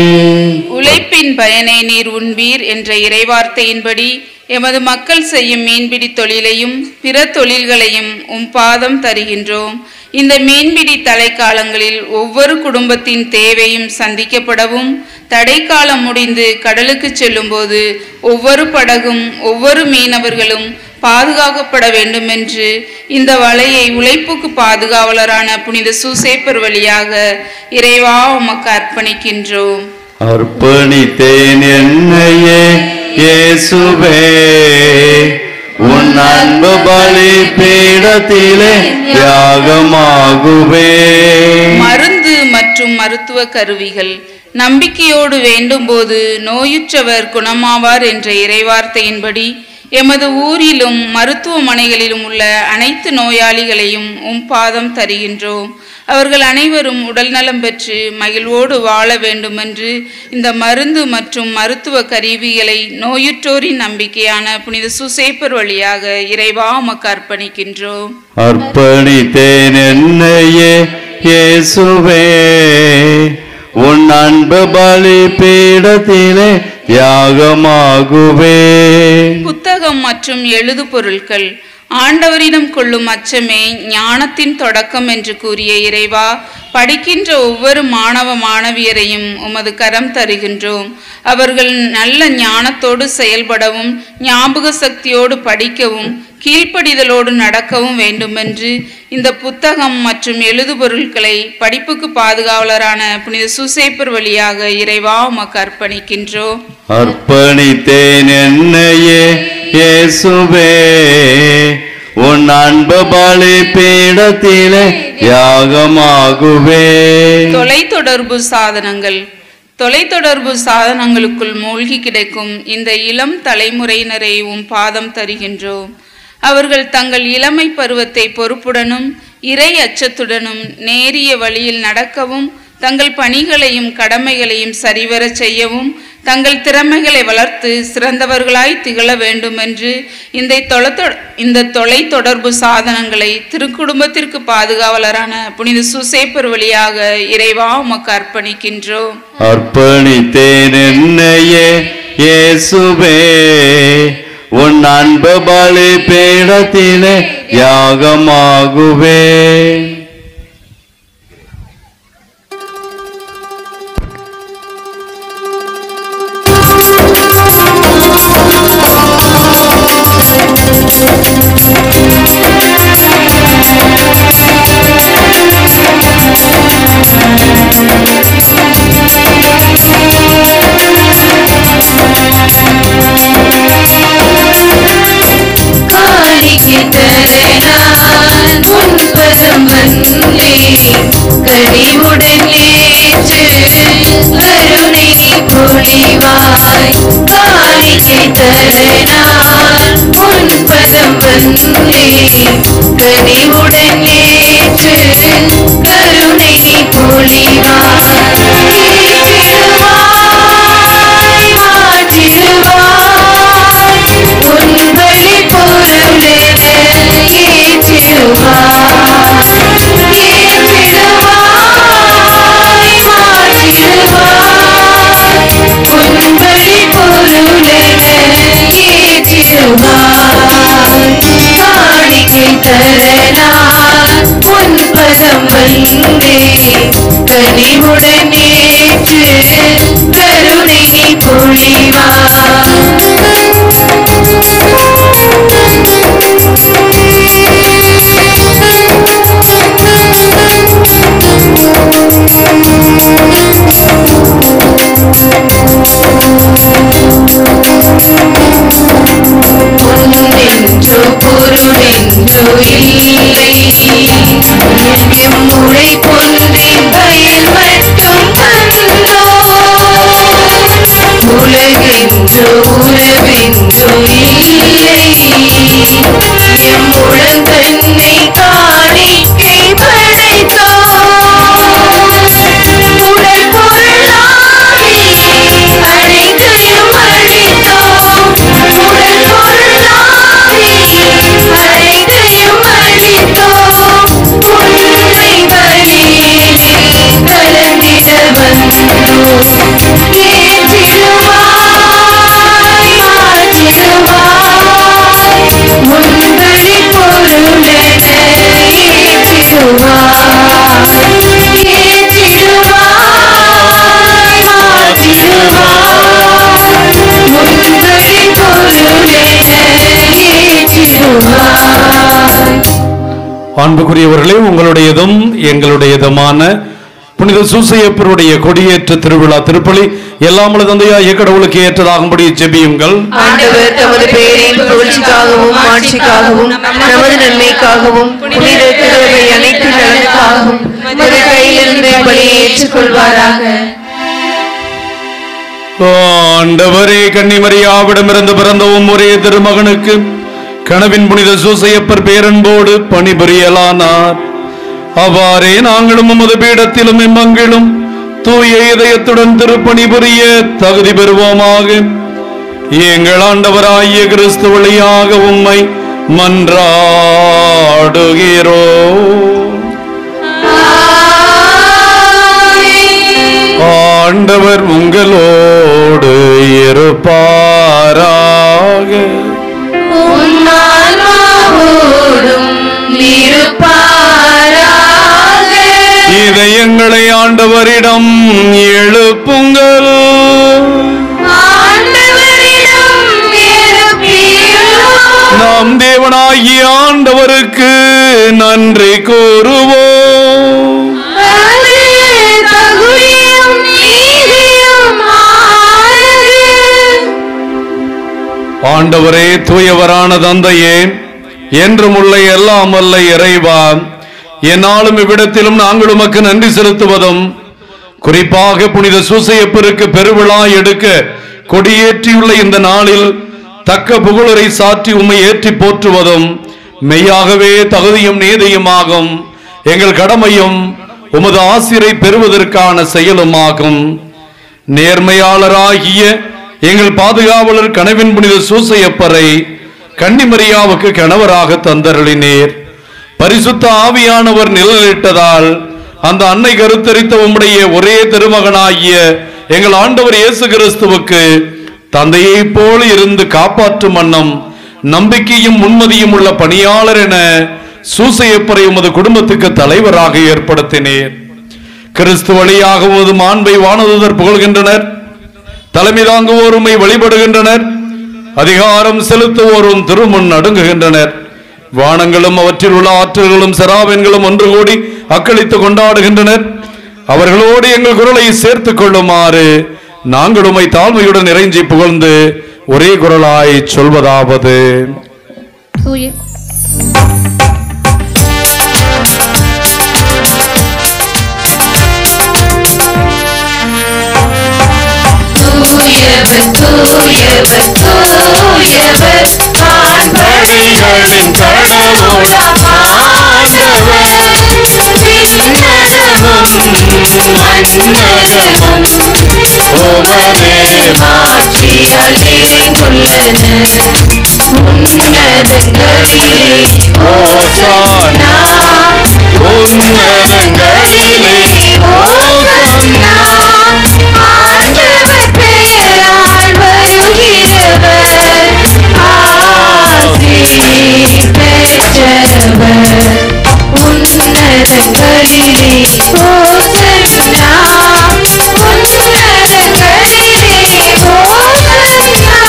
உழைப்பின் பயனை நீர் உண்பீர் என்ற இறைவார்த்தையின்படி எமது மக்கள் செய்யும் மீன்பிடி தொழிலையும் பிற தொழில்களையும் உம் பாதம் தருகின்றோம். இந்த மீன்பிடி தடைக்காலங்களில் ஒவ்வொரு குடும்பத்தின் தேவையும் சந்திக்கப்படவும், தடைக்காலம் முடிந்து கடலுக்கு செல்லும்போது ஒவ்வொரு படகும் ஒவ்வொரு மீனவர்களும் பாதுகாக்கப்பட வேண்டும் என்று இந்த வலையை உழைப்புக்கு பாதுகாவலரான புனித சூசேப்பர் வழியாக இறைவா உமக்கு அர்ப்பணிக்கின்றோம். அர்ப்பணித்தேன் என்னையே இயேசுவே, உன் அன்பு பலி பீடத்திலே தியாகமாகுவே. மருந்து மற்றும் மருத்துவ கருவிகள். நம்பிக்கையோடு வேண்டும் போது நோயுற்றவர் குணமாவார் என்ற இறைவார்த்தையின்படி எமது ஊரிலும் மருத்துவமனைகளிலும் உள்ள அனைத்து நோயாளிகளையும் உம் பாதம் தருகின்றோம். அவர்கள் அனைவரும் உடல் நலம் பெற்று மகிழ்வோடு வாழ வேண்டுமென்று இந்த மருந்து மற்றும் மருத்துவ கருவிகளை நோயுற்றோரின் நம்பிக்கையான புனித சூசேப்பர் வழியாக இறைவா உமக்கு அர்ப்பணிக்கின்றோம். அர்ப்பணித்தேன் என்னையே இயேசுவே, உன் அன்பு பலி பீடத்திலே தியாகமாகுவே. புத்தகம் மற்றும் எழுது பொருட்கள். ஆண்டவரிடம் கொள்ளும் அச்சமே ஞானத்தின் தொடக்கம் என்று கூறிய இறைவா, படிக்கின்ற ஒவ்வொரு மாணவ மாணவியரையும் உமது கரம் தருகின்றோம். அவர்கள் நல்ல ஞானத்தோடு செயல்படவும், ஞாபக சக்தியோடு படிக்கவும், கீழ்ப்படிதலோடு நடக்கவும் வேண்டுமென்று இந்த புத்தகம் மற்றும் எழுது பொருட்களை படிப்புக்கு பாதுகாவலரான புனித சூசேப்பர் வழியாக இறைவா உமக்கு அர்ப்பணிக்கின்றோம். அர்ப்பணித்தேன் என்னையே இயேசுவே, உன் அன்பு பலி பீடத்திலே தியாகமாகுவே. தொலைத்தொடர்பு சாதனங்கள். தொலைத்தொடர்பு சாதனங்களுக்குள் மூழ்கி கிடக்கும் இந்த இளம் தலைமுறையினரை உம் பாதம் தருகின்றோம். அவர்கள் தங்கள் இளமை பருவத்தை பொறுப்புடனும் இறை அச்சத்துடனும் நேரிய வழியில் நடக்கவும், தங்கள் பணிகளையும் கடமைகளையும் சரிவர செய்யவும், தங்கள் திறமைகளை வளர்த்து சிறந்தவர்களாய் திகழ வேண்டும் என்று இந்த தொலை தொடர்பு சாதனங்களை திருக்குடும்பத்திற்கு பாதுகாவலரான புனித சூசேப்பர் வழியாக இறைவா உமக்கு அர்ப்பணிக்கின்றோம். அர்ப்பணித்தேன் என்னையே இயேசுவே, உன் அன்பு பலி பீடத்திலே தியாகமாகுவே. கனிவுடன் ஏற்று கருணை பொழிவாய், காணிக்கை தர நான் உன் பதம் வந்தேன். கனிவுடன் ஏற்று கருணை பொழிவாய், மாற்றிடுவாய் உன் பலி பொருளென ஏற்றிடுவாய். காணிக்கை தர நான் உன் பதம் வந்தேன். கனிவுடன் ஏற்று கருணை பொழிவாய். பொன்னென்றோ பொருளென்றோ இல்லை, எம்முறை பொன்னின் பயன் மட்டும் தந்தோ. மாண்புக்குரியவர்களே, உங்களுடையதும் எங்களுடையதுமான புனித சூசையப்பருடைய கொடியேற்ற திருவிழா திருப்பலி எல்லாம் வல்ல தந்தையாகிய கடவுளுக்கு ஏற்றதாகும்படி ஜெபியுங்கள். ஆண்டவர் தமது பெயரின் புகழ்ச்சிக்காகவும் ஆட்சிக்காகவும் நமது நன்மைக்காகவும் புனித திருவை அனைத்து நலனுக்காகவும் நமது கையிலிருந்து பலியை ஏற்றுக்கொள்வாராக. ஆண்டவரே, கன்னிமரியாவிடமிருந்து பிறந்தவும் ஒரே திருமகனுக்கு கனவின் புனித சூசையப்பர் பேரன்போடு பணிபுரியலானார். அவ்வாறே நாங்களும் உமது பீடத்திலும் இம்மங்கிலும் தூய இதயத்துடன் திருப்பணி புரிய தகுதி பெறுவோமாக. எங்கள் ஆண்டவராகிய கிறிஸ்து வழியாக உம்மை மன்றாடுகிறோம். ஆண்டவர் உங்களோடு இருப்பாராக. இதயங்களை ஆண்டவரிடம் எழுப்புங்கள். நாம் தேவனாகிய ஆண்டவருக்கு நன்றி கூறுவோம். ஆண்டவரே, தூயவரான தந்தையே, என்றும் உள்ள எல்லாம் வல்ல இறைவா, என்னாலும் இவ்விடத்திலும் நாங்கள் உமக்கு நன்றி செலுத்துவதும், குறிப்பாக புனித சூசையப்பருக்கு பெருவிழா எடுக்க கொடியேற்றியுள்ள இந்த நாளில் தக்க புகழுரை சாற்றி உம்மை ஏற்றி போற்றுவதும் மெய்யாகவே தகுதியும் நீதியுமாகும். எங்கள் கடமையும் உமது ஆசிரை பெறுவதற்கான செயலுமாகும். நேர்மையாளராகிய எங்கள் பாதுகாவலர் கனவின் புனித சூசையப்பரை கன்னிமரியாவுக்கு கணவராக தந்தருளினீர். பரிசுத்த ஆவியானவர் நிழலிட்டதால் அந்த அன்னை கருத்தரித்த உம்முடைய ஒரே திருமகனாகிய எங்கள் ஆண்டவர் இயேசு கிறிஸ்துவுக்கு தந்தையை போல இருந்து காப்பாற்றும் வண்ணம் நம்பிக்கையும் முன்மதியும் உள்ள பணியாளர் என சூசையப்பரை உமது குடும்பத்துக்கு தலைவராக ஏற்படுத்தினீர். கிறிஸ்து வழியாக உமது மாண்பை வானதூதர் புகழ்கின்றனர். தலைமை தாங்குவோர் உம்மை வழிபடுகின்றனர். அதிகாரம் செலுத்துவோரும் திருமுன் நடுங்குகின்றனர். வானங்களும் அவற்றில் உள்ள ஆற்றல்களும் செராபென்களும் ஒன்று கூடி அக்களித்து கொண்டாடுகின்றனர். அவர்களோடு எங்கள் குரலை சேர்த்துக் கொள்ளுமாறு நாங்கள் உம்மை தாழ்மையுடன் இறைஞ்சி புகழ்ந்து ஒரே குரலாய் சொல்வதாவது: வான்படைகளின் கடவுளாம் ஆண்டவர், விண்ணகமும் மண்ணகமும் உமது மாட்சியால் நிறைந்துள்ளன. உன்னதங்களிலே ஓசன்னா, உன்னதங்களிலே ஓசன்னா. ஆண்டவர் பெயரால் வருகிறவர் ஆசி பெற்றவர். உன்னதங்களிலே ஓசன்னா, உன்னதங்களிலே ஓசன்னா.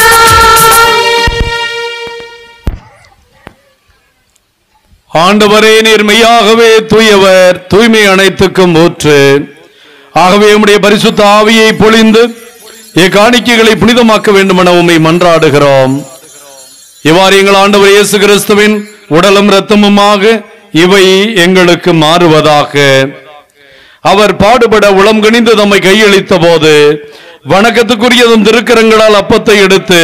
ஆண்டவரே, நீர் மெய்யாகவே தூயவர், தூய்மை அனைத்துக்கும் ஊற்று. ஆகவே உம்முடைய பரிசுத்த ஆவியை பொழிந்து காணிக்கைகளை புனிதமாக்க வேண்டும் என உம்மை மன்றாடுகிறோம். இவ்வாறு எங்கள் ஆண்டவர் இயேசு கிறிஸ்துவின் உடலும் இரத்தமுமாக இவை எங்களுக்கு மாறுவதாக. அவர் பாடுபட உளம் கனிந்து தம்மை கையளித்த போது வணக்கத்துக்குரியதும் திருக்கரங்களால் அப்பத்தை எடுத்து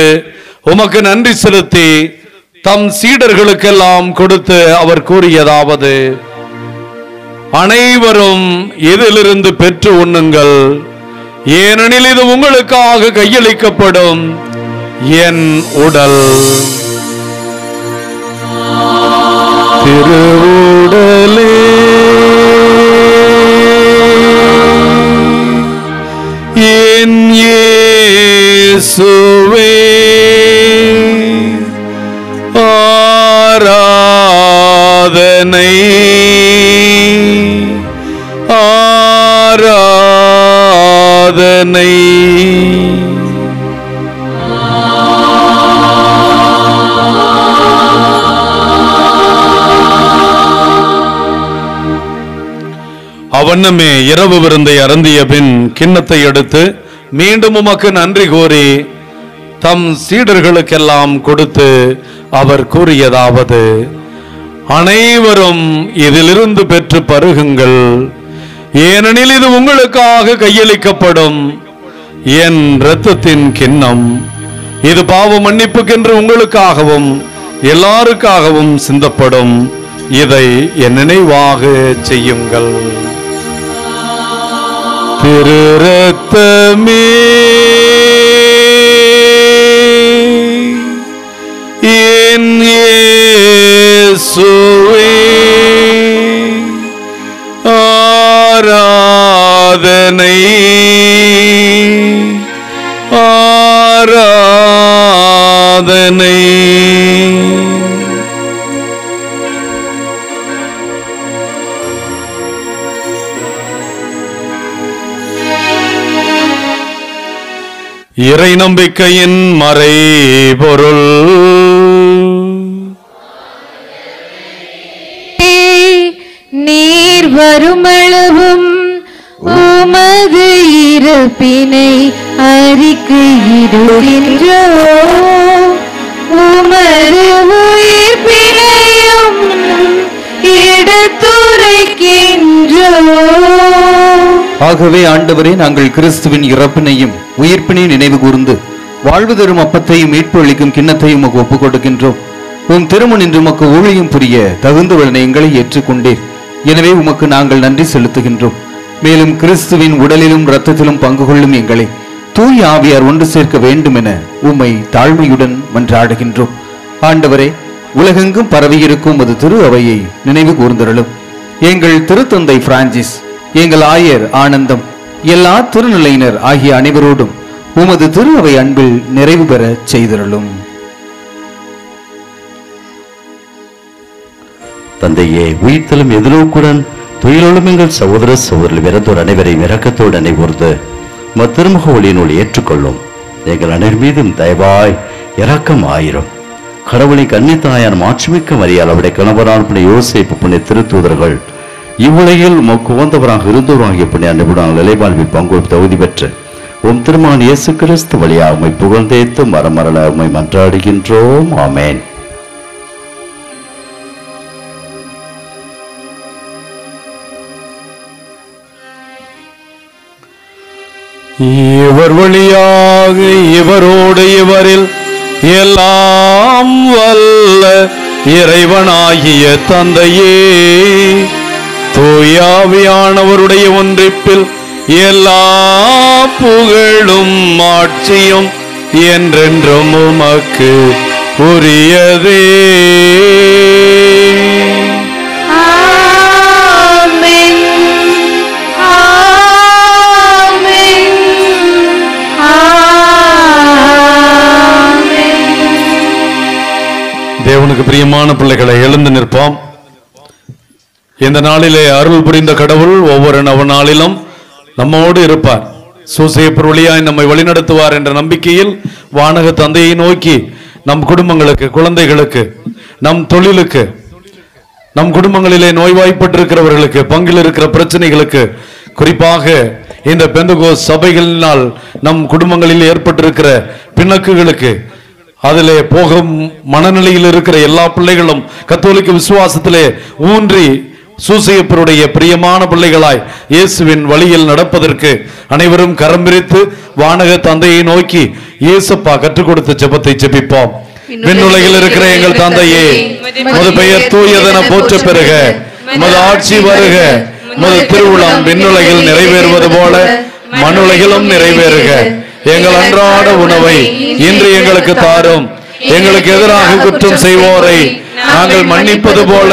உமக்கு நன்றி செலுத்தி தம் சீடர்களுக்கெல்லாம் கொடுத்து அவர் கூறியதாவது: அனைவரும் இதிலிருந்து பெற்று உண்ணுங்கள், ஏனெனில் இது உங்களுக்காக கையளிக்கப்படும் என் உடல். திருவுடலே என் இயேசுவே, ஆராதனை ஆராதனை. அவ்வண்ணமே இரவு விருந்தை அருந்திய பின் கிண்ணத்தை எடுத்து மீண்டும் உமக்கு நன்றி கூறி தம் சீடர்களுக்கெல்லாம் கொடுத்து அவர் கூறியதாவது, அனைவரும் இதிலிருந்து பெற்று பருகுங்கள், ஏனெனில் இது உங்களுக்காக கையளிக்கப்படும் என் இரத்தத்தின் கிண்ணம். இது பாவ மன்னிப்புக்கென்று உங்களுக்காகவும் எல்லாருக்காகவும் சிந்தப்படும். இதை என் நினைவாக செய்யுங்கள். திரு இரத்தமே என் இயேசுவே, ஆராதனை ஆராதனை. இறை நம்பிக்கையின் மறைபொருள். நீர் வருமளவும் உமது இறப்பினை அறிக்கையிடுகின்றோம், உமது உயிர்ப்பினையும் எடுத்துரைக்கின்றோம். ஆகவே ஆண்டவரே, நாங்கள் கிறிஸ்துவின் இறப்பினையும் உயிர்ப்பினையும் நினைவு கூர்ந்து வாழ்வு தரும் அப்பத்தையும் மீட்பு அளிக்கும் கிண்ணத்தையும் உமக்கு ஒப்புக் கொடுக்கின்றோம். உம் திருமண் இன்று உமக்கு ஊழியம் புரிய தகுந்தவளனை எங்களை ஏற்றுக்கொண்டீர். எனவே உமக்கு நாங்கள் நன்றி செலுத்துகின்றோம். மேலும் கிறிஸ்துவின் உடலிலும் இரத்தத்திலும் பங்கு கொள்ளும் எங்களை தூய ஆவியார் ஒன்று சேர்க்க வேண்டும் என உம்மை தாழ்மையுடன் மன்றாடுகின்றோம். ஆண்டவரே, உலகெங்கும் பரவியிருக்கும் அது திரு அவையை நினைவு கூர்ந்தருளும். எங்கள் திருத்தந்தை பிரான்சிஸ், எங்கள் ஆயர் ஆனந்தம், எல்லா திருநிலையினர் ஆகிய அனைவரோடும் உமது திரு அவை அன்பில் நிறைவு பெற செய்தருளும். தந்தையே, உயிர்த்தலும் எதிர்நோக்குடன் துயிலொழும் எங்கள் சகோதர சகோதரர் விரதோர் அனைவரையும் இரக்கத்தோடு நினைவுறுந்து திருமுக ஒளியினுள் ஏற்றுக்கொள்ளும். எங்கள் அனைவர் மீதும் தயவாய் இரக்கம் ஆயிரும். கடவுளை கன்னித்தாயான மாட்சிமிக்க மரியாள், அவருடைய கணவரான புனித யோசேப்பு, புனித திருத்தூதர்கள், இவ்வுலகில் உமக்கு உகந்தவராக இருந்தவராகிய புனித நிபுணர்கள் நிலைவாழ்வில் பங்கு தகுதி பெற்று உம் திருமகன் இயேசு கிறிஸ்து வழியாக உம்மை புகழ்ந்தேத்து மரமரள உம்மை மன்றாடுகின்றோம். ஆமென். இவர் வழியாக இவரோடு இவரில் எல்லாம் வல்ல இறைவனாகிய தந்தையே, தூயாவியானவருடைய ஒன்றிப்பில் எல்லா புகழும் ஆட்சியும் என்றென்றும் உமக்கு உரியதே. தேவனுக்கு பிரியமான பிள்ளைகளை, எழுந்து நிற்போம். இந்த நாளிலே அருள் புரிந்த கடவுள் ஒவ்வொரு நவநாளிலும் நம்மோடு இருப்பார். சூசையப்பர் வழியாய் நம்மை வழிநடத்துவார் என்ற நம்பிக்கையில் வானக தந்தையை நோக்கி நம் குடும்பங்களுக்கு, குழந்தைகளுக்கு, நம் தொழிலுக்கு, நம் குடும்பங்களிலே நோய்வாய்ப்பட்டிருக்கிறவர்களுக்கு, பங்கில் இருக்கிற பிரச்சனைகளுக்கு, குறிப்பாக இந்த பெந்தகோஸ்து சபைகளினால் நம் குடும்பங்களில் ஏற்பட்டிருக்கிற பிணக்குகளுக்கு, அதிலே போகும் மனநிலையில் இருக்கிற எல்லா பிள்ளைகளும் கத்தோலிக்க விசுவாசத்திலே ஊன்றி சூசையப்பருடைய பிரியமான பிள்ளைகளாய் இயேசுவின் வழியில் நடப்பதற்கு அனைவரும் கரம் பிரித்து வானக தந்தையை நோக்கி இயேசப்பா கற்றுக் கொடுத்த ஜெபத்தை ஜெபிப்போம். விண்ணுலகில் இருக்கிற எங்கள் தந்தையே, உமது பெயர் தூயதென போற்ற பெறுக, உமது ஆட்சி வருக, உமது திருவுளம் விண்ணுலகில் நிறைவேறுவது போல மண்ணுலகிலும் நிறைவேறுக. எங்கள் அன்றாட உணவை இன்று எங்களுக்கு தாரும். எங்களுக்கு எதிராக குற்றம் செய்வோரை நாங்கள் மன்னிப்பது போல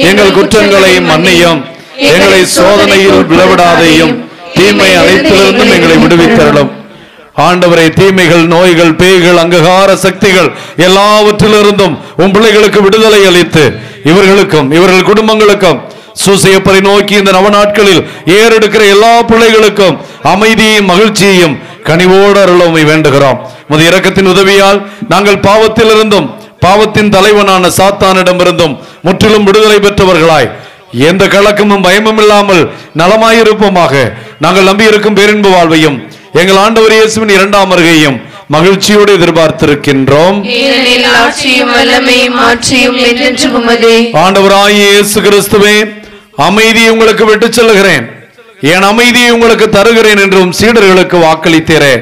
எங்கள் குற்றங்களை மன்னியும். எங்களை சோதனையில் விழவிடாதையும் தீமை அனைத்திலிருந்தும் எங்களை விடுவித்தருளும். ஆண்டவரை, தீமைகள், நோய்கள், பேய்கள், அங்ககார சக்திகள் எல்லாவற்றிலிருந்தும் உம் பிள்ளைகளுக்கு விடுதலை அளித்து இவர்களுக்கும் இவர்கள் குடும்பங்களுக்கும் சூசையப்பரை நோக்கி இந்த நவநாட்களில் ஏறெடுக்கிற எல்லா பிள்ளைகளுக்கும் அமைதியையும் மகிழ்ச்சியையும் கனிவோடு அருளமை வேண்டுகிறோம். உமது இரக்கத்தின் உதவியால் நாங்கள் பாவத்திலிருந்தும் பாவத்தின் தலைவனான சாத்தானிடமிருந்தும் முற்றிலும் விடுதலை பெற்றவர்களாய் எந்த கலக்கமும் பயமும் இல்லாமல் நலமாயிருப்போமாக. நாங்கள் நம்பியிருக்கும் பேரின்பு வாழ்வையும் எங்கள் ஆண்டவர் இயேசுவின் இரண்டாம் வருகையும் மகிழ்ச்சியோடு எதிர்பார்த்திருக்கின்றோம். ஆண்டவராகிய இயேசு கிறிஸ்துவே, அமைதியை உங்களுக்கு விட்டு செல்கிறேன், என் அமைதியை உங்களுக்கு தருகிறேன் என்றும் சீடர்களுக்கு வாக்களித்தீரே.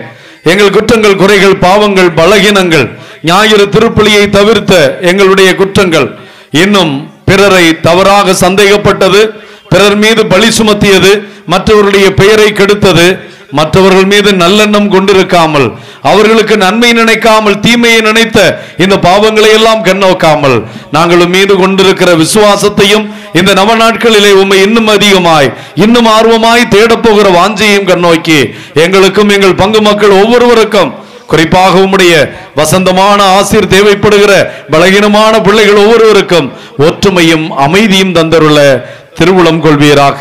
எங்கள் குற்றங்கள், குறைகள், பாவங்கள், பலகீனங்கள், ஞாயிறு திருப்பலியை தவிர்த்த எங்களுடைய குற்றங்கள், இன்னும் பிறரை தவறாக சந்தேகப்பட்டது, பிறர் மீது பழி சுமத்தியது, மற்றவர்களுடைய பெயரை கெடுத்தது, மற்றவர்கள் மீது நல்லெண்ணம் கொண்டிருக்காமல், அவர்களுக்கு நன்மை நினைக்காமல் தீமையை நினைத்த இந்த பாவங்களை எல்லாம் கண்ணோக்காமல், நாங்கள் மீது கொண்டிருக்கிற விசுவாசத்தையும் இந்த நவ நாட்களிலே உம்மை இன்னும் அதிகமாய் இன்னும் ஆர்வமாய் தேடப்போகிற வாஞ்சையும் கண்ணோக்கி எங்களுக்கும் எங்கள் பங்கு மக்கள் ஒவ்வொருவருக்கும், குறிப்பாக உம்முடைய வசந்தமான ஆசீர் தேவைப்படுகிற பலகீனமான பிள்ளைகள் ஒவ்வொருவருக்கும் ஒற்றுமையும் அமைதியும் தந்தருள்ள திருவுளம் கொள்வீராக.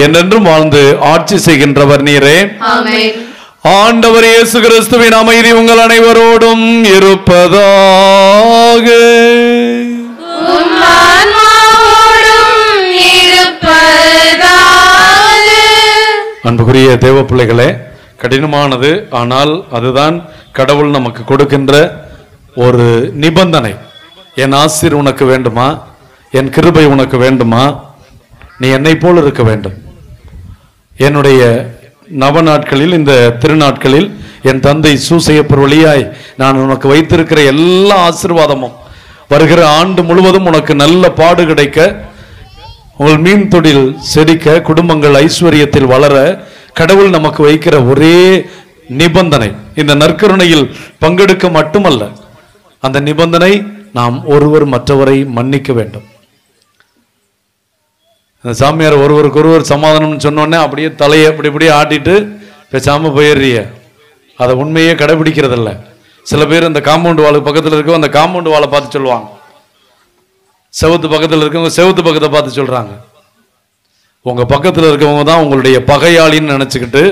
என்றென்றும் வாழ்ந்து ஆட்சி செய்கின்றவர் நீரே. ஆண்டவர் இயேசு கிறிஸ்துவின் அமைதி உங்கள் அனைவரோடும் இருப்பதாக. அன்புக்குரிய தேவ பிள்ளைகளே, கடினமானது, ஆனால் அதுதான் கடவுள் நமக்கு கொடுக்கின்ற ஒரு நிபந்தனை. என் ஆசீர் உனக்கு வேண்டுமா, என் கிருபை உனக்கு வேண்டுமா, நீ என்னை போல் இருக்க வேண்டும். என்னுடைய நவ நாட்களில், இந்த திருநாட்களில் என் தந்தை சூசையப்பர் வழியாய் நான் உனக்கு வைத்திருக்கிற எல்லா ஆசீர்வாதமும் வருகிற ஆண்டு முழுவதும் உனக்கு நல்ல பாடு கிடைக்க, உங்கள் மீன் தொழில் செழிக்க, குடும்பங்கள் ஐஸ்வர்யத்தில் வளர கடவுள் நமக்கு வைக்கிற ஒரே நிபந்தனை இந்த நற்கருணையில் பங்கெடுக்க மட்டுமல்ல, அந்த நிபந்தனை நாம் ஒருவர் மற்றவரை மன்னிக்க வேண்டும். அந்த சாமியார் ஒருவருக்கு ஒருவர் சமாதானம் சொன்னோடனே அப்படியே தலையை அப்படி இப்படியே ஆட்டிட்டு பேசாம போயிடுறிய, அதை உண்மையே கடைபிடிக்கிறதில்ல. சில பேர் இந்த காம்பவுண்ட் வாளுக்கு பக்கத்தில் இருக்கோ அந்த காம்பவுண்ட் வாளை பார்த்து சொல்லுவாங்க, செவத்து பக்கத்தில் இருக்கவங்க செவத்து பக்கத்தை பார்த்து சொல்றாங்க. உங்க பக்கத்தில் இருக்கவங்க தான் உங்களுடைய பகையாளின்னு நினைச்சுக்கிட்டு,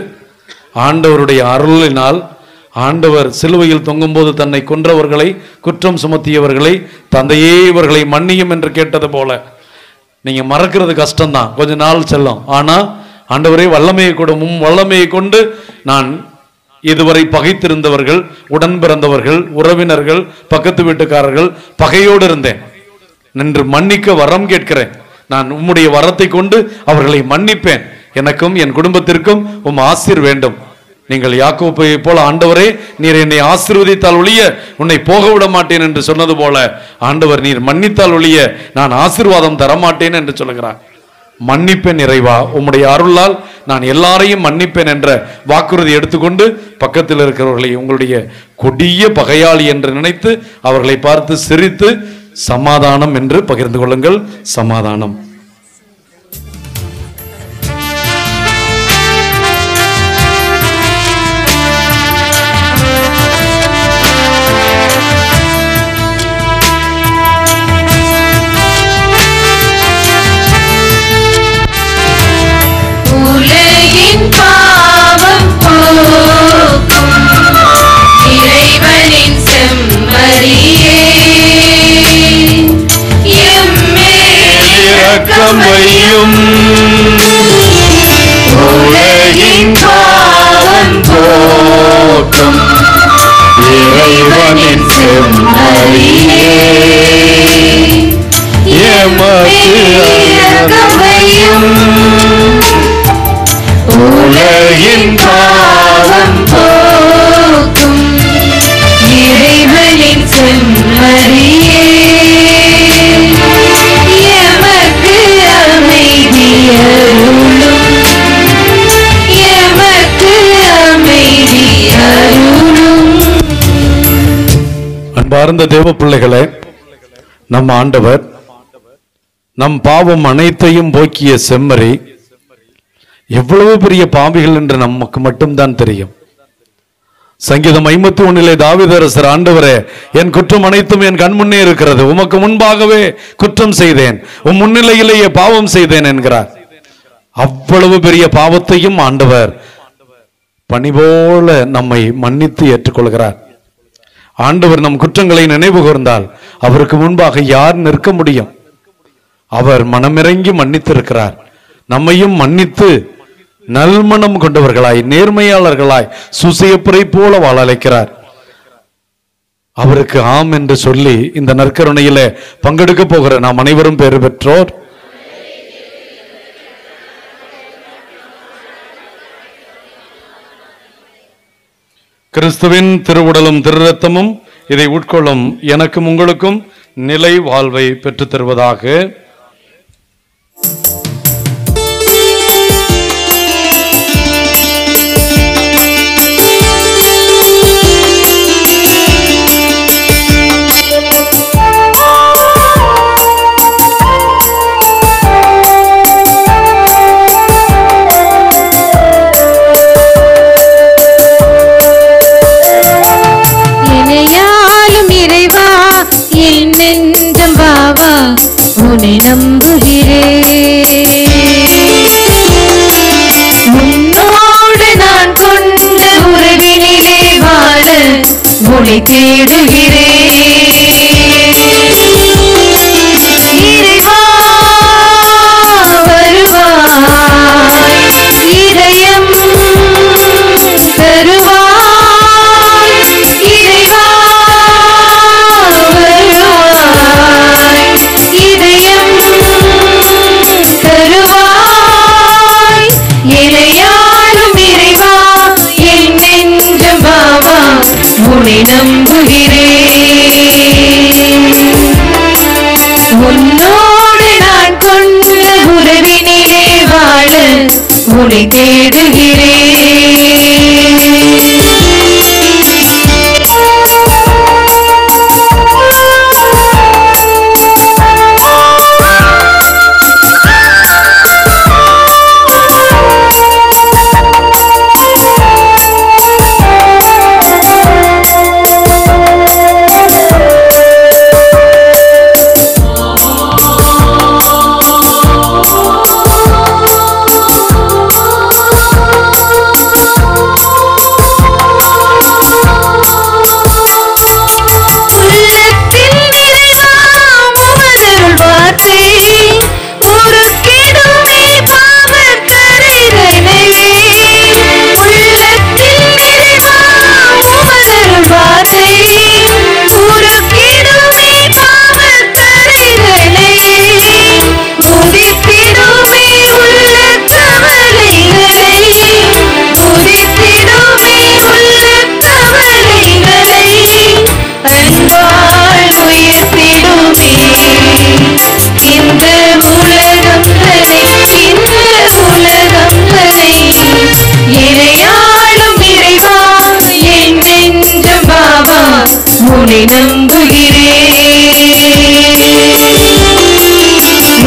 ஆண்டவருடைய அருளினால் ஆண்டவர் சிலுவையில் தொங்கும்போது தன்னை கொன்றவர்களை, குற்றம் சுமத்தியவர்களை, தந்தையே இவர்களை மன்னியும் என்று கேட்டது போல நீங்க மறக்கிறது கஷ்டம்தான், கொஞ்ச நாள் செல்லும். ஆனா ஆண்டவரே வல்லமையை கொடுமும் வல்லமையை கொண்டு நான் இதுவரை பகைத்திருந்தவர்கள், உடன் பிறந்தவர்கள், உறவினர்கள், பக்கத்து வீட்டுக்காரர்கள் பகையோடு இருந்தேன், நின்று மன்னிக்க வரம் கேட்கிறேன். நான் உம்முடைய வரத்தை கொண்டு அவர்களை மன்னிப்பேன். எனக்கும் என் குடும்பத்திற்கும் உம் ஆசீர் வேண்டும். நீங்கள் யாக்கோபை போல, ஆண்டவரே நீர் என்னை ஆசீர்வதித்தால் ஒழிய உன்னை போக விட மாட்டேன் என்று சொன்னது போல, ஆண்டவர் நீர் மன்னித்தால் ஒழிய நான் ஆசீர்வாதம் தரமாட்டேன் என்று சொல்லுகிறார். மன்னிப்பேன் இறைவா, உம்முடைய அருளால் நான் எல்லாரையும் மன்னிப்பேன் என்ற வாக்குறுதி எடுத்துக்கொண்டு பக்கத்தில் இருக்கிறவர்களை உங்களுடைய கொடிய பகையாளி என்று நினைத்து அவர்களை பார்த்து சிரித்து சமாதானம் என்று பகிர்ந்து கொள்ளுங்கள். சமாதானம். இரக்கமையும் உலகின் பாவம் போக்கும் இறைவனின் செம்மறியே எமக்கு இரக்கமையும் உலகின் பாவம் போக்கும் இறைவனின் செம்மறியே அன்பார்ந்த தேவ பிள்ளைகளே, நம் ஆண்டவர் நம் பாவம் அனைத்தையும் போக்கிய செம்மறி எவ்வளவு பெரிய பாவிகள் என்று நமக்கு மட்டும்தான் தெரியும். சங்கீதம் 51 தாவீதரசர், ஆண்டவரே என் குற்றம் அனைத்தும் என் கண் முன்னே இருக்கிறது, உமக்கு முன்பாகவே குற்றம் செய்தேன், உம் முன்னிலையிலேயே பாவம் செய்தேன் என்கிறார். அவ்வளவு பெரிய பாவத்தையும் ஆண்டவர் பனி போல நம்மை மன்னித்து ஏற்றுக்கொள்கிறார். ஆண்டவர் நம் குற்றங்களை நினைவு கூர்ந்தால் அவருக்கு முன்பாக யார் நிற்க முடியும்? அவர் மனமிறங்கி மன்னித்திருக்கிறார். நம்மையும் மன்னித்து நல்மனம் கொண்டவர்களாய் நேர்மையாளர்களாய் சூசையப்பரை போல வாழ அழைக்கிறார். அவருக்கு ஆம் என்று சொல்லி இந்த நற்கருணையில பங்கெடுக்க போகிற நாம் அனைவரும் பேறு பெற்றோர். கிறிஸ்துவின் திருவுடலும் திருரத்தமும் இதை உட்கொள்ளும் எனக்கும் உங்களுக்கும் நிலை வாழ்வை பெற்றுத் தருவதாக. உன்னை நம்புகிறேன், உன்னோடு நான் கொண்ட உறவினிலே வாழ உன்னை தேடுகிறேன். இறைவா வருவாய், இதயம் தருவாய். இறைவா இதயம் தருவாய். இறையாளும் இறைவா என் நெஞ்சம் பாவா உன்னை நம்புகிறேன், உன்னோடு நான் கொண்ட உறவினிலே வாழ உன்னை தேடுகிறேன். உன்னை நம்புகிறேன்,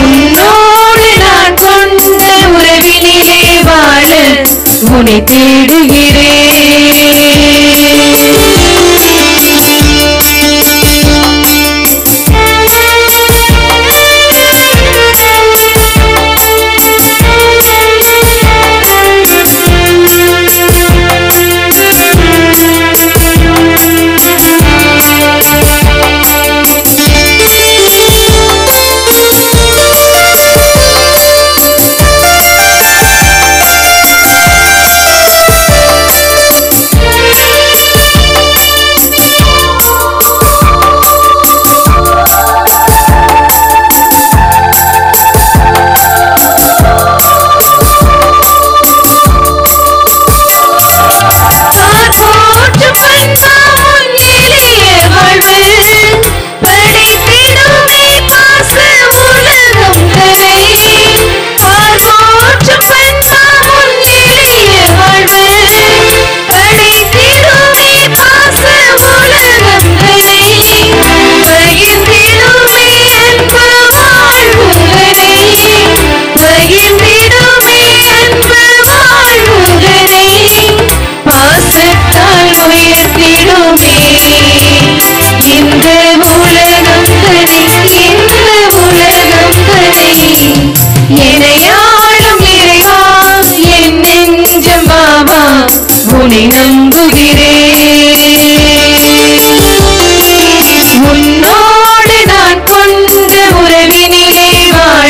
உன்னோடு நான் கொண்ட உறவினிலே வாழ உன்னை தேடுகிறேன். உன்னை நம்புகிறேன், உன்னோடு நான் கொண்ட உறவினிலே வாழ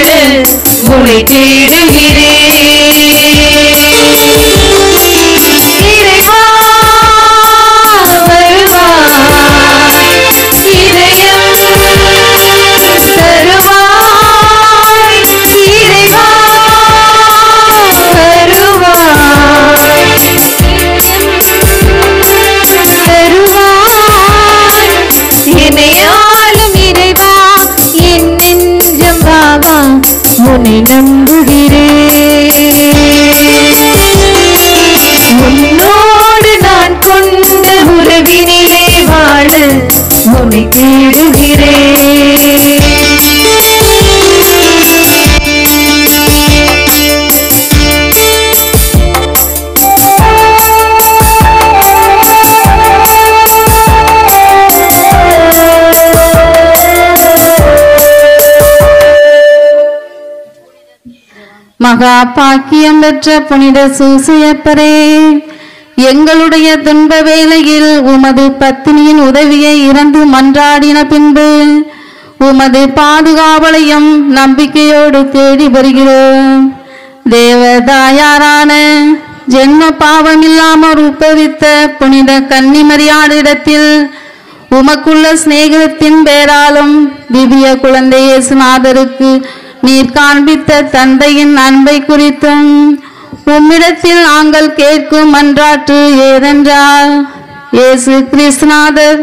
தேடுகிறேன். மகா பாக்கியம் பெற்ற புனித சூசையப்பரே, எங்களுடைய துன்ப வேளையில் உமது பத்தினியின் உதவியை இறந்து மன்றாடின பின்பு உமது பாதுகாவலையும் நம்பிக்கையோடு தேடி வருகிறோம். தேவதாயாரான ஜென்ம பாவமில்லாமல் உற்பவித்த புனித கன்னிமரியாளிடத்தில் உமக்குள்ள சிநேகத்தின் பேராலும் திவ்ய குழந்தை இயேசுநாதருக்கு நீர் காண்பித்த தந்தையின் அன்பை குறித்தும் உம்மிடத்தில் நாங்கள் கேட்கும் மன்றாட்டு ஏதென்றால், இயேசு கிறிஸ்துநாதர்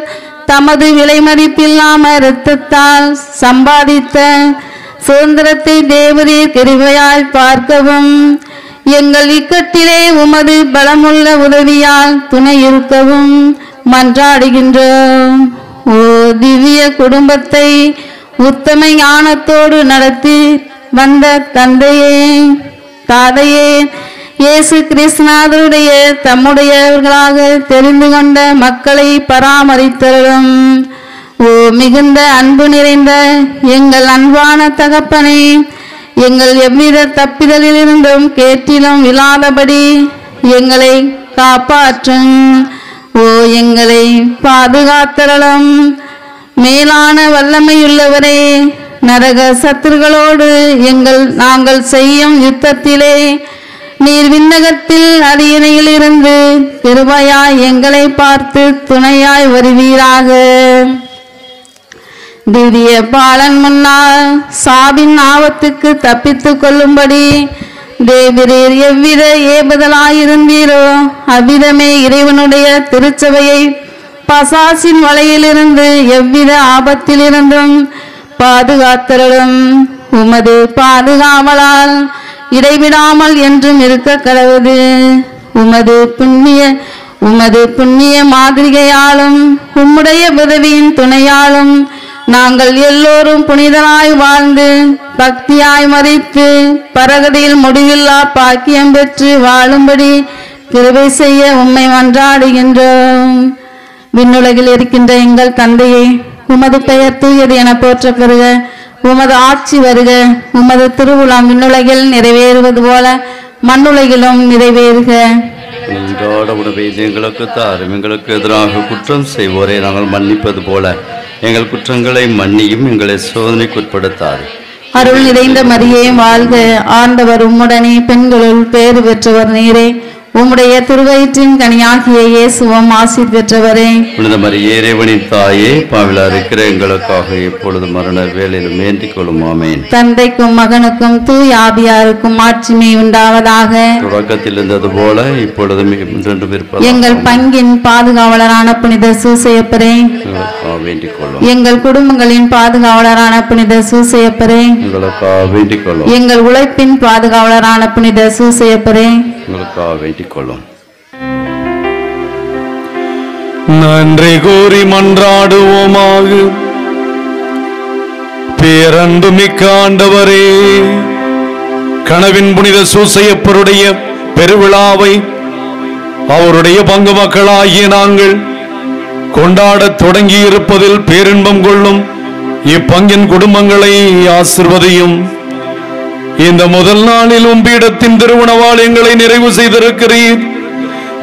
தமது விலைமதிப்பில்லாம இரத்தத்தால் சம்பாதித்த சுதந்திரத்தை தேவரீர் கிருபையால் பார்க்கவும், எங்கள் இக்கட்டிலே உமது பலமுள்ள உதவியால் துணை இருக்கவும் மன்றாடுகின்றோம். ஓ திவ்ய குடும்பத்தை உத்தம ஞானத்தோடு நடத்தி வந்த தாதையே, இயேசு கிறிஸ்துநாதருடைய தம்முடையவர்களாக தெரிந்து கொண்ட மக்களை பராமரித்தரும். ஓ மிகுந்த அன்பு நிறைந்த எங்கள் அன்பான தகப்பனே, எங்கள் எவ்வித தப்பிதலிலிருந்தும் கேட்டிலும் இல்லாதபடி எங்களை காப்பாற்றும். ஓ எங்களை பாதுகாத்தரலும். மேலான வல்லமையுள்ளவரே, நரக சத்துருகளோடு நாங்கள் செய்யும் யுத்தத்திலே நீர் விண்ணகத்தில் அரியணையிலிருந்து கிருபையாய் எங்களை பார்த்து துணையாய் வருவீராக. திவ்ய பாலன் முன்னால் சாவின் ஆபத்துக்கு தப்பித்துக் கொள்ளும்படி தேவரீர் எவ்வித ஏபதலாயிருந்தீரோ அவ்விதமே இறைவனுடைய திருச்சபையை பசாசின் வலையிலிருந்து எவ்வித ஆபத்திலிருந்தும் பாதுகாத்தரலும். உமது பாதுகாவலால் இடைவிடாமல் என்றும் இருக்க கடவுது. உமது புண்ணிய மாதிரிகையாலும் உம்முடைய உதவியின் துணையாலும் நாங்கள் எல்லோரும் புனிதராய் வாழ்ந்து பக்தியாய் மறித்து பரகதியில் முடிவில்லா பாக்கியம் பெற்று வாழும்படி கிருபை செய்ய உம்மை மன்றாடுகின்றோம். விண்ணுலகில் இருக்கின்ற எங்கள் தந்தையே, உமது பெயர் தூயது என போற்ற பெறுக. உமது ஆட்சி வருக. உமது திருவுளம் விண்ணுலகில் நிறைவேறுவது போல மண்ணுலகிலும் நிறைவேறுக. அன்றாட உணவை எங்களுக்கு தாரும். எங்களுக்கு எதிராக குற்றம் செய்வோரை நாங்கள் மன்னிப்பது போல எங்கள் குற்றங்களை மன்னியும். எங்களை சோதனைக்குட்படுத்தாது. அருள் நிறைந்த மரியே வாழ்க. ஆண்டவர் உம்முடனே, பெண்களுள் பேறு பெற்றவர் நீரே. உம்முடைய திருவயிற்றின் கனியாகிய இயேசுவும் ஆசி பெற்றவரே. புனித மரியே, இறைவனின் தாயே, பாவிலா இருக்கிற எங்களுக்காக எப்பொழுது மரண வேளையிலும் வேண்டிக் கொள்ளும். ஆமேன். தந்தைக்கும் மகனுக்கும் தூய ஆவியாருக்கும் ஆட்சிமை உண்டாவதாக. தொடக்கத்தில் இருந்தது போல இப்பொழுதும் என்றென்றும் இருப்பதாக. எங்கள் பங்கின் பாதுகாவலரான புனித சூசையப்பரே, எங்களுக்காக வேண்டிக் கொள்ளும். எங்கள் குடும்பங்களின் பாதுகாவலரான புனித சூசையப்பரே, எங்களுக்காக வேண்டிக் கொள்ளும். எங்கள் உழைப்பின் பாதுகாவலரான புனித சூசையப்பரே, எங்களுக்காக வேண்டிக் கொள்ளும். நன்றி கூறி மன்றாடுவோமாக. பேரன்பு மிக்க ஆண்டவரே, கனவின் புனித சூசையப்பருடைய பெருவிழாவை அவருடைய பங்கு மக்களாகிய நாங்கள் கொண்டாடத் தொடங்கி இருப்பதில் பேரின்பம் கொள்ளும் இப்பங்கின் குடும்பங்களை ஆசிர்வதியும். இந்த முதல் நாளில் உம்பீடத்தின் திருவுணவால் எங்களை நிறைவு செய்திருக்கிறீர்.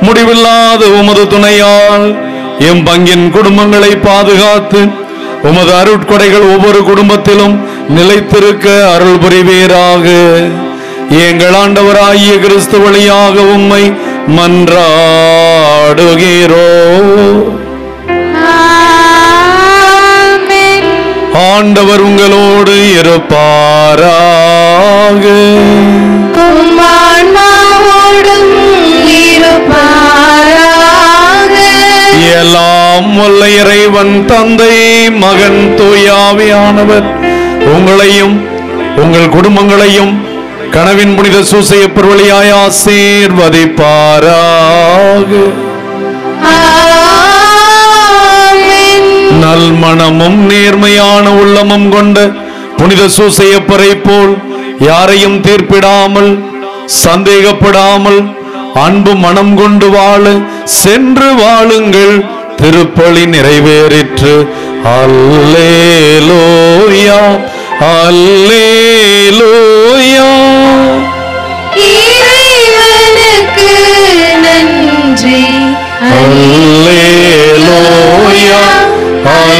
முடிவில்லாத உமது துணையால் எம் பங்கின் குடும்பங்களை பாதுகாத்து உமது அருட்கொடைகள் ஒவ்வொரு குடும்பத்திலும் நிலைத்திருக்க அருள் புரிவீராக. எங்கள் ஆண்டவராகிய கிறிஸ்து வழியாக உம்மை மன்றாடுகிறோம். ஆண்டவர் உங்களோடு இருப்பாராக. எல்லாம் வல்ல இறைவன் தந்தை, மகன், தூய ஆவியானவர் உங்களையும் உங்கள் குடும்பங்களையும் கனவின் புனித சூசையப்பர் வழியாய் ஆசீர்வதிப்பாராக. நல்மணமும் உண்மையான உள்ளமும் கொண்ட புனித சூசையப்பரை போல் யாரையும் தீர்ப்பிடாமல் சந்தேகப்படாமல் அன்பு மனம் கொண்டு வாழ சென்று வாழுங்கள். திருப்பலி நிறைவேறிற்று. அல்லேலூயா அல்லேலூயா. இறைவனுக்கு நன்றி. அல்லேலூயா அல்லேலூயா.